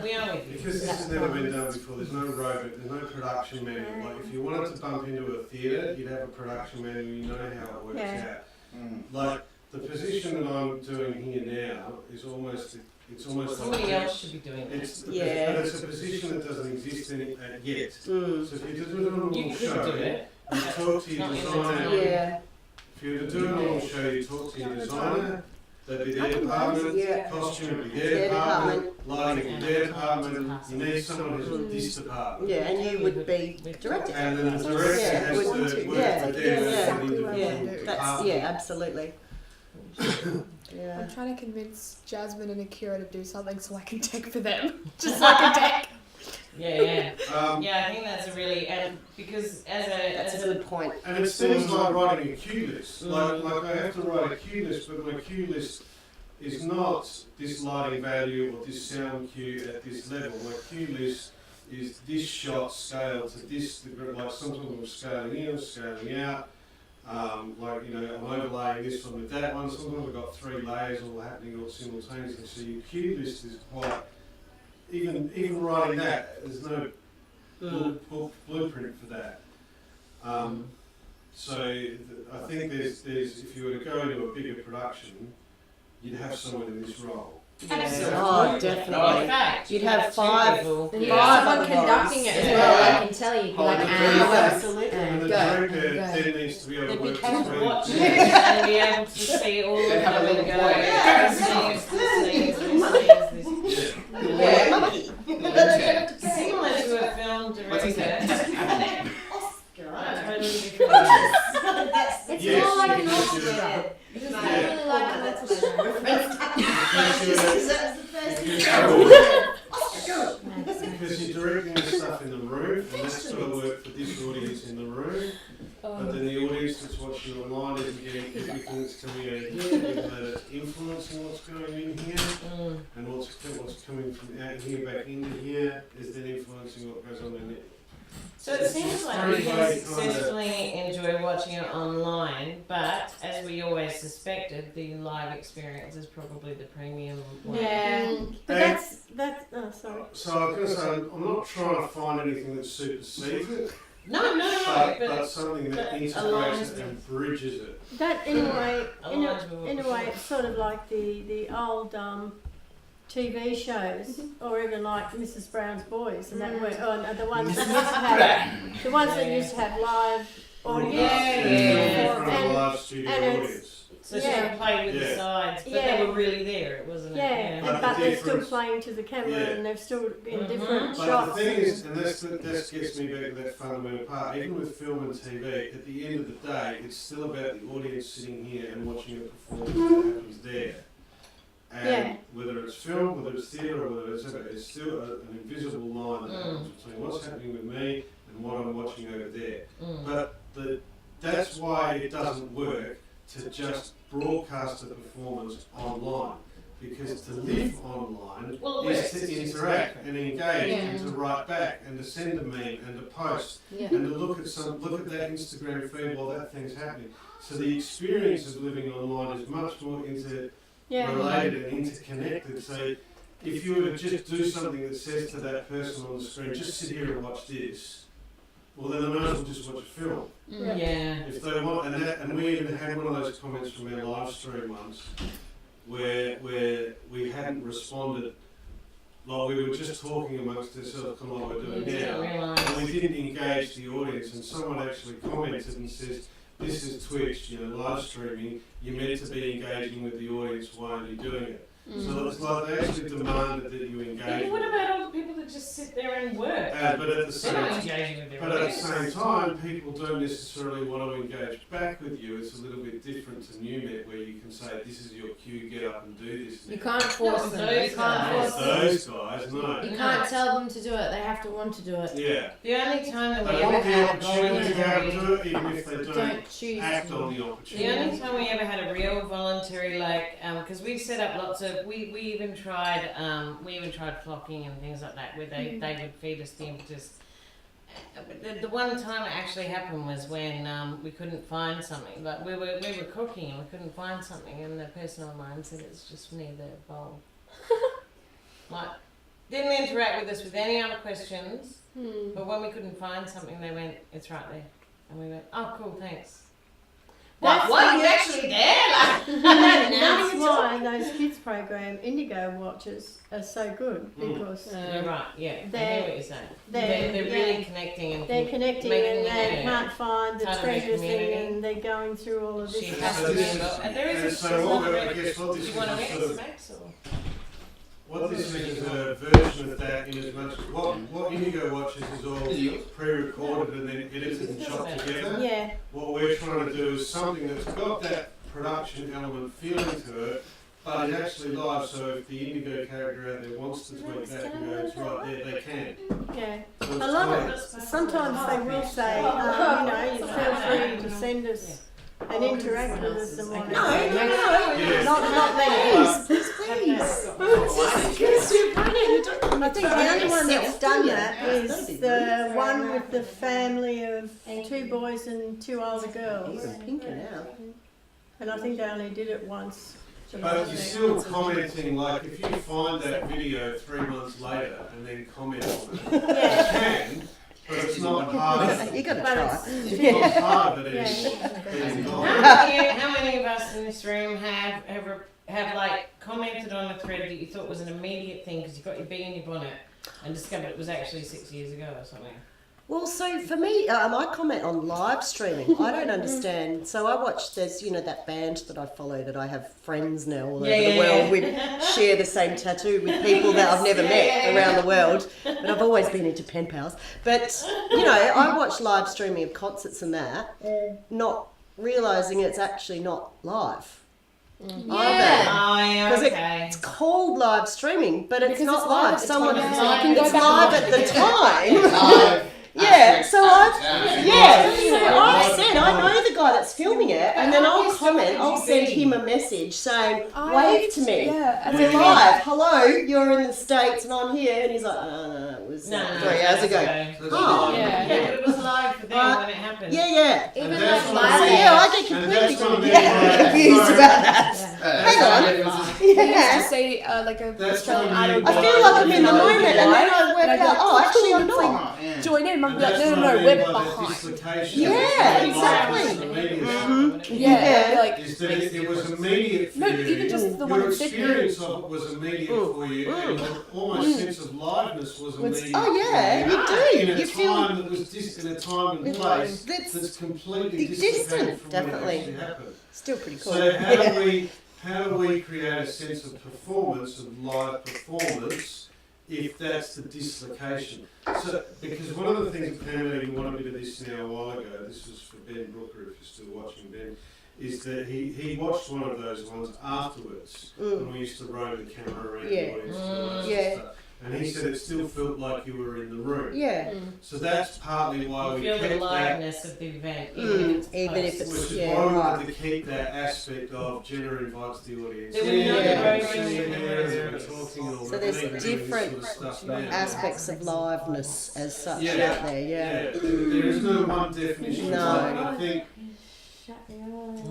We are with you. because this has never been done before, there's no road, there's no production manual. Like if you wanted to bump into a theatre, you'd have a production manual, you know how it works Yeah. out. Like the position that I'm doing here now is almost Somebody like else should be doing that. it's Yeah. but it's a position that doesn't exist in it yet. Mm. So if you do a normal You could show, do it. you talk to your Not in the designer. town. Yeah. If you were to do a normal show, you talk to your designer. That'd be their department. Yeah. Costume would be Their their department. department. Lighting would be their department. You need someone who's in this department. Yeah, and you would be directing. And then the director Yeah, has wouldn't to work you? with Yeah, them yeah, as an yeah. individual Yeah, that's department. absolutely. Yeah. I'm trying to convince Jasmine and Akira to do something so I can tech for them. Just so I can tech. Yeah. Yeah, I think that's a really, and because That's a good point. And it seems like writing a cue list. Like I have to write a cue list, but my cue list is not this lighting value or this sound cue at this level. My cue list is this shot scaled to this degree. Like sometimes I'm scaling in, scaling out. Like, you know, I'm overlaying this one with that one. Sometimes I've got 3 layers all happening all simultaneously. So your cue list is quite, even writing that, there's no blueprint for that. So I think there's if you were to go into a bigger production, you'd have someone in this role. Absolutely. Oh, definitely. In fact, You'd have 5 people. And Five someone other conducting guys. it as Yeah. well. I can tell you, like, Oh, and absolutely. And the go, director go. then needs to be able They'd to be work capable between. Watch it and be able to see all of And have a them and little go, point. Yeah, this is Yeah, monkey. similar to a film What's his director. name? Totally different. It's Yes, more like an because Oscar. you're- Because Yeah. I really like an Because you're directing the stuff in the room, and that's got to work for this audience in the room. But then the audience that's watching online isn't getting everything that's coming out here, given that it's influencing what's going in here, and what's coming from out here back into here is then influencing what goes on in it. So it seems like we can successfully enjoy watching it online, but as we always suspected, the live experience is probably the premium one. Yeah. But And- that's oh sorry. So I was going to say, I'm not trying to find anything that supersedes it, No, but something that but integrates aligns it and bridges it. That in a way, Aligns with what in a we way, it's sort of like the old TV shows, or even like Mrs. Brown's Boys, and that were the ones that used to have that used to have live audience. Yeah. From a live studio And it's- audience. So she would play with the Yeah. sides, but Yeah. they were really there, wasn't it? Yeah, But but the they're still difference- playing to the camera, Yeah. and they're still in Mhm. different But shots. the thing is, and that gets me back to that fundamental part, even with film and TV, at the end of the day, it's still about the audience sitting here and watching a performance that happens there. And Yeah. whether it's film, whether it's theatre, or whether it's still an invisible line that happens between what's happening with me and what I'm watching over there. But that's why it doesn't work to just broadcast a performance online. Because to live online Well, is it's to just interact different. and engage Yeah. and to write back and to send a meme and to post Yeah. and to look at that Instagram feed while that thing's happening. So the experience of living online is much more Yeah. related and interconnected. So if you were to just do something that says to that person on the screen, just sit here and watch this, well then they might as well just watch a film. Yeah. If they want, and we even had one of those comments from our live stream once, where we hadn't responded, like we were just talking amongst ourselves, kind of like we're You doing didn't now, realise. and we didn't engage the audience, and someone actually commented and says, "This is Twitch, live streaming. You're meant to be engaging with the audience. Why aren't you doing it?" So it's like they actually demanded that you engage. But what about all the people that just sit there and work? But at the They're not same engaging with their But at the audience. same time, people don't necessarily want to engage back with you. It's a little bit different to NewNet, where you can say, "This is your cue. Get up and do this." You can't force Not them. those You can't guys. force them. Those guys, no. You can't tell them to do it. They have to want to do it. Yeah. The only time that we They ever want the had opportunity to be able to voluntary, do it, even if they Don't choose. act on the the opportunity. only time we ever had a real voluntary, like, because we set up lots of, we even tried flocking and things like that, where they would feed us the impetus. But the one time it actually happened was when we couldn't find something. Like we were cooking and we couldn't find something, and the person online said it's just near the bowl. Like, didn't interact with us with any other questions, but when we couldn't find something, they went, "It's right there," and we went, "Oh, cool, thanks." That's What? the- You actually there? Like, That's why those kids program Indigo Watches are so good, because You're right. Yeah, I hear They're- what you're saying. they're- They're yeah. really connecting and they're connecting making and they it, can't find the part of their treasure thing, community. and they're going through all of She this. has So to be this is- involved. And there is and a so what I guess what Do this you is want to is mix, sort of Max? Or? what this is a version of that in as much as what Indigo Watches is all pre-recorded and then edited and chopped together. Yeah, What we're trying to do is something that's got that production element feeling to it, but it's actually live. So if the Indigo character out there wants to tweak that and go, "It's right there," they can. yeah. So it's I love kind it. Sometimes they will say, you feel free to send us and interact with us and whatever. Yeah. Not many. Please. Because you're brilliant. I think the only one that's done that That'd be is the brilliant. one with the family of 2 boys and 2 older girls. Even pinker now. And I think they only did it once. But you're still commenting, like if you find that video 3 months later and then comment on it, you Yeah, can, but it's not part of You it. gotta but try. it's, Not part of it is yeah. being gone. How many of us in this room have like commented on a thread that you thought was an immediate thing because you got your bee in your bonnet and discovered it was actually 6 years ago or something? Well, so for me, I comment on live streaming. I don't understand. So I watch, there's, that band that I follow, that I have friends now all over the world. We share the same tattoo with people that I've never met around the world. But I've always been into pen pals. But, I watch live streaming of concerts and that, not realising it's actually not live. Oh, Because okay. it's called live streaming, but it's Because not it's live live. at the Someone time. it's Yeah, you can go back live and at the time. Live. Yeah, so I've Yeah. I've said I know the guy that's filming it, and then I'll comment. I'll send him a message saying, "Wave to me. Yeah, We're live. Hello, you're in the States, and I'm here." And he's like, "No, it was 3 hours ago." Oh, Yeah, but it was live for them when it happened. yeah. Even And like that's what live. I'm Yeah, I get And completely that's what I'm confused about that. Hang on. We used to Yeah. say like a That's Australian what I Idol. mean. I feel like I'm in the moment, and then I work And I go, out, oh, actually I'm it's not. like, Yeah. join in. Mum And be like, that's no, what no, I no, mean we're by that behind. dislocation. Yeah, It's exactly. immediate. Yeah, be like, Is that it was immediate for no, you. even just the one Your in Sydney. experience of it was immediate for you, and your almost sense of liveness was immediate. Oh yeah, for you do. In a You feel time that was in a time and place that's that's completely distant, distant from definitely. when it actually happened. still pretty cool. So how do we create a sense of performance, of live performance, if that's the dislocation? So, because one of the things that Pam even wanted me to this now a while ago, this was for Ben Brooker, if you're still watching Ben, is that he watched one of those ones afterwards, when we used to roam the camera around Yeah. the audience and all that Yeah. stuff. And he said it still felt like you were in the room. Yeah, So that's partly why You we feel the kept that. liveness of the event, even if it's Which is yeah, why we right. wanted to keep that aspect of Jenna invites the audience. There were no Yeah. programs. So there's different aspects of liveness as such Yeah. out there. Yeah. There is no one definition. No. of it, and I think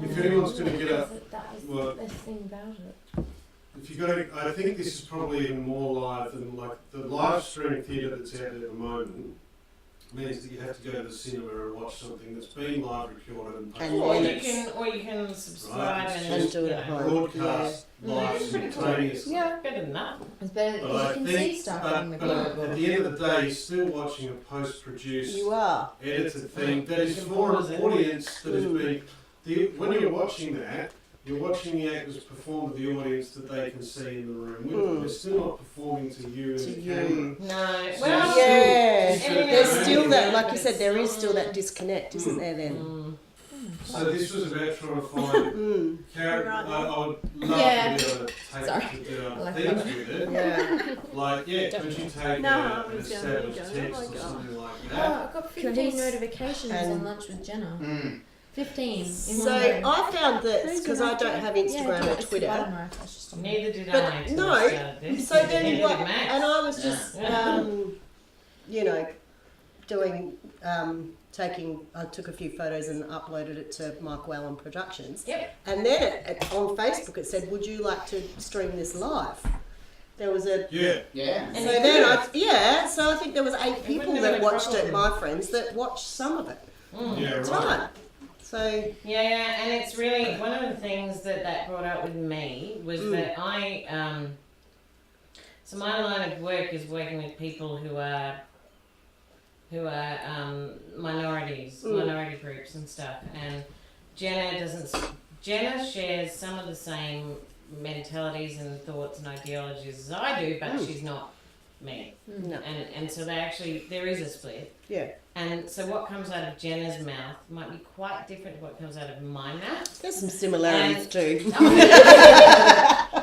if anyone's going to get up, That is well, the best thing about it. if you go, I think this is probably even more live than like the live stream theatre that's out there at the moment. Means that you have to go to the cinema and watch something that's been live recorded and And posted. Or you can subscribe Right, and And do it at home. broadcast live simultaneously. Yeah, Better than that. it's better But because I you can think, see stuff but on the at global. the end of the day, you're still watching a post-produced, You are. edited thing that is for an audience that has been. When you're watching that, you're watching the actors perform to the audience that they can see in the room. We're still not performing to you and the camera. No. So Well, Yeah, still- there's still that, like you said, there is still that disconnect, isn't there then? So this was about trying to find character. I would love Yeah. to be able to take Sorry. to do I other like things with it. Yeah. Like, could you take No, an I was gonna established go, text oh or my God. something like Oh, that? I got 15 notifications And- on lunch with Jenna. 15 in So one go. I found this, because I don't have Instagram or it's the Twitter. bottom right, that's just on there. neither did But I. till no, I started this. So then, Neither like, did Max. and I was just, Yeah. doing, I took a few photos and uploaded it to Michael Allen Productions. Yep. And then on Facebook it said, would you like to stream this live? There was a, Yeah. Yeah. so then so I think there was 8 people wouldn't have that been a watched it, problem. my friends, that watched some of it. Yeah, It's right. fine. So, Yeah, and it's really one of the things that brought up with me was that so my line of work is working with people who are minorities, minority groups and stuff, and Jenna shares some of the same mentalities and thoughts and ideologies as I do, but she's not me. no. And so there is a split. Yeah. And so what comes out of Jenna's mouth might be quite different to what comes out of my mouth. There's some similarities too.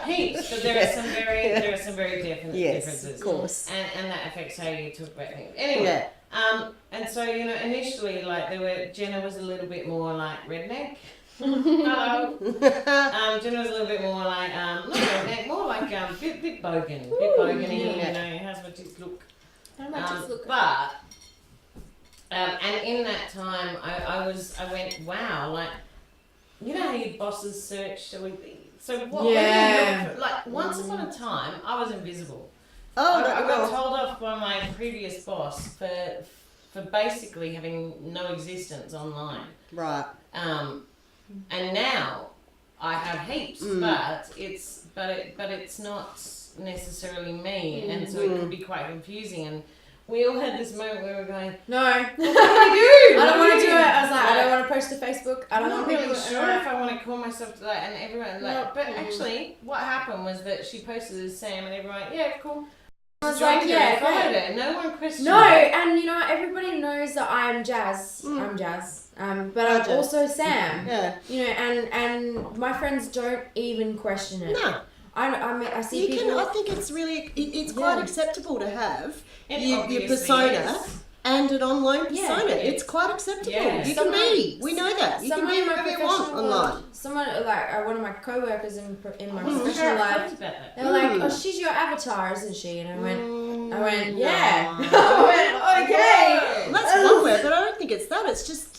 Heaps, but there are some very definite Yes, differences. of course. And that affects how you talk about things. Anyway, Yeah. and so initially Jenna was a little bit more like redneck. Hello. Jenna was a little bit more like not redneck, more like bit bogany, how's my tits look? How much it's looking? But and in that time, I went, wow, like, you know how your bosses search, so what? Yeah. Like, once upon a time, I was invisible. Oh, I no, got no. told off by my previous boss for basically having no existence online. Right. And now I have heaps, but it's not necessarily me, and so it could be quite confusing. And we all had this moment where we're going, No. what do I do? I don't want to do it. I was like, I don't want to post to Facebook. I I'm don't not want really people sure if I want to call myself to that, and everyone No. but actually, what happened was that she posted as Sam, and everyone, yeah, cool. I was like, yeah, followed great. it. No one questioned No, it. and everybody knows that I'm Jazz. I'm Jazz. But I'm Jazz. also Sam. Yeah. And my friends don't even question it. No. I see You people. can. I think it's really. It's quite acceptable to have It your obviously persona is. and an online Yeah. persona. It's quite acceptable. Yeah. You can be. We know that. You can Someone be in my whatever you want professional online. world, someone like one of my co-workers in my Sure, professional I life, thought about that. they were like, "Oh, she's your avatar, isn't she?" And I went, No. "Yeah." I went, "Okay." Well, that's one word, but I don't think it's that. It's just.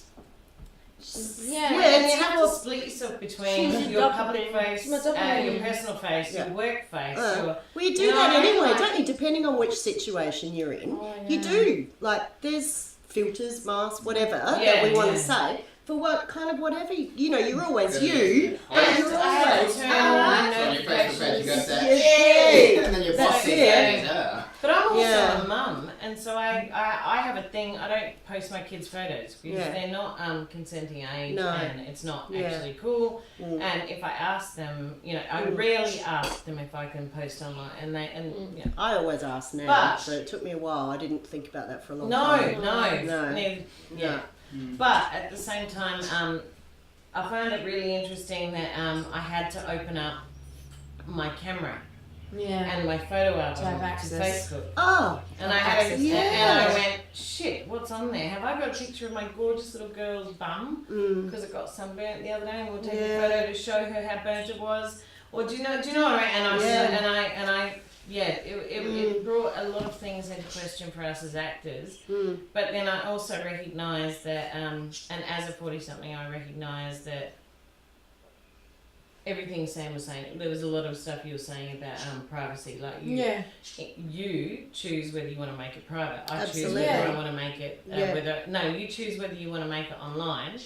Yeah. Yeah, and you have to split yourself between She's your adopted public me. face, She's adopted your me. personal face, Yeah. your work face. Well, you do No, that anyway, like- don't you? Depending on which situation you're in, Oh, you yeah. do. Like, there's filters, masks, whatever that Yeah, we want to yeah. say for what kind of whatever you're always you, I but And you're I had always. to turn on my So on your Facebook page, you got that. Yeah. And then your That's boss it. says, "Oh." But I'm also Yeah. a mum, and so I have a thing. I don't post my kids' photos because Yeah. they're not consenting age, No. and it's not Yeah. actually cool. Mm. And if I ask them, I rarely ask them if I can post online, and I always ask now, But- so it took me a while. I didn't think about that for a long no, time. no, No. yeah. But at the same time, I found it really interesting that I had to open up my camera Yeah. and my photo album have to access. Facebook. Oh, And I had Access. and I went, shit, what's on there? Have I got a picture of my gorgeous little girl's bum? Because it got sunburnt the other day, and we'll take a photo to show her how burnt it was. Or do you know what I mean? And I was, and I it brought a lot of things into question for us as actors. But then I also recognised that, and as a 40-something, I recognised that everything Sam was saying, there was a lot of stuff you were saying about privacy. Like you choose whether you want to make it private. I choose Absolutely. whether I want to make it Yeah. you choose whether you want to make it online.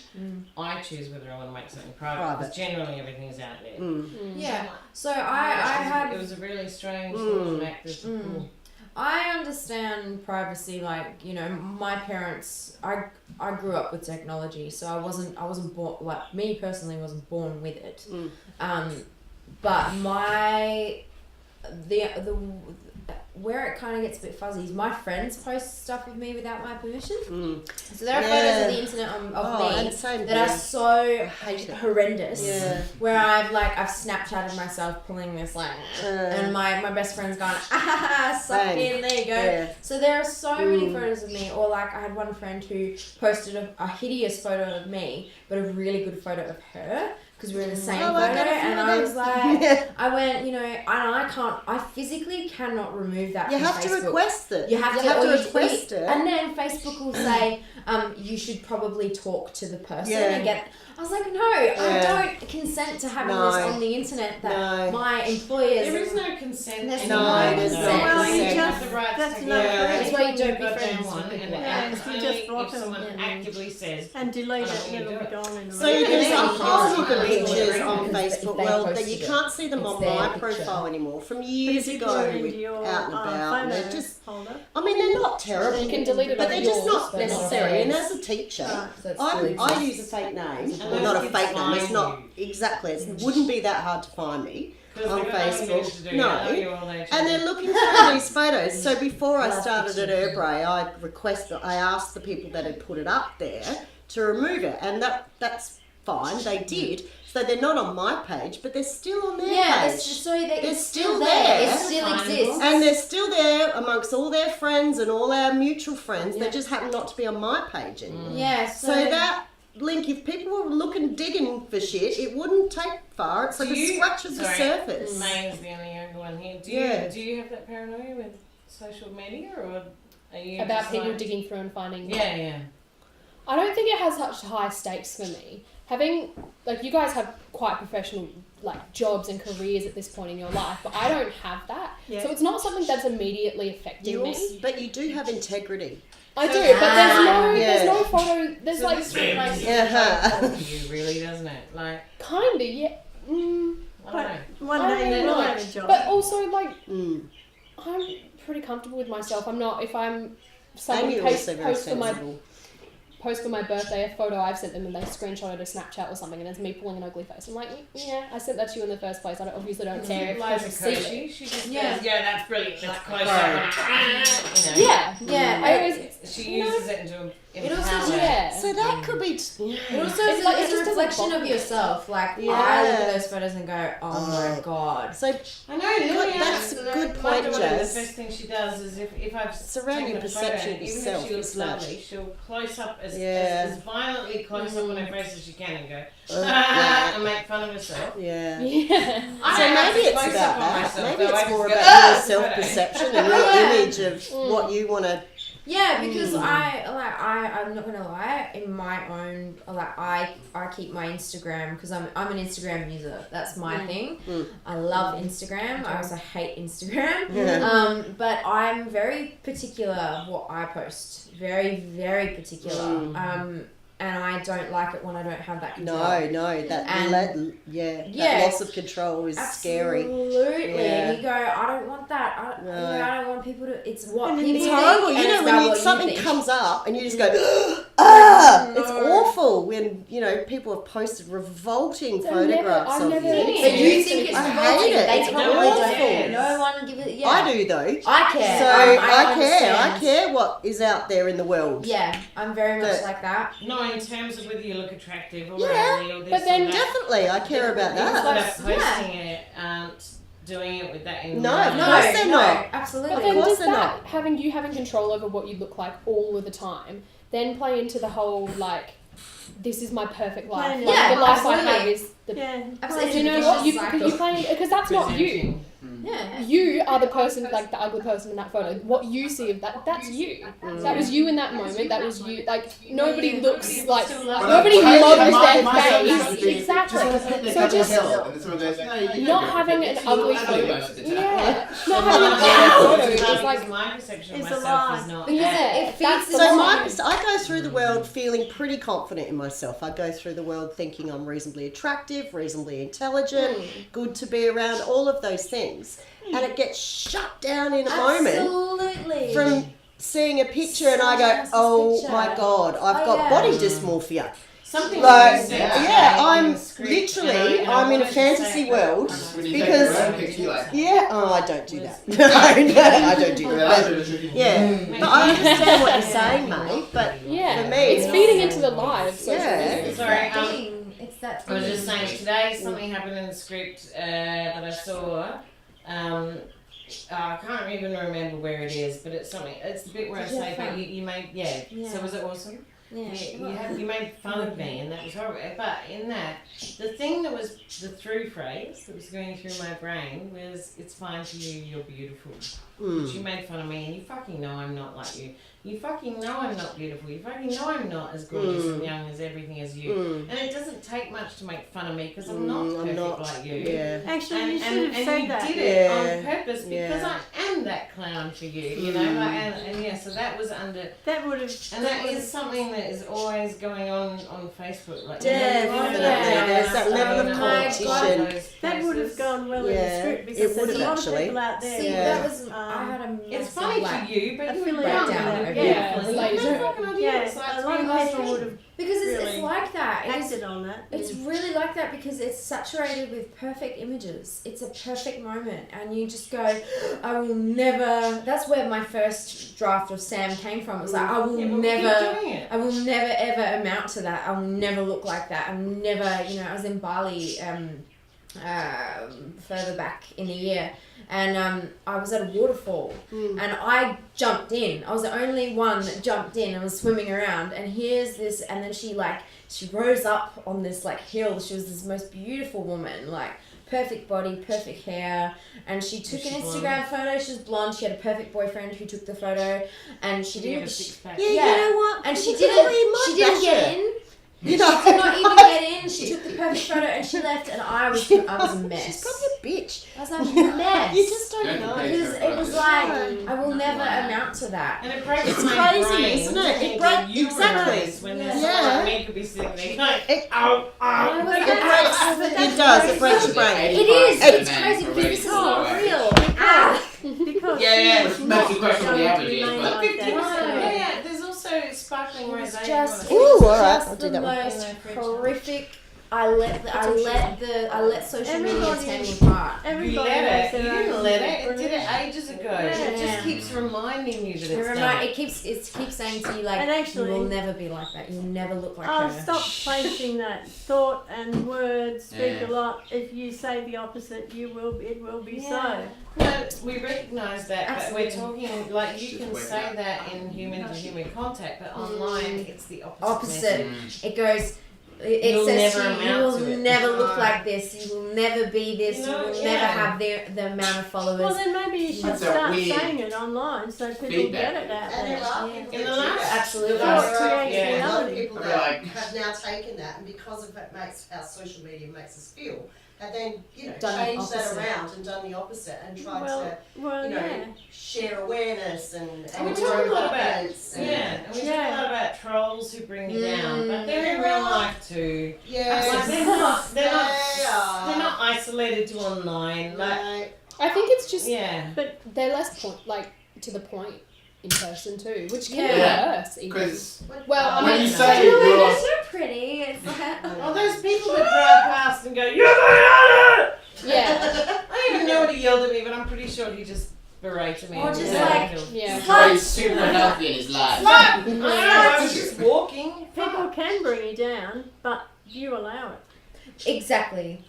I choose whether I want to make something private. Because generally everything's out there. Yeah. So It I was a really strange Mm. thing. Cool. I understand privacy. Like, you know, my parents. I grew up with technology, so I wasn't born, like, me personally wasn't born with it. But the where it kind of gets a bit fuzzy is my friends post stuff with me without my permission. So there are photos of the internet of me that are so horrendous. Where I've Snapchatted myself pulling this and my best friend's gone, suck in, there you go. So there are so many photos of me, or like I had one friend who posted a hideous photo of me, but a really good photo of her. Because we were in the same photo, and I was like, I went, you know, and I physically cannot remove that from Facebook. You have to request it. You have to request it. And then Facebook will say, you should probably talk to the person and get... I was like, no, I don't consent to having this on the internet that my employers... There is no consent. There's no consent. Well, you have the right that's to That's why you don't be goddamn friends one, with and people. it's You only just block if them. someone actively says, and delete I it, don't and it'll wanna be do it. gone in a So minute. there's a Anything whole heap else of is pictures illegal on because if Facebook they world that posted you it, can't see them it's on their my picture. profile anymore. From But years if you ago, put it into your out and about, and they're photo just... folder. I mean, they're not terrible. You can delete it but off they're just yours, not but not necessary. And theirs. as a teacher, Right. So it still I exists. use a fake name. And Well, those not a kids fake name. It's find not you. exactly. It wouldn't be that hard to find me on Facebook. No. And they're looking through these photos. So before I started at Erbray, I asked the people that had put it up there to remove it, and that's fine. They did. So they're not on my page, but they're still on their page. They're still there. It still exists. And they're still there amongst all their friends and all our mutual friends. They just happen not to be on my page anymore. Yeah, So that link, if people were looking, digging for shit, it wouldn't take far. It's like a scratch of the surface. May is the only younger one here. Do you have that paranoia with social media, or are you About just people like, digging through and finding... Yeah. I don't think it has such high stakes for me. Having, like, you guys have quite professional, like, jobs and careers at this point in your life, but I don't have that. Yeah. So it's not something that's immediately affecting me. But you do have integrity. I do, but there's no photo, there's So like... this replaces you, really, doesn't it? Like, Kinda, yeah. I don't know. One I day don't you will know. have a job. But also, like, I'm pretty comfortable with myself. I'm not, if I'm... Somebody And you're also very sensible. post for my birthday a photo I've sent them and they screenshotted a Snapchat or something and it's me pulling an ugly face. I'm like, yeah, I sent that to you in the first place. I obviously don't care if Liza people see it. Koshy, she just goes, that's brilliant. That's close up. Yeah. I always, She uses it to It also empower. So that could be... It also It's is like- it's it a just reflection doesn't of yourself. Like, Yeah. I look at those photos and go, oh my god. So I know, that's a good my point, daughter, Jazz. The first thing she does is if I've Surround taken your a perception photo, of even yourself, if she looks isn't it? lovely, she'll close up as Yeah. violently close up on her face as she can and go, yeah. and make fun of herself. Yeah. yeah. I So don't have maybe to it's close about up on that. myself, Maybe though. I it's more just go, about your photo." self-perception and your image of what you want to... Yeah, because I'm not gonna lie. In my own, I keep my Instagram because I'm an Instagram user. That's my thing. I love Instagram. I also hate Instagram. But I'm very particular what I post. Very, very particular. And I don't like it when I don't have that control. No, that loss of control is scary. Absolutely. Yeah. And you go, I don't want that. I don't want people to. It's what And people It's think. horrible. and You know, it's when about what something you think. comes up and you just go, it's awful when, people have posted revolting photographs I've of never- you. But you think it's I revolting. hate it. They It's probably awful. don't. No one gives it. Yeah. I do though. I care. So I care. I understand. care what is out there in the world. Yeah, I'm very much But- like that. No, in terms of whether you look attractive or Yeah, ugly or this but then or that. Definitely, I care about People that. that are posting it aren't doing it with that in No, mind. Of course they're not. Absolutely. But then course does they're that, having control over what you look like all of the time, then play into the whole, like, this is my perfect life. Like, Yeah, the life I absolutely. have is the... Yeah. Absolutely. Do you know what? You play... Because that's not you. Yeah. You are the person, like the ugly person in that photo. What you see of that, that's you. That was you in that moment. That was you. Like, nobody looks like... Nobody models their face. Exactly. So just not having an ugly photo. Yeah. Not having an ugly photo is like... my perception of It's a myself lie. is not. Yeah. It feeds That's the the So lie. I go through the world feeling pretty confident in myself. I go through the world thinking I'm reasonably attractive, reasonably intelligent, good to be around, all of those things. things, and it gets shut down in a moment Absolutely. from seeing a picture, and I go, oh my God, I've got body dysmorphia. Something Like, like I'm literally, I'm in a fantasy world because, I don't do that. No, I don't do that. But, but I understand what you're saying, mate. But for me, it's feeding into the lives. Sorry, It's that I was just saying today something happened in the script that I saw. I can't even remember where it is, but it's something. It's the bit where I say, "But you made, So was it awesome? Yeah. You made fun of me, and that was horrible. But in that, the thing that was the through phrase that was going through my brain was, "It's fine for you. You're beautiful." But you made fun of me, and you fucking know I'm not like you. You fucking know I'm not beautiful. You fucking know I'm not as gorgeous and young as everything as you. And it doesn't take much to make fun of me because I'm not perfect like you. Yeah. Actually, you should have said that. And you did it on purpose because I am that clown for you, you know. Like, so that was under. That would have. And that is something that is always going on Facebook. Like, Definitely. There's that level of competition. That would have gone well in the script because there's a lot of people out there. See, that was. I had a massive, it's funny for you, but you would breakdown. Yeah, a lot of people would have. Because it's like that. Acted on that. It's really like that because it's saturated with perfect images. It's a perfect moment, and you just go, I will never. That's where my first draft of Sam came from. It was like, I will never ever amount to that. I will never look like that. I'm never, I was in Bali further back in the year. And I was at a waterfall and I jumped in. I was the only one that jumped in and was swimming around. And here's this, and then she rose up on this hill. She was this most beautiful woman, perfect body, perfect hair. And she took an Instagram photo. She was blonde. She had a perfect boyfriend who took the photo. And she didn't. You know what? And she didn't get in. She did not even get in. She took the perfect photo and she left, and I was a mess. She's probably a bitch. I was a mess. You just don't know. Because it was I will never amount to that. And it breaks it's my crazy, brain. isn't it? It breaks exactly. When there's someone like me could be sitting there It It does. It breaks your brain. It is. It's crazy because this is not real. Because Which makes you question the averages, but there's also sparkling rosé. Just, Ooh, all right. I'll just do the that one. most horrific. I let social media tear me apart. everybody You has their didn't own let it. It brilliant- did it ages ago. It just keeps reminding you that it's done. It keeps saying to you And actually- you will never be like that. You'll never look like Oh, her. stop placing that thought and words speak Yeah. a lot. If you say the opposite, it will be so. Well, we recognise that, but we're Absolutely. talking you can say that in human-to-human contact, but online it's the opposite. Opposite. message. It goes. It You'll says never to you, you amount will to it. never look like this. You will never be this. You will Yeah. never have the amount of followers. Well, then maybe you should That's a start weird saying it online so people feedback. get it out And there. there are people In the that do last, that. absolutely. There are Creates a lot of reality. people I'd be that like- have now taken that, and because of it makes how social media makes us feel, have then Done the changed that opposite. around and done the opposite and tried Well, to yeah. share awareness and we grow talk a lot about confidence and- and we talk a lot about trolls who bring you down, but they're in Mm. real life too. Yes. Like they're not isolated to online. Like No. I think it's just yeah. they're less to the point in person too, which can Yeah. be worse even. because Well, I when mean, you say you're so pretty. It's like, Well, those people that drive past and go, "You're the yeah, I don't even know what he yelled at me, but I'm pretty sure he just berated me. Or just yeah. he's super healthy in his life. I don't know, I was just walking. People can bring you down, but you allow it. Exactly.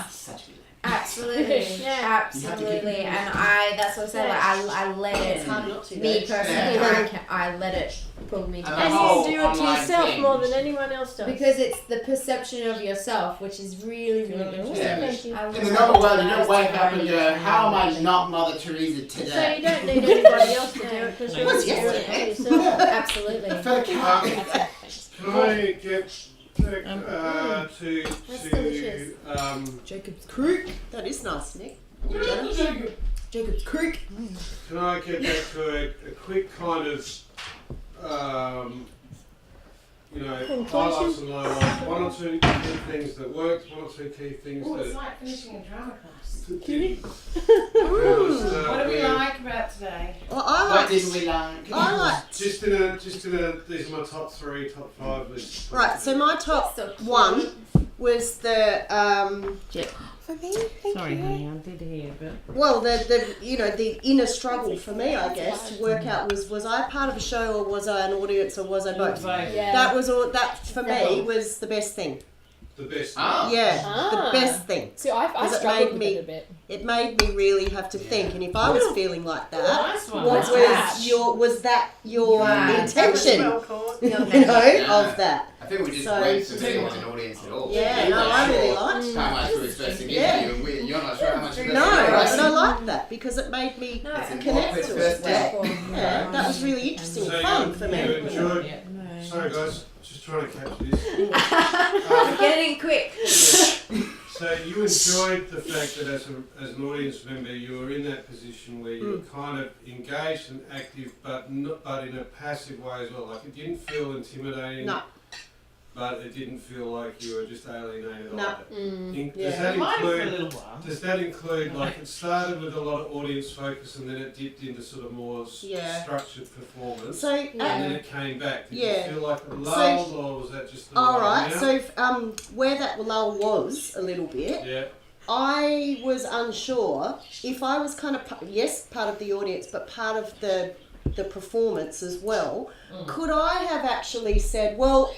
Such a Absolutely. Yeah. Absolutely. And that's what I said. I let It's it. hard not to. Me though. personally, Yeah. I let it pull me And down. the And whole you do it to online yourself thing. more than anyone else does. Because it's the perception of yourself, which is really, really interesting. Yeah. Thank you. I was In the normal world, you I don't was wake up and already go, how am I trying not Mother Teresa So you today? don't need anybody else to do it because It you're was doing it yesterday. for yourself. Absolutely. For the car. Can I get That's delicious. Jacob's Creek. That is nice, Nick. Jacob's Creek. Can I get back to a quick kind of you know, highlights and lowlights, one or two key things that worked, one or two key things Oh, it's that. like finishing a drama class. What What do we like about today? Well, I What like. didn't we like? I like. Just in a, these are my top 3, top 5 lists. Right. So my top one was the For me, thank Sorry, you. honey, I did hear, but well, the you know, the inner struggle for me, I guess, to work out was I part of a show or was I an audience or was I both? Yeah. That was all. That for me was the best thing. The best. Ah. Yeah, the best thing. See, I Because it struggled made with me- it a bit. It made me really have to think, and if I was feeling like that, nice one. was that your intention? Well caught. You know, Yeah. of that. I think we just So- went to being an audience at all. Yeah, We're no, not I really sure liked how much we're expecting to Yeah. give you, and you're not sure how much you're No, going to and I liked that because it made me It's an connect awkward to first it. step. Yeah, that was really interesting and fun for you me. enjoyed. Yeah, no. Sorry guys, just trying to capture this. Get it in quick. So you enjoyed the fact that as an audience member, you were in that position where you were kind of engaged and active, but in a passive way as well. Like it didn't feel intimidating. No. But it didn't feel like you were just alienated. No. Does Yeah. that Mine for a include? little while. Does that include like it started with a lot of audience focus and then it dipped into sort of more Yeah. structured performance? So, And then it came back. Did Yeah. you feel like a lull, or was that just the all right right. So, where that lull was a little bit, Yeah. I was unsure if I was kind of part of the audience, but part of the performance as well. Could I have actually said, well,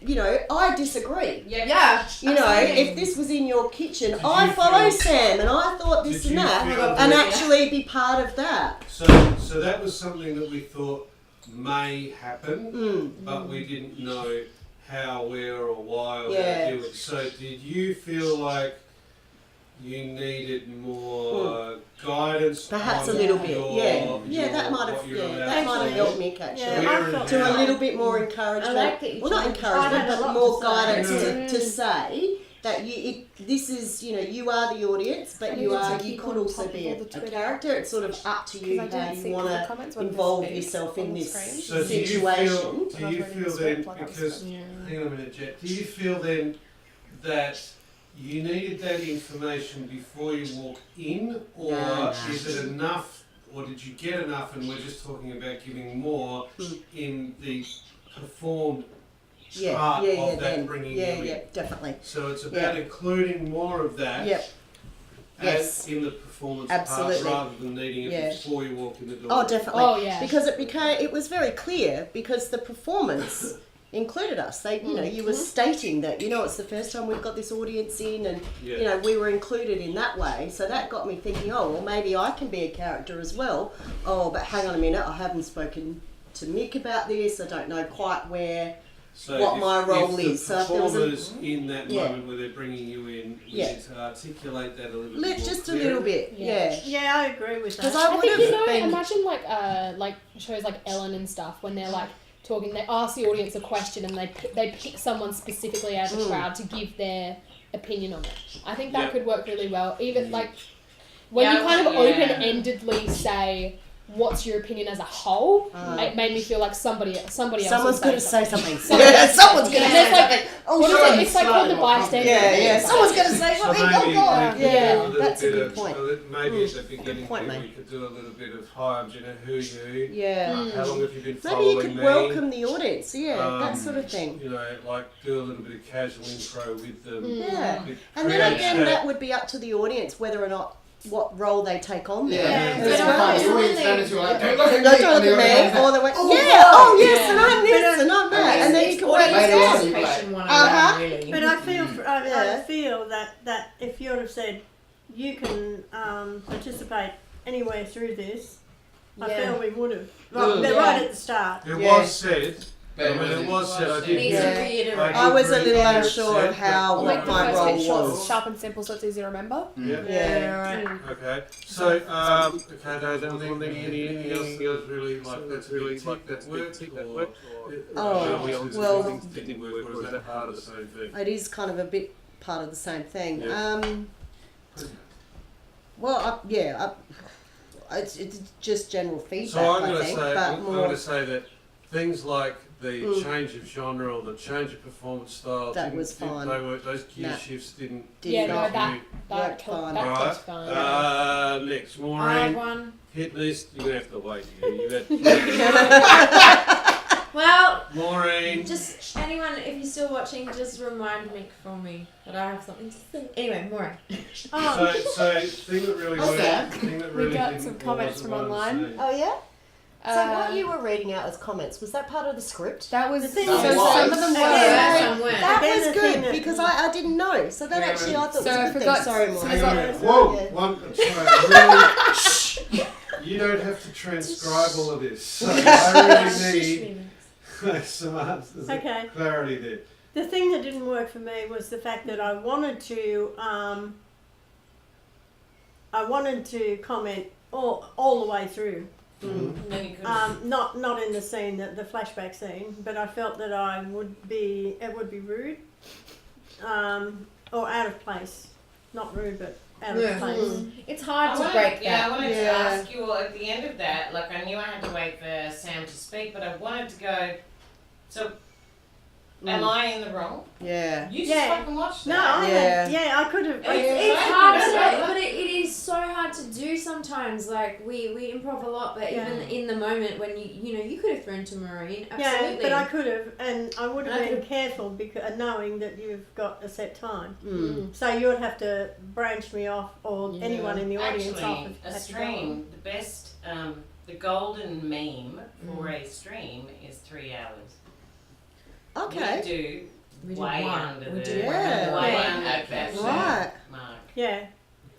you know, I disagree. Yeah. You know, if this was in your kitchen, Did I you follow feel- Sam and I thought this Did and you that, feel and that- actually be part of that. So that was something that we thought may happen, but we didn't know how, where, or why, or how Yeah. to do it. So did you feel like you needed more guidance? Perhaps a on little bit, your- yeah, that might what have, you're allowed that might to have do? helped me catch Yeah, it. I Where felt and To a how? little bit more encouragement. I like that you well, not changed. encouragement, I had a but lot more to say. guidance Yeah. to say that this is, you know, you are the audience, but you could also be a character. It's sort of up to you how you want to involve yourself in this So do you situation. feel then, because, hang on a minute, Jet, do you feel then that you needed that information before you walk in, or No. is it enough, or did you get enough and we're just talking about giving more in the performed part of that then. bringing Yeah, you in? yeah, definitely. So it's about including more of that Yep. as Yes. in the performance Absolutely. part rather than needing it Yeah. before you walk in the door. Oh, definitely. Oh, yeah. Because it was very clear because the performance included us. They, you know, you were stating that, you know, it's the first time we've got this audience in, and Yeah. you know, we were included in that way. So that got me thinking, oh, well, maybe I can be a character as well. Oh, but hang on a minute, I haven't spoken to Mick about this. I don't know quite where. So what if, my role if is. the So if there was a- performers in that Yeah. moment where they're bringing you in, we Yeah. need to articulate that a little bit more Just a clearly. little bit, yeah. Yeah, I agree with Because that. I I would think, you know, have been. imagine like shows like Ellen and stuff when they're like talking, they ask the audience a question and they pick someone specifically out of the crowd to give their opinion on it. I think that Yeah. could work really well. Even like when Yeah, you kind of yeah. open-endedly say, "What's your opinion as a whole?" It made me feel like somebody else. Someone's going to say something. Someone- Yeah, someone's going to And say it's like, something. Oh, what is sure. it? It's like called the bystander. Yeah, effect. yeah. Someone's going to say So something. maybe Oh, God. we could Yeah, do a little that's a bit good of, point. maybe at the beginning point, we mate. could do a little bit of, hi, I'm Jenna, who are you? Yeah. How long have you been Maybe following you could me? welcome the audience. Yeah, that Um, sort of thing. You know, like do a little bit of casual intro with them. Yeah. It And then creates again, that would be up to the audience whether or not what role they take on there. Yeah, as it's well. fine. The audience members who are like, don't look at me. Don't look and the at me, audience or they went, oh, yeah, wow. oh yes, Yeah. and I'm this, and I'm that, and then you can work it Later out. on, you like, Uh-huh. Really. But I feel, I Yeah. feel that if you would have said you can participate anywhere through this, I Yeah. feel we would have. Mm. They're Yeah. right at the start. It Yeah. was said, but I mean, it was said, I did Needs Yeah. to reiterate. I was a agree little with unsure that, of how but- Like what the my first role bit short, was. sharp and simple, so it's easy to remember. Yeah. Yeah. Okay. So, okay, Dave, anything else that really like that's really like that work Oh, well- didn't work, or is that part of the same thing? It is kind of a bit part of the same thing. Yeah. Well, it's just general feedback, So I'm I going to think, say, but I'm going more. to say that things like the change of genre or the change of performance style. That was fine. Those gear Nah. shifts didn't. Yeah, no, affect you. that fine. was Right. fine. Next, I Maureen. have one. Hit list. You're gonna have to wait. You Well, Maureen. just anyone, if you're still watching, just remind Mick from me that I have something to say. Anyway, Maureen. So thing that really worked. Thing that really got didn't some comments was from what I'm online. saying. Oh yeah. So what Uh, you were reading out as comments, was that part of the script? That was thing so is- some of them were. Yeah, some were. That Again, was the thing good that- because I didn't know. So that Yeah, actually I thought so I was a good forgot- thing. Sorry, so Maureen. there's Hang like- on. Yeah. One, sorry, really, you don't have to transcribe all of this. So I really need some answers. Okay. Clarity there. The thing that didn't work for me was the fact that I wanted to comment all the way through. And then you could Not in the scene, the flashback scene, but I felt that it would be rude, or out of place. Not rude, but out of place. It's hard to I break that. wanted to Yeah. ask you all at the end of that, like I knew I had to wait for Sam to speak, but I wanted to go, so am I in the wrong? Yeah. You just Yeah. fucking watched No, that. I could have. It's hard to, but it is so hard to do sometimes. Like we improv a lot, but Yeah. even in the moment when you could have thrown to Maureen, Yeah, absolutely. but I could have, and I would have And I been could've- careful because knowing that you've got a set time. Mm. So you would have to branch me off, or Yeah. anyone in the audience off. Actually, if a had to go on. stream, the best, the golden meme for a stream is 3 hours. Okay. We do do way one. under We the do one. way Yeah. under that Right. mark. Yeah.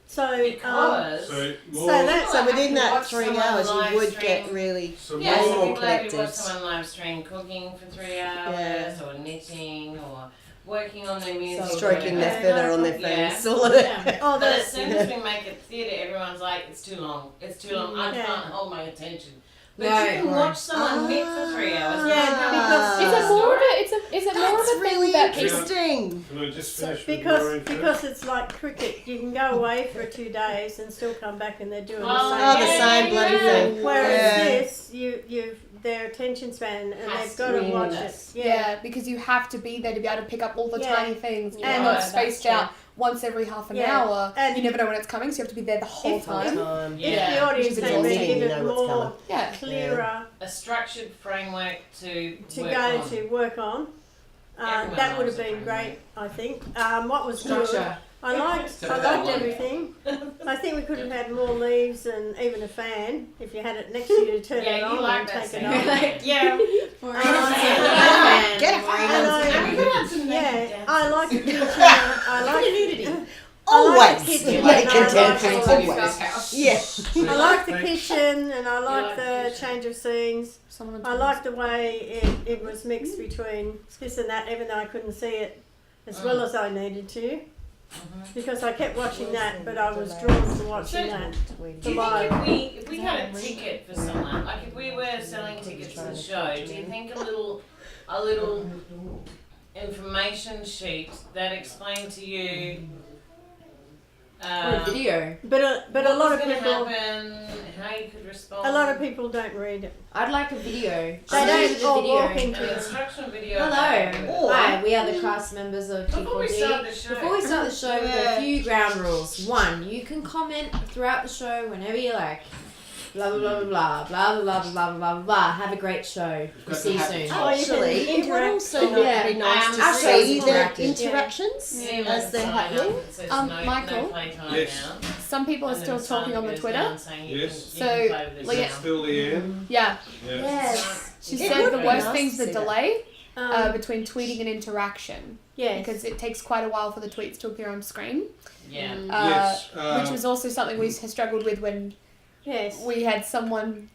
So Because So within that watch 3 someone hours, you live would stream. get really Yeah, so more people have you watch connected. someone live stream cooking for 3 hours, Yeah. or knitting, or working on their music, Stroking their whatever. feather on their Yeah. face. All of it. Oh, But as that's soon as we make it theatre, everyone's like, it's too long. It's too long. I Yeah. can't hold my attention. But No. you can watch someone knit for 3 hours. Yeah, Ah. because- Is it more of a? Is it more of That's a thing really that people? interesting. Can I just finish with Maureen because first? it's like cricket. You can go away for 2 days and still come back and they're doing Oh, Oh, the the same. same bloody thing. Whereas Yeah. this, you've their attention span and Has they've got to to be watch with it. us. Yeah, because you have to be there to be able to pick up all the Yeah. tiny things, Yeah, and not that's spaced true. out once every half an Yeah. hour. And- You never know when it's coming, so you have to be there the whole If- time. Time. Yeah. If the audience Which is can exhausting. give You it know what's more coming. Yeah. clearer A structured framework to to work go on. to work on, Everyone that would loves have a been framework. great. I think. What was good? Structure. I liked everything. I think we could have had more leaves and even a fan if you had it next to you to turn it Yeah, you on like and that take it sound. off. Yeah. Get it. And I like the kitchen. I like Always kitchen make and I content. like- Always. Yeah. I like the kitchen and I You like like the the kitchen. change of scenes. Someone I like the way it was mixed between this and that, even though I couldn't see it as well as I needed to. Because I kept watching that, but I was drawn to watching that. Do you think if we had a ticket for someone, like if we were selling tickets to the show, do you think a little information sheet that explained to you Or a video. But a what lot was of going to people, happen, how you could respond? a lot of people don't read it. I'd like a video. They Just don't the all walk video. into An it. instructional video. Hello. Or- Hi, we are the cast members of Before we T4D. start the show. Before we start the show, we've got Yeah. a few ground rules. One, you can comment throughout the show whenever you like. Blah blah blah blah blah blah blah blah blah blah blah. Have a great show. We'll see you soon. Actually, it would also Yeah. be nice to Our show's see the interactive. interactions Yeah, as they're sign up happening. that says Michael? no playtime Yes. now. Some people are And then still the sign talking on the goes Twitter. down saying you Yes. can So, play with this Leah- now. Still Leanne? Yeah, Yeah. Yes. she It said would the be worst nice thing's to the see that. delay Um, between tweeting and interaction, yes. because it takes quite a while for the tweets to appear on screen. Yeah. Yes. Which was also something we struggled with when Yes. we had someone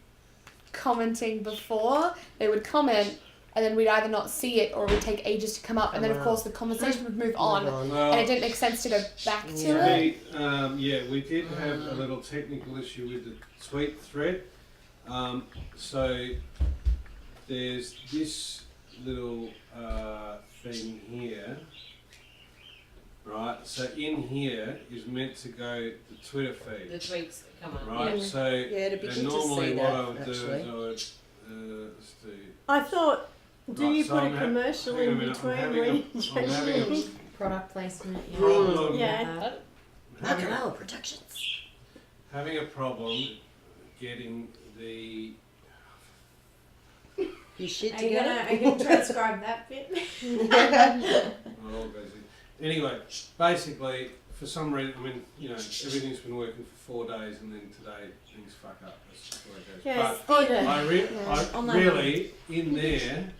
commenting before. They would comment, and then we'd either not see it or it would take ages to come up, and then of Wow. course the conversation would move on, Well, and it didn't make sense to go back to Yeah. it. we did have a little technical issue with the tweet thread. So there's this little thing here, right? So in here is meant to go the Twitter feed, The tweets that come on. right? Yeah. So Yeah, it'd be good to normally see what that, I would do actually. is I would let's do. I thought Do you so put I'm a ha- commercial hang on a in minute, between I'm where having you a, I'm having a Product placement. Yeah. problem. Yeah. Rock and roll productions. Having a problem getting the. You shit Are you together. gonna transcribe that bit? Oh, anyway, basically, for some reason, I mean, you know, everything's been working for 4 days, and then today things fuck up. That's just the way it goes. Yes. But I Online. really, in there,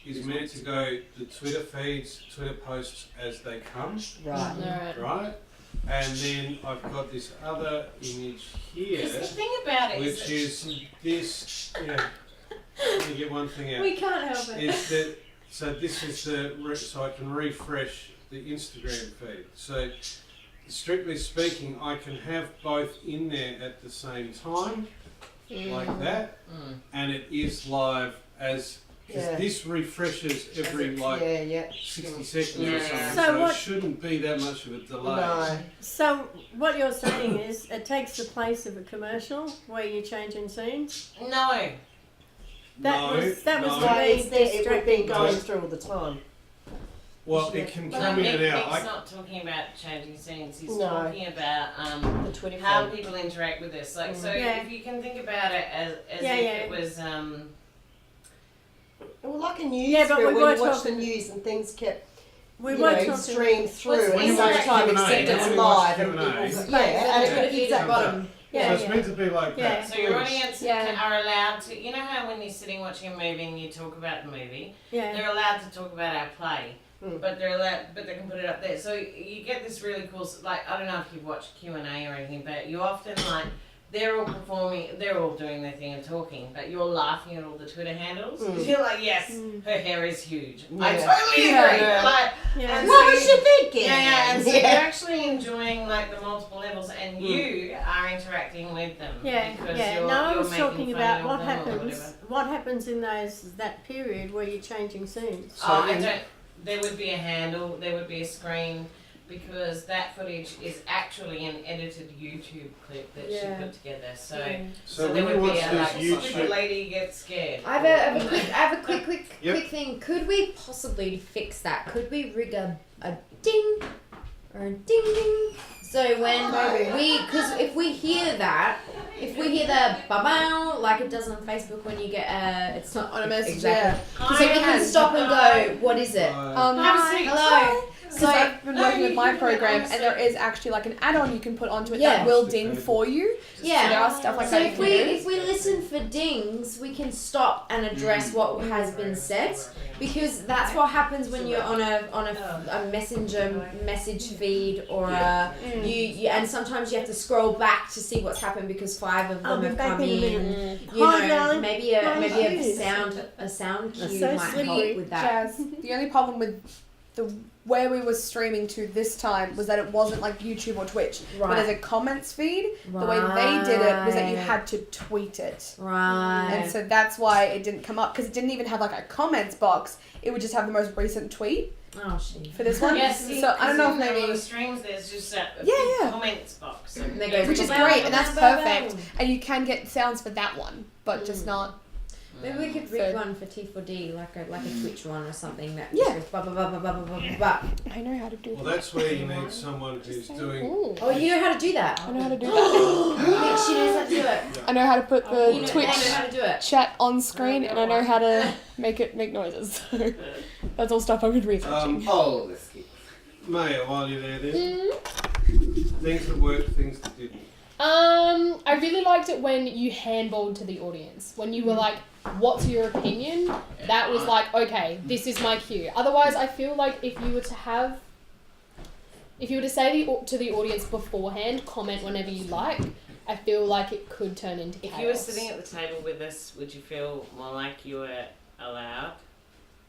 is meant to go the Twitter feeds, Twitter posts as they come, Right. right? And then I've got this other image here, Because the thing about it which is this. Yeah, let me get one thing out. We can't help it. Is that so? This is so I can refresh the Instagram feed. So, strictly speaking, I can have both in there at the same time, like that, and it is live as. Yeah. This refreshes every like Yeah. 60 seconds or Yeah. something, So so what- it shouldn't be that much of a delay. No. So what you're saying is it takes the place of a commercial where you're changing scenes? no. That was So really it's there, it would be distracting. going through all the time. Well, it can Well, come in and out. Nick's not talking about changing scenes. He's No. talking about The Twitter how feed. people interact with this. Like, so Yeah. if you can think about it as Yeah, if yeah. it was Well, like a news Yeah, but reel we when were you watch the talking- news and things kept We were talking. streamed through What's and Instagram? most time Q&A, except when it's we live watch and Q&A, people, Yeah, and Twitter it feed keeps at that bottom. bottom. Yeah, So it's meant to be like Yeah. that. so your audience Yeah. are allowed to. You know how when you're sitting watching a movie and you talk about the movie, Yeah. they're allowed to talk about our play. Mm. But they can put it up there. So you get this really cool, like, I don't know if you've watched Q&A or anything, but you often, like, they're all performing, they're all doing their thing and talking, but you're laughing at all the Twitter handles. You're like, yes, her hair is huge. I Yeah. totally agree. Yeah. Like, Yeah. and What so was you thinking? yeah, and so you're actually enjoying, like, the multiple levels, and you are interacting with them. Yeah, because yeah. You're, No, I you're was making talking fun about of what them or happens. whatever. What happens in that period where you're changing scenes? So Oh, I in- don't. There would be a handle. There would be a screen, because that footage is actually an edited YouTube clip that she Yeah. put together. So, Yeah. So there when you would be watch a this like, stupid YouTube, lady gets scared. I have a quick Yep. thing. Could we possibly fix that? Could we rig a ding or a ding ding? So when because if we hear that, if we hear the ba-bow, like it does on Facebook when you get it's not On a message, exactly. Hi, So we can stop and go, what is it? uh, Have a seat. Hello. So I've been working with my program, and there is actually like an add-on you can put onto it Yeah. that will ding for you. Yeah. So there are stuff like So that if you we can do. if we listen for dings, we can stop and address what has been said, because that's what happens when you're on a messenger message feed or you and sometimes you have to scroll back to see what's happened because 5 of I'll them be have back come in a in. minute. You Hi, know, darling. maybe a Nice sound cue so might help slippery. with that. Jazz, the only problem with the where we were streaming to this time was that it wasn't like YouTube or Twitch, but as a comments feed. The way they did it was that you had to tweet it. Right. And so that's why it didn't come up, because it didn't even have like a comments box. It would just have the most recent tweet Oh shit. for this one. Yes, see, So I don't know if on the maybe, streams there's just a Yeah. comments box. And they go which is ba-bow, great, and that's ba-bow, perfect. ba-bow. And you can get sounds for that one, but just not. Maybe we could rig So- one for T4D, like a Twitch one or something that Yeah. just goes ba ba ba ba ba ba ba ba. I know how to do well, that. that's where you need someone who's doing. Ooh. Oh, you know how to do that? I know how to do that. She knows how to do it. I know how to put You the know Twitch how to do it. chat on screen, and I know how to make noises. So that's all stuff I would researching. Oh, this kid. Maya, while you're there, then things that worked, things that didn't. I really liked it when you handballed to the audience. When you were like, what's your opinion? That was like, okay, this is my cue. Otherwise, I feel like if you were to say to the audience beforehand, comment whenever you like, I feel like it could turn into chaos. If you were sitting at the table with us, would you feel more like you were allowed?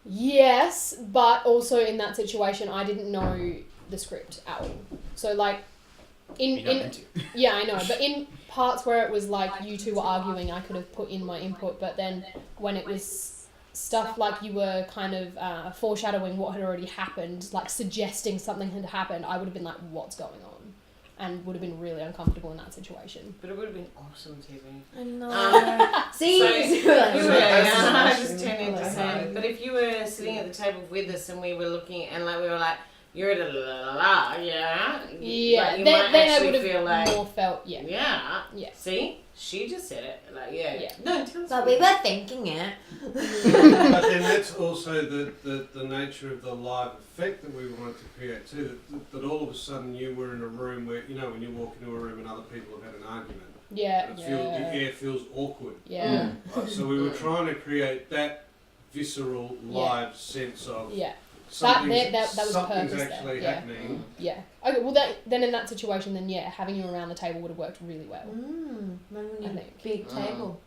Yes, but also in that situation, I didn't know the script at all. So like, yeah, I know, but in parts where it was like you two were arguing, I could have put in my input, but then when it was stuff like you were kind of foreshadowing what had already happened, like suggesting something had happened, I would have been like, what's going on? and would have been really uncomfortable in that situation. But it would have been awesome TV. I know. See, So if you were, I That's just turned into Sam. But if you were sitting at the table with us and we were looking and like we were like, you're at a la la la, yeah. Yeah, Like, you then might I actually would have feel like, more felt, yeah. yeah. See, she just said it. Like, yeah. No, tell us. But we were thinking it. But then that's also the nature of the live effect that we wanted to create too. That all of a sudden you were in a room where, you know, when you walk into a room and other people have had an argument, Yeah. and the air feels awkward. Yeah. Right? So we were trying to create that visceral live sense of That was something's purpose actually there. happening. Yeah. Okay. Well, then in that situation, then having you around the table would have worked really well. Maybe we I need a think. big table.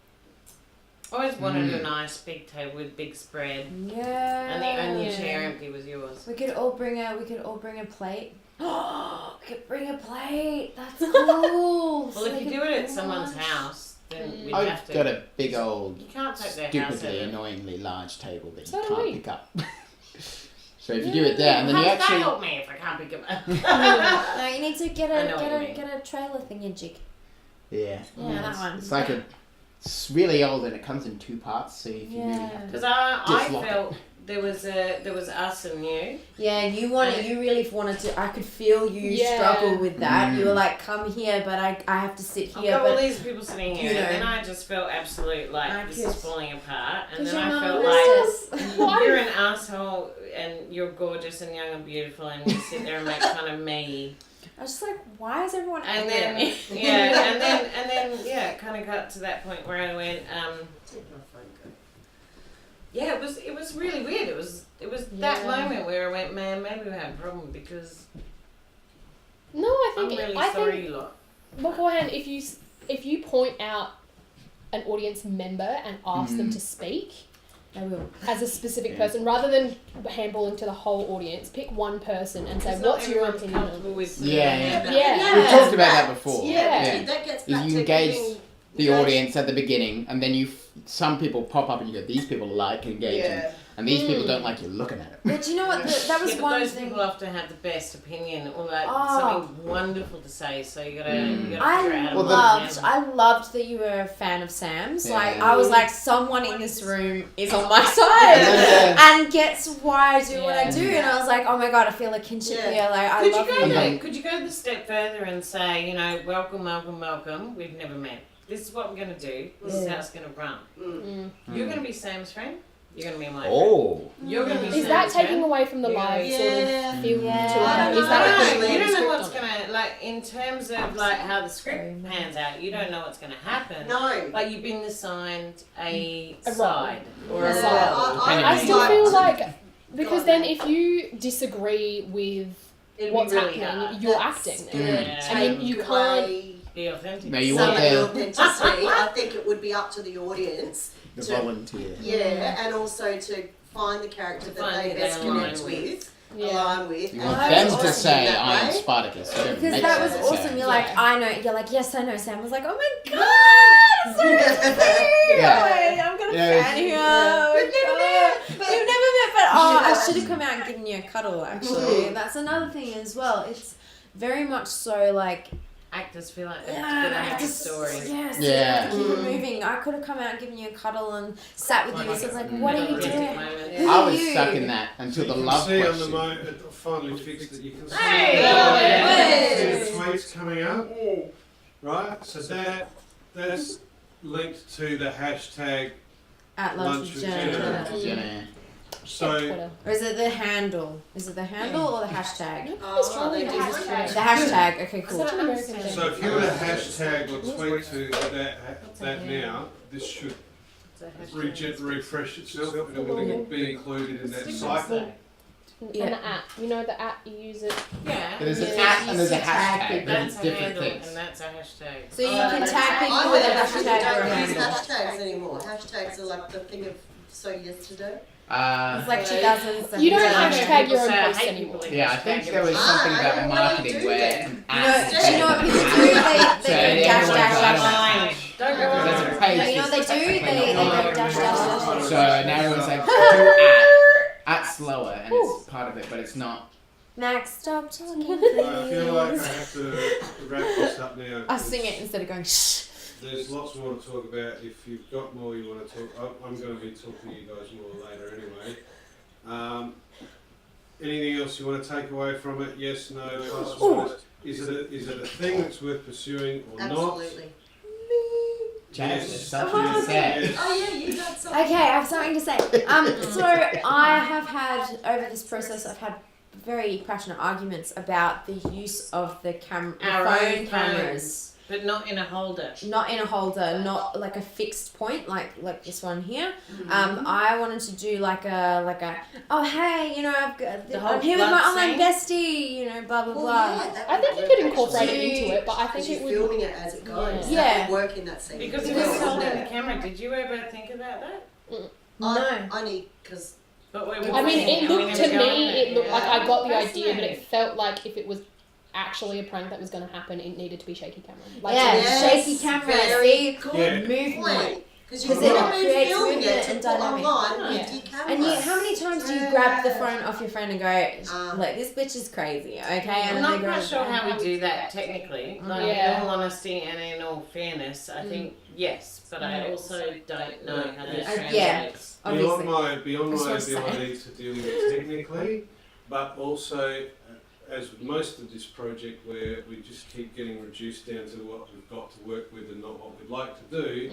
Always wanted a nice big table with big spread, Yeah. and the only chair empty was yours. We could all bring a plate. We could bring a plate. That's cool. Well, if you do it at someone's house, then we'd have I've to. got a big old, You can't take their house stupidly, over. annoyingly large table that So you do can't we. pick up. So if you do it there, and then How you does that actually, help me if I can't pick them up? No, you need to get I know what you mean. a trailer thingy-jig. yeah, Yeah, that one. it's like it's really old and it comes in 2 parts. So if you really have to, Because I Dislike felt there was us and you. Yeah, you really wanted to. I could feel you Yeah. struggle with that. You were like, "Come here," but I have to sit I've here. got all But these people sitting here, you know. and I just felt absolute like this is falling apart. And then I felt like, like you're an asshole, and you're gorgeous and young and beautiful, and you sit there and make fun of me. I was just like, "Why is everyone?" And angry at then me? and then it kind of got to that point where I went, yeah, it was really weird. It was that moment where I went, man, maybe we had a problem because No, I I'm think really I sorry, think you lot. beforehand, if you point out an audience member and ask them to speak, I will. as a specific person, rather than handballing to the whole audience, pick one person and say, It's not "What's your everyone's opinion?" comfortable with Yeah. we talked about that before. Yeah, that gets Is back you to engage giving- the audience at the beginning, and then some people pop up and you go, these people like engaging, and these people don't like you looking at it. But you know what? That was but one those thing. people often have the best opinion or like Oh. something wonderful to say. So you gotta figure out I how to loved that you were a fan of Sam's. Yeah. Like, I was like, someone in this room is on my side and gets why I do what I do. And I was like, oh my god, I feel a kinship here. Like, I love you. Could you go the step further and say, you know, welcome, welcome, welcome. We've never met. This is what we're gonna do. This is how it's gonna run. You're gonna be Sam's friend. You're gonna be my friend. Oh. You're gonna be Is Sam's that taking friend. away from the live sort of feel to it? I Is that don't putting know. You the don't know script what's on it? gonna like in terms of like how the script pans out. You don't know what's gonna happen. No. Like you've been assigned a A role. side or a Yeah. role. I still feel like because then if you disagree with It'd what's be really happening, hard. you're acting then. Yeah. I mean, you can't. Be authentic. No, you Some want of the the authenticity. I think it would be up to the audience. volunteer. Yeah, and also to find the character that Find they who they best align connect with. with, Yeah. align with. You and want I them was to working say, that I am way. Spartacus. You don't Because make that was sense. awesome. You're like, Yeah. I know. You're like, yes, I know. Sam was like, oh my god, it's so good to see you. Yeah. I'm gonna Yeah. fan you up. We've never met. We've never met, but I should have come out and given you a cuddle. Actually, that's another thing as well. It's very much so like. Actors feel like they Yeah, have to I have have a to story. Yes, Yeah. you have to keep it moving. I could have come out and given you a cuddle and sat with you. So it's like, what are you doing? Who I are was you? stuck in that until the You love can see on the question. moment, it finally fixed it. You can see, Hey! see the tweets coming up, right? So that's linked to the hashtag. At lunch with Jenna. Yeah. So Twitter. Or is it the handle? Is it the handle or the hashtag? Oh, they The do hashtag. Okay, cool. Is that an American thing? So if you were to hashtag or tweet to that now, this should refresh itself and it will be included in that cycle. Yeah. And the app. You know the app, you use it. Yeah. There's an Yeah. at and there's a hashtag. People. There's That's a different handle things. and that's a hashtag. So you can tag people I with a don't hashtag or a use handle. hashtags anymore. Hashtags are like the thing of so yesterday. It's like 2007. You don't Yeah. hashtag your own People say, I posts hate anymore. people Yeah, I think there was something Ah, about what do you marketing do where then? an You know, at. do you know what people do? They dash, dash, dash. Don't go There's on. a page You know what they do? They go dash, dash, dash. So now everyone's like, do at slower, and it's part of it, but it's not. Max, stop talking. I feel like I have to wrap this up now. I sing it instead of going shh. There's lots more to talk about. If you've got more you want to talk, I'm going to be talking to you guys more later anyway. Anything else you want to take away from it? Yes, no, plus or minus? Is it a thing that's worth pursuing or Absolutely. Jazz, Yes. there's something to say. Yes. Oh yeah, you got something. Okay, I have something to say. So I have had over this process, I've had very passionate arguments about the use of the phone cameras. But not in a holder. Not in a holder, not like a fixed point, like this one here. I wanted to do like a oh hey, you know, I'm here with my online bestie, you know, blah blah Well, blah. yeah, that I think would you work could incorporate it actually. into it, but I think Because it you're would. filming it as it goes. Yeah. That would work in that scene. Because as it well, was holding wouldn't the it? camera. Did you ever think about that? No. Only because But we I mean, it looked to me, it looked like I got the That's idea, but it nice. felt like if it was actually a prank that was going to happen, it needed to be shaky camera. Like, Yeah, Yes, shaky camera, very see? good Yeah. Movement. Because you're 'Cause it going to be creates filming movement it to and put dynamic. online Yeah. with your camera. And how many times do you grab the phone off your friend and go, like, this bitch is crazy, okay? And I'm they not go, quite sure how we do that technically. Like, Yeah. in all honesty and in all fairness, I think yes, but I also don't know how this translates. yeah. Obviously. Beyond That's my what I'm saying. ability to deal with it technically, but also, as with most of this project where we just keep getting reduced down to what we've got to work with and not what we'd like to do,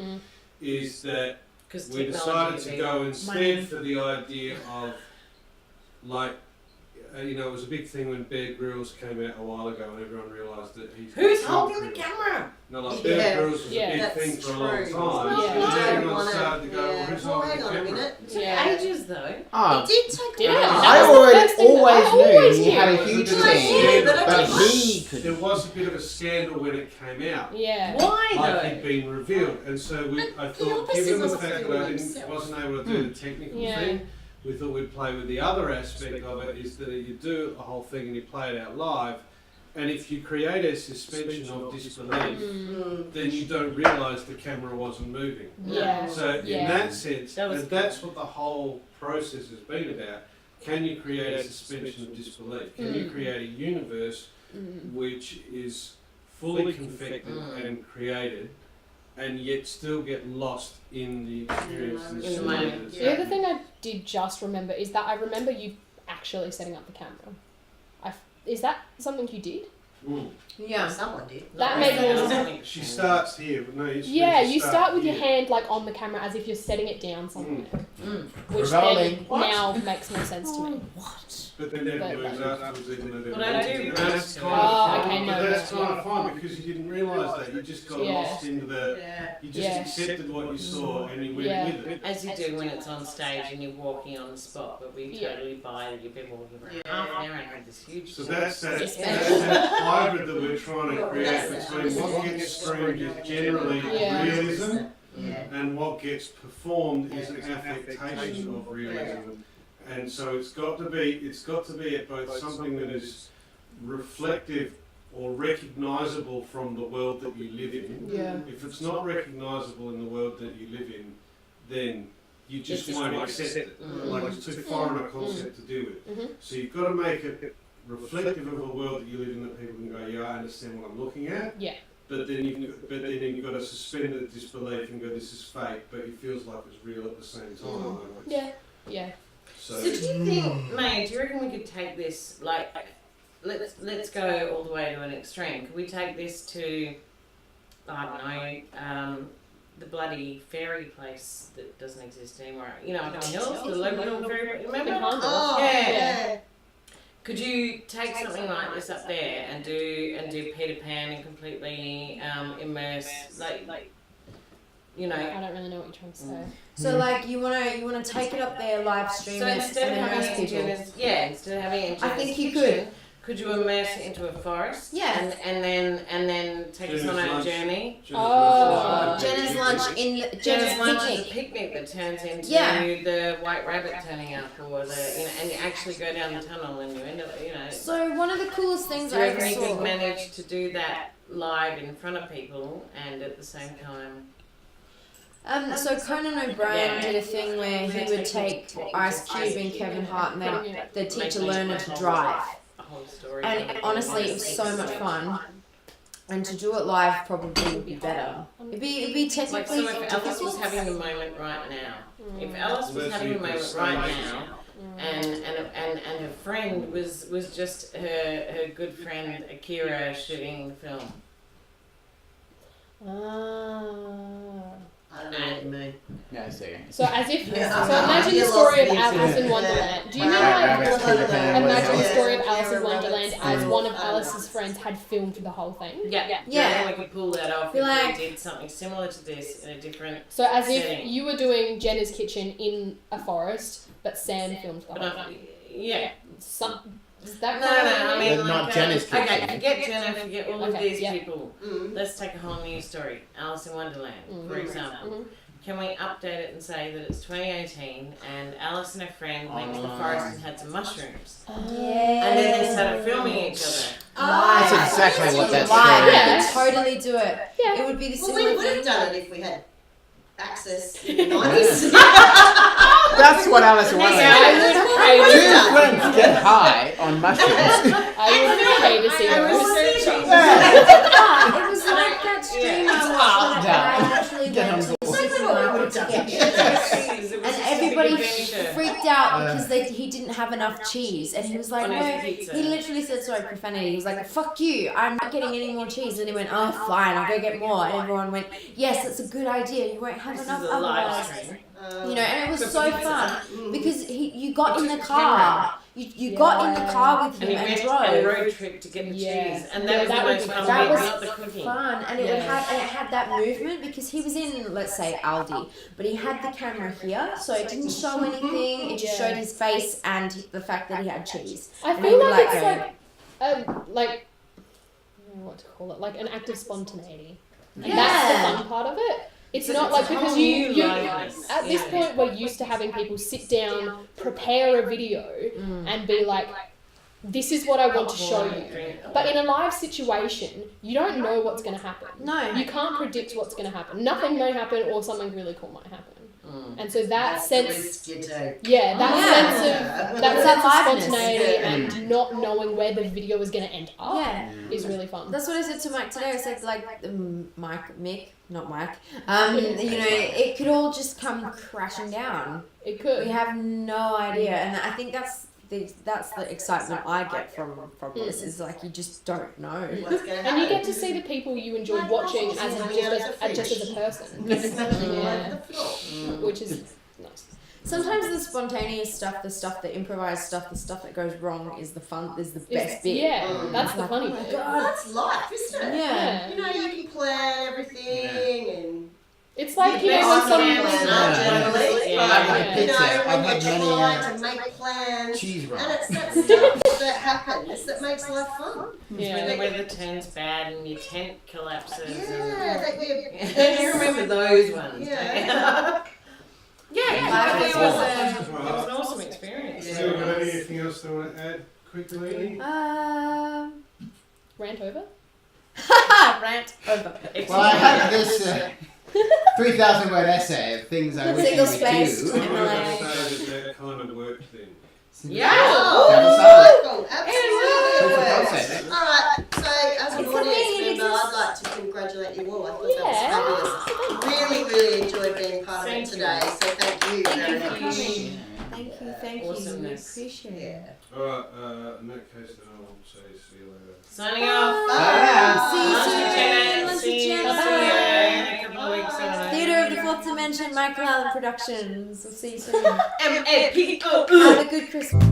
is that Because we decided to go instead for the idea of, like, you know, it was a big thing when Bear Grylls came out a while ago and everyone realised that he's... Who's holding the camera? No, like Yeah. Bear Grylls was Yeah. a big That's thing for a long true. time. Yeah. And You don't everyone want started to go, well, who's well, holding hang the on a camera? minute. It took Yeah. ages though. Oh, It did take Did a it? while. I That was the first thing that I always always knew he had a knew. huge Well, I thing, knew, but I but didn't- he There couldn't. was a bit of a scandal when it came out. Yeah. Why Like though? he'd been revealed, and so I thought, obviously given the wasn't fact that filming I himself. wasn't able to do the technical Yeah. thing, we thought we'd play with the other aspect of it, is that you do a whole thing and you play it out live, and if you create a suspension of disbelief, then you don't realise the camera wasn't moving. Yeah. So in Yeah. that sense, That was and that's what the whole process has been about. Can you create a suspension of disbelief? Can you create a universe which is fully confected and created, and yet still get lost in the experience and In the story moment. that's The other happening? thing I did just remember is that I remember you actually setting up the camera. Is that something you did? Yeah. Someone did. That made more sense. She starts here, but no, Yeah, you start with your here. hand like on the camera as if you're setting it down somewhere, which Rolling. then now makes more sense to me. But then that But- moves afterwards even though they're But I do and that's remember- kind of Oh, fun. okay, no, But that's yeah. kind of fun because you didn't realise that. You just got Yeah. lost into the... Yeah. You just Yeah. accepted what you saw and you went Yeah. with it. As you do when it's on stage and you're walking on the spot, but we Yeah. totally buy that you've been walking for half an hour and had this huge So that's that suspense. hybrid that we're trying to create between what gets streamed is generally Yeah. realism Yeah. and what gets performed is an affectation of realism. And so it's got to be at both something that is reflective or recognisable from the world that you live in. Yeah. If it's not recognisable in the world that you live in, then you just won't accept it. Like it's too foreign a concept to deal with. So you've got to make it reflective of a world that you live in, that people can go, yeah, I understand what I'm looking at. Yeah. But then you've got to suspend the disbelief and go, this is fake, but it feels like it's real at the same time. Yeah. Yeah. So do you think, May, do you reckon we could take this, like, let's go all the way to an extreme. Could we take this to, I don't know, the bloody fairy place that doesn't exist anymore? You know, up in the hills, the local fairy, remember? Oh, Yeah. yeah. Could you take something like this up there and do Peter Pan and completely immerse, like, you know? I don't really know what you're trying to say. So like you wanna take it up there, live stream So it, instead of and having immerse it in people. instead of having it in I think you kitchen, could you immerse it into a forest? Yeah. And then take us on a journey. Oh. Jenna's lunch in Jenna's Jenna's lunch is a picnic. picnic that turns into Yeah. the white rabbit turning up, or the and you actually go down the tunnel and you end up So one of the coolest things Do you I reckon ever you could saw. manage to do that live in front of people and at the same time? So Conan O'Brien did a thing where he would take Ice Cube and Kevin Hart and they'd teach a learner to drive. Oh, whole story. And honestly, it was so much fun. And to do it live probably would be better. It'd be Like, technically so if Alice was having a moment right now, if Alice was having a moment right now, and her friend was just her good friend Akira shooting the film. I don't know what you mean. Yeah, I see. So as if, Yeah, so I imagine the feel story of lost Alice in music. Wonderland. Do you know Right, like, right, imagine the Yeah. story of Yeah. Alice in Yeah. Wonderland as Yeah. one of Alice's friends had filmed the whole thing? Yeah. Yeah. We could pull that off Feel if like- we did something similar to this in a different. So as if Setting. you were doing Jenna's kitchen in a forest, but Sam filmed the But whole thing. yeah. Is that No, kind no, of I what mean, you But mean? not Jenna's Okay, kitchen. forget Jenna, forget all of Okay, these yeah. people. Mm. Let's take a whole new story. Alice in Wonderland, for example. Mhm. Can we update it and say that it's 2018 and Alice and her friend went to the forest and had some mushrooms? And then they started filming each other. That's exactly what that's Live, for. yeah, Yeah. totally do it. Yeah. It would be the Well, we similar would have thing. done it if we had access in the 90s. That's what Alice I wanted. would pay to Two friends get high on mushrooms. I would pay to see I was those. researching. It was like that stream I Yeah. watched that Yeah. I actually Get went on to the board. supermarket to get cheese. It was And just a everybody big adventure. freaked out because he didn't have enough cheese. And he was like, On no, his pizza. he literally said, sorry, profanity. He was like, fuck you, I'm not getting any more cheese. And he went, oh, fine, I'll go get more. And everyone went, yes, that's a good idea. You won't have This enough is a live otherwise. stream. You know, and it was so fun Mm. because you got in the car. You got in the car with And him he and went on a drove. road trip to get the Yeah. cheese. And Yeah, that was that the would most be fun That bit, was not the cooking. fun, and it Yeah. had that movement because he was in, let's say, Aldi, but he had the camera here, so it didn't show anything. It just Yeah. showed his face and the fact that he had cheese. I And he feel would, like it's go, like I don't know what to call it, like an act of spontaneity. And that's the fun part of it. It's not like a because whole you new liveness. at this Yeah. point we're used to having people sit down, prepare a video, and be like, this is what I want to show you. But in a live situation, you don't know what's going to happen. No. You can't predict what's going to happen. Nothing may happen, or something really cool might happen. And so that sense, yeah, that sense of That's sense of liveness. spontaneity and not knowing where the video is going to end up Yeah. is really fun. That's what I said to Mike today. I said, like, Mick, not Mike, you know, it could all just come crashing down. It could. We have no idea, and I think that's the excitement I get from this, is like you just don't know. And you get to see the people you enjoyed watching just as a person. Yeah. Which is nice. Sometimes the spontaneous stuff, the stuff, the improvised stuff, the stuff that goes wrong is the best bit. Yeah, that's the funny bit. Well, that's life, isn't it? Yeah. You know, you can plan everything and... It's like, you know, when someone... generally. I like You pizza. know, I've when had you many try to make plans. cheese rolls. And it's that stuff that happens that makes life fun. It's when the weather turns bad and your tent collapses. Yeah, that And you remember those ones. Yeah. Yeah, Yeah. it was an awesome experience. So, got anything else they want to add quickly? Rant over? Rant over. Well, I had this 3,000 word essay of things I wish you would Single-spaced. do. I'm going to say that kind of work then. Yeah. Oh, absolutely. Proof of It concept. works. Alright, so as an It's a audience thing, it member, I'd exists. like to congratulate you all. I thought that was fabulous. Really, really enjoyed being part of it today, so thank you very much. Thank you. We Awesomeness. appreciate it. Yeah. Alright, in that case, then I'll say see you later. Signing off. Bye. See you Lunch soon. with Jenna. Lunch with See you Jenna. in a couple of weeks. I don't know. Theatre of the Fourth Dimension, Michael Allen Productions. We'll see you soon. M-A-P-O. Have a good Christmas.